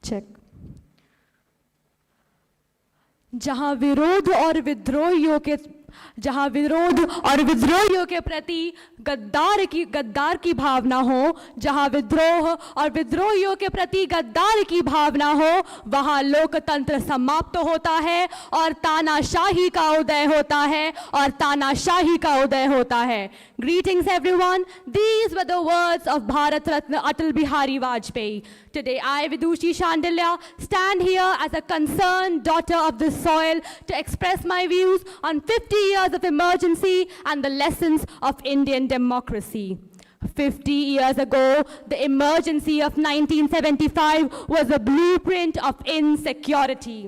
Check. जहां विरोध और विद्रोहियों के प्रति गद्दार की भावना हो, जहां विद्रोह और विद्रोहियों के प्रति गद्दार की भावना हो, वहां लोकतंत्र समाप्त होता है और तानाशाही का उदय होता है. Greetings everyone. These were the words of Bharat Ratna Atal Bihari Vajpayee. Today I, Vidushi Shandilya, stand here as a concerned daughter of the soil to express my views on 50 years of emergency and the lessons of Indian democracy. 50 years ago, the emergency of 1975 was a blueprint of insecurity.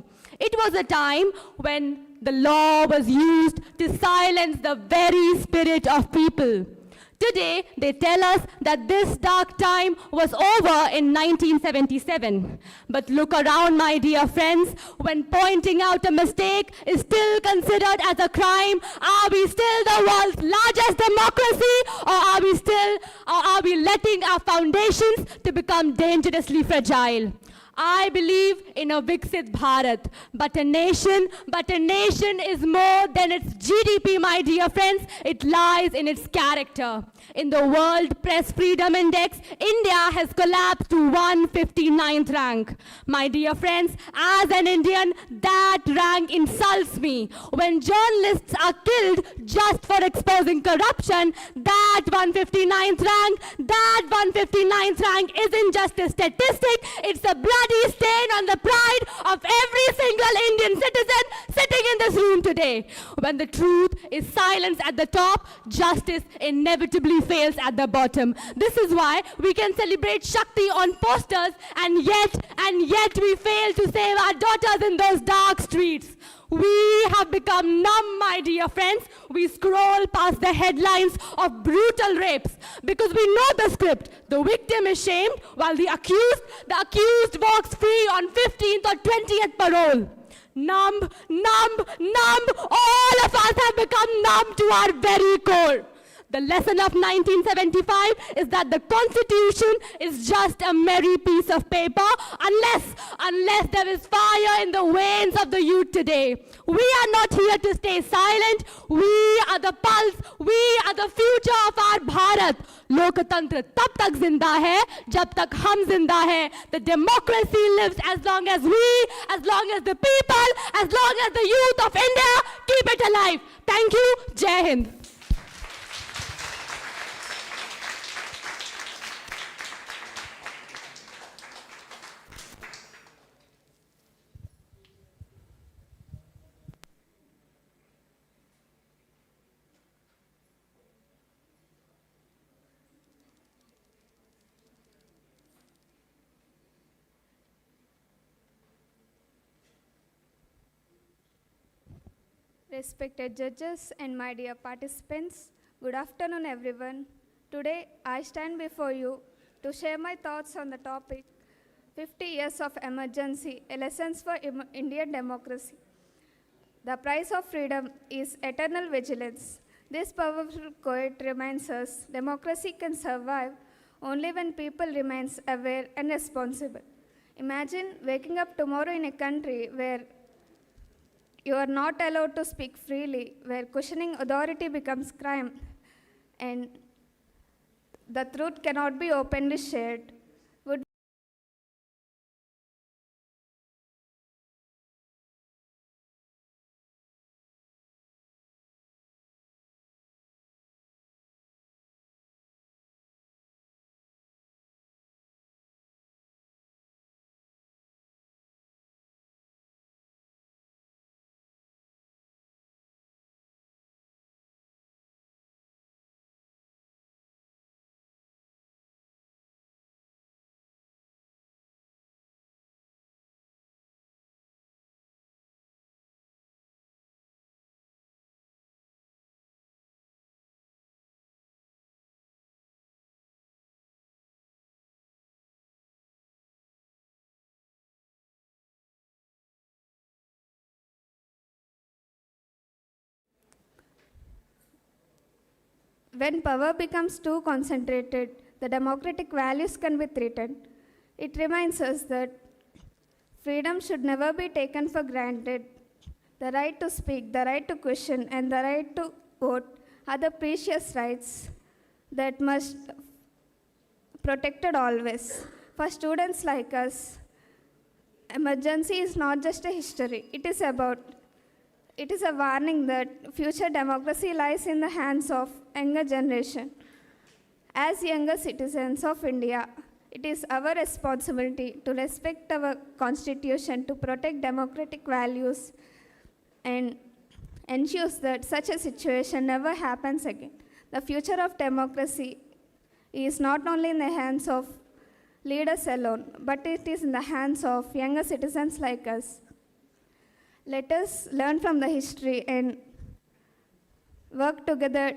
It was a time when the law was used to silence the very spirit of people. Today, they tell us that this dark time was over in 1977. But look around, my dear friends, when pointing out a mistake is still considered as a crime, are we still the world's largest democracy, or are we letting our foundations to become dangerously fragile? I believe in a VIKSIT Bharat, but a nation is more than its GDP, my dear friends. It lies in its character. In the World Press Freedom Index, India has collapsed to 159th rank. My dear friends, as an Indian, that rank insults me. When journalists are killed just for exposing corruption, that 159th rank isn't just a statistic, it's a bloody stain on the pride of every single Indian citizen sitting in this room today. When the truth is silenced at the top, justice inevitably fails at the bottom. This is why we can celebrate Shakti on posters, and yet we fail to save our daughters in those dark streets. We have become numb, my dear friends. We scroll past the headlines of brutal rapes because we know the script. The victim is shamed while the accused walks free on 15th or 20th parole. Numb. All of us have become numb to our very core. The lesson of 1975 is that the Constitution is just a merry piece of paper unless there is fire in the veins of the youth today. We are not here to stay silent. We are the pulse. We are the future of our Bharat. Lokatantra tab tak zinda hai, jab tak hum zinda hai. The democracy lives as long as we, as long as the people, as long as the youth of India keep it alive. Thank you. Jai Hind. Respected judges and my dear participants, good afternoon everyone. Today I stand before you to share my thoughts on the topic 50 years of emergency, lessons for Indian democracy. The price of freedom is eternal vigilance. This powerful quote reminds us democracy can survive only when people remain aware and responsible. Imagine waking up tomorrow in a country where you are not allowed to speak freely, where questioning authority becomes crime, and the truth cannot be openly shared. When power becomes too concentrated, the democratic values can be threatened. It reminds us that freedom should never be taken for granted. The right to speak, the right to question, and the right to vote are the precious rights that must be protected always. For students like us, emergency is not just a history. It is a warning that future democracy lies in the hands of younger generation. As younger citizens of India, it is our responsibility to respect our constitution, to protect democratic values, and ensure that such a situation never happens again. The future of democracy is not only in the hands of leaders alone, but it is in the hands of younger citizens like us. Let us learn from the history and work together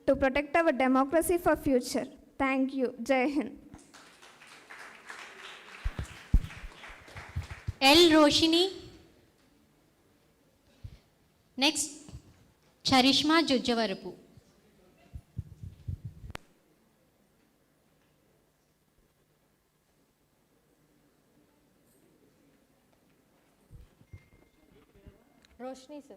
to protect our democracy for future. Thank you. Jai Hind. L. Roshini. Next, Charishma Jujjavarapu. Roshni, sir.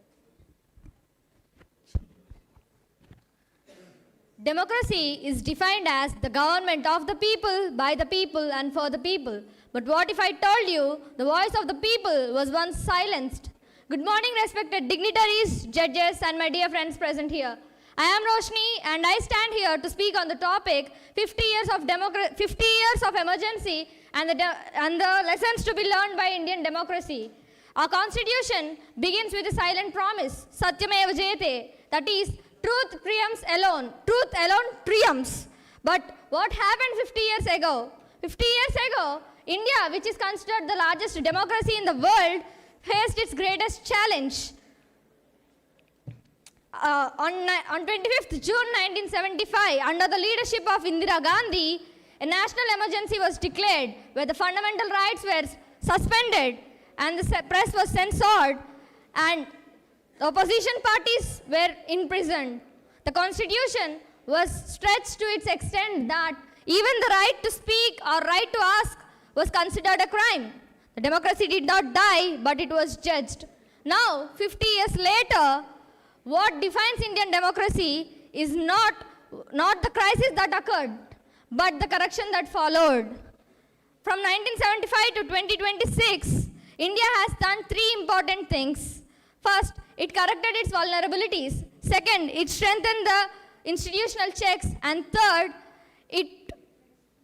Democracy is defined as the government of the people, by the people, and for the people. But what if I told you the voice of the people was once silenced? Good morning, respected dignitaries, judges, and my dear friends present here. I am Roshni, and I stand here to speak on the topic 50 years of emergency and the lessons to be learned by Indian democracy. Our constitution begins with a silent promise, Satyameva Jayate, that is, truth triumphs alone. Truth alone triumphs. But what happened 50 years ago? 50 years ago, India, which is considered the largest democracy in the world, faced its greatest challenge. On 25th June 1975, under the leadership of Indira Gandhi, a national emergency was declared where the fundamental rights were suspended and the press was censored and opposition parties were imprisoned. The constitution was stretched to its extent that even the right to speak or right to ask was considered a crime. The democracy did not die, but it was judged. Now, 50 years later, what defines Indian democracy is not the crisis that occurred, but the correction that followed. From 1975 to 2026, India has done three important things. First, it corrected its vulnerabilities. Second, it strengthened the institutional checks. And third, it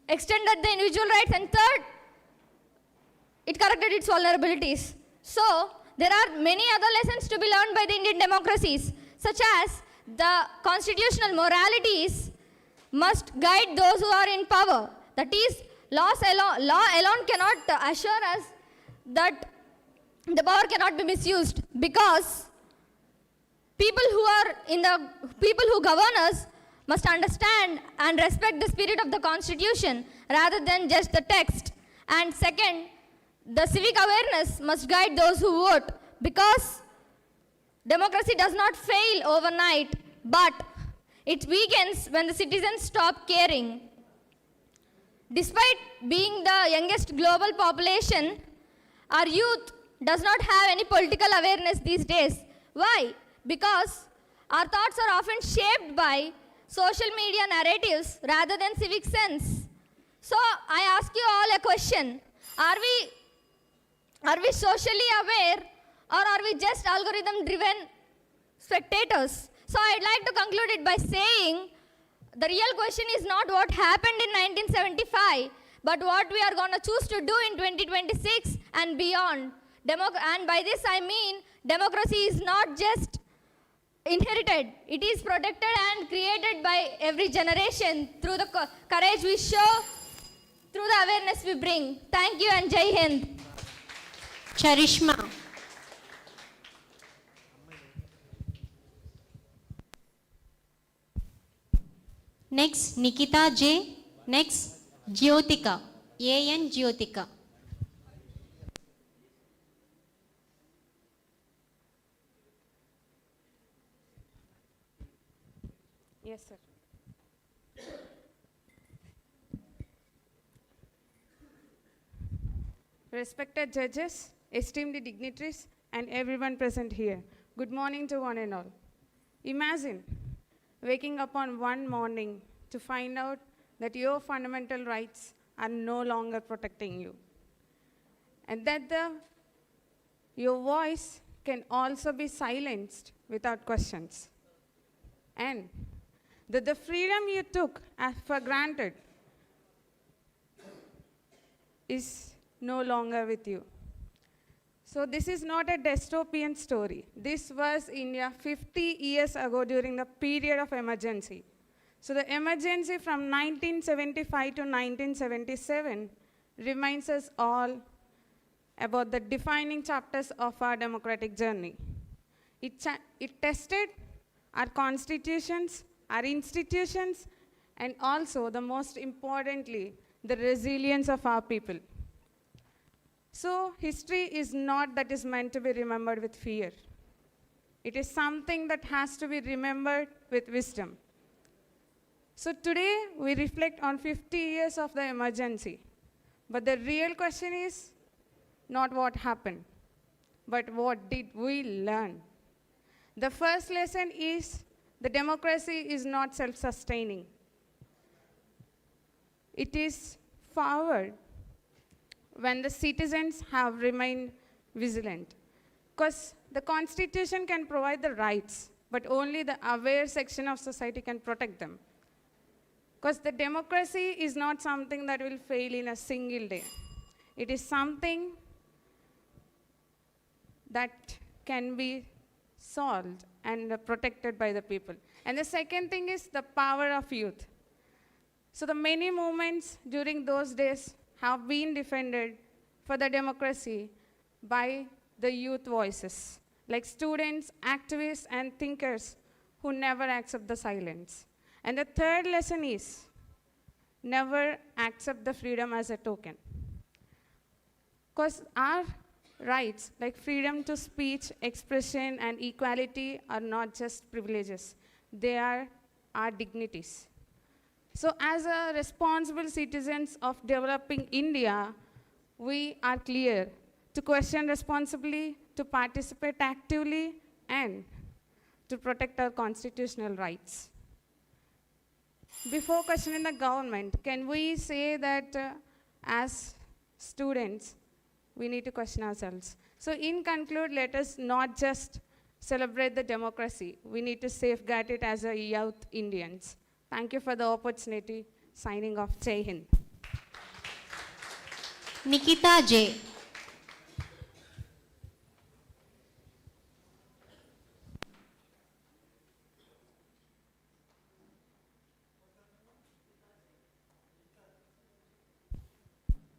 extended the individual rights. And third, it corrected its vulnerabilities. So, there are many other lessons to be learned by the Indian democracies, such as the constitutional moralities must guide those who are in power. That is, law alone cannot assure us that the power cannot be misused, because people who govern us must understand and respect the spirit of the constitution rather than just the text. And second, the civic awareness must guide those who vote, because democracy does not fail overnight, but it weakens when the citizens stop caring. Despite being the youngest global population, our youth does not have any political awareness these days. Why? Because our thoughts are often shaped by social media narratives rather than civic sense. So I ask you all a question. Are we socially aware, or are we just algorithm-driven spectators? So I'd like to conclude it by saying the real question is not what happened in 1975, but what we are going to choose to do in 2026 and beyond. And by this I mean democracy is not just inherited, it is protected and created by every generation through the courage we show, through the awareness we bring. Thank you and Jai Hind. Charishma. Next, Nikita J. Next, Jyotika. A.N. Jyotika. Yes, sir. Respected judges, esteemed dignitaries, and everyone present here, good morning to one and all. Imagine waking up on one morning to find out that your fundamental rights are no longer protecting you, and that your voice can also be silenced without questions, and that the freedom you took as for granted is no longer with you. So this is not a dystopian story. This was India 50 years ago during the period of emergency. So the emergency from 1975 to 1977 reminds us all about the defining chapters of our democratic journey. It tested our constitutions our institutions, and also, the most importantly, the resilience of our people. So, history is not that is meant to be remembered with fear. It is something that has to be remembered with wisdom. So today, we reflect on 50 years of the emergency. But the real question is not what happened, but what did we learn? The first lesson is the democracy is not self-sustaining. It is forward when the citizens have remained vigilant. Because the Constitution can provide the rights, but only the aware section of society can protect them. Because the democracy is not something that will fail in a single day. It is something that can be solved and protected by the people. And the second thing is the power of youth. So the many movements during those days have been defended for the democracy by the youth voices, like students, activists, and thinkers who never accept the silence. And the third lesson is never accept the freedom as a token. Because our rights, like freedom to speech, expression, and equality, are not just privileges. They are our dignities. So as a responsible citizens of developing India, we are clear to question responsibly, to participate actively, and to protect our constitutional rights. Before questioning the government, can we say that as students, we need to question ourselves? So in conclude, let us not just celebrate the democracy. We need to safeguard it as a youth Indians. Thank you for the opportunity. Signing off. Jai Hind. Nikita J.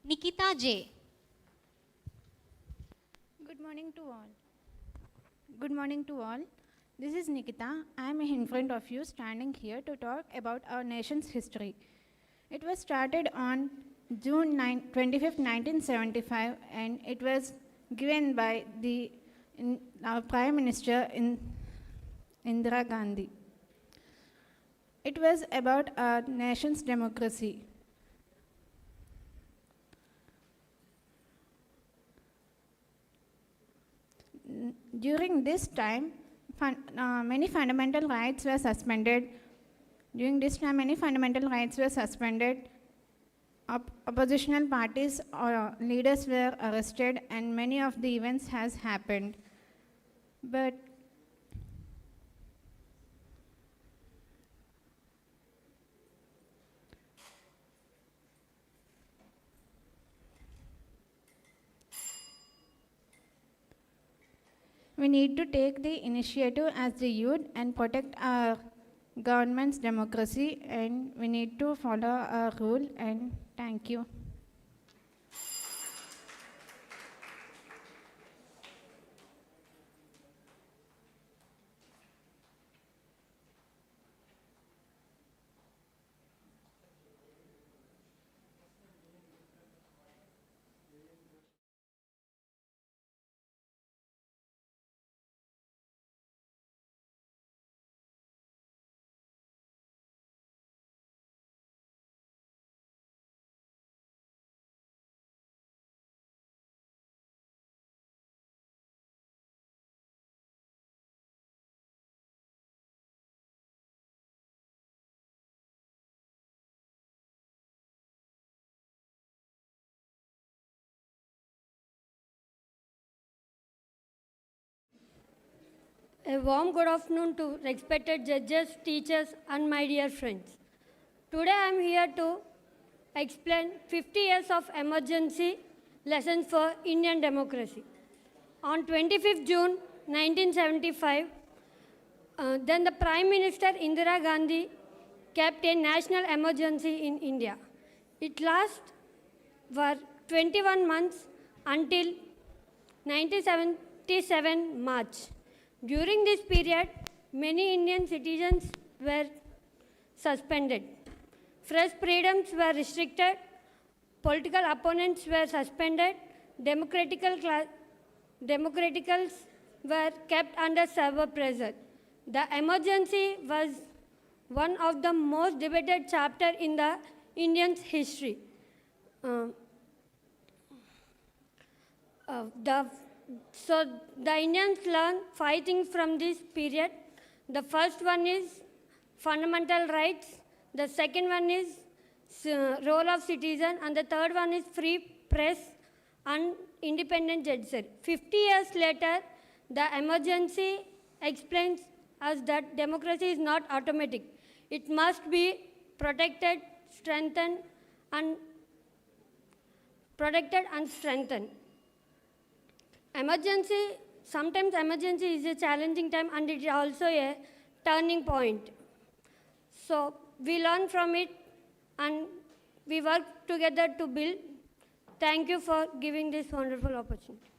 Nikita J. Good morning to all. Good morning to all. This is Nikita. I am in front of you standing here to talk about our nation's history. It was started on June 25th, 1975, and it was given by our Prime Minister Indira Gandhi. It was about our nation's democracy. During this time, many fundamental rights were suspended. During this time, many fundamental rights were suspended. Oppositional parties or leaders were arrested, and many of the events has happened. But we need to take the initiative as the youth and protect our government's democracy, and we need to follow our rule, and thank you. A warm good afternoon to respected judges, teachers, and my dear friends. Today I am here to explain 50 years of emergency lessons for Indian democracy. On 25th June 1975, then the Prime Minister Indira Gandhi kept a national emergency in India. It lasted for 21 months until 1977 March. During this period, many Indian citizens were suspended. Press freedoms were restricted, political opponents were suspended, democraticals were kept under severe pressure. The emergency was one of the most debated chapters in the Indian history. So the Indians learned 5 things from this period. The first one is fundamental rights. The second one is role of citizen, and the third one is free press and independent judiciary. 50 years later, the emergency explains us that democracy is not automatic. It must be protected, strengthened, and strengthened. Sometimes emergency is a challenging time, and it is also a turning point. So we learn from it and we work together to build. Thank you for giving this wonderful opportunity.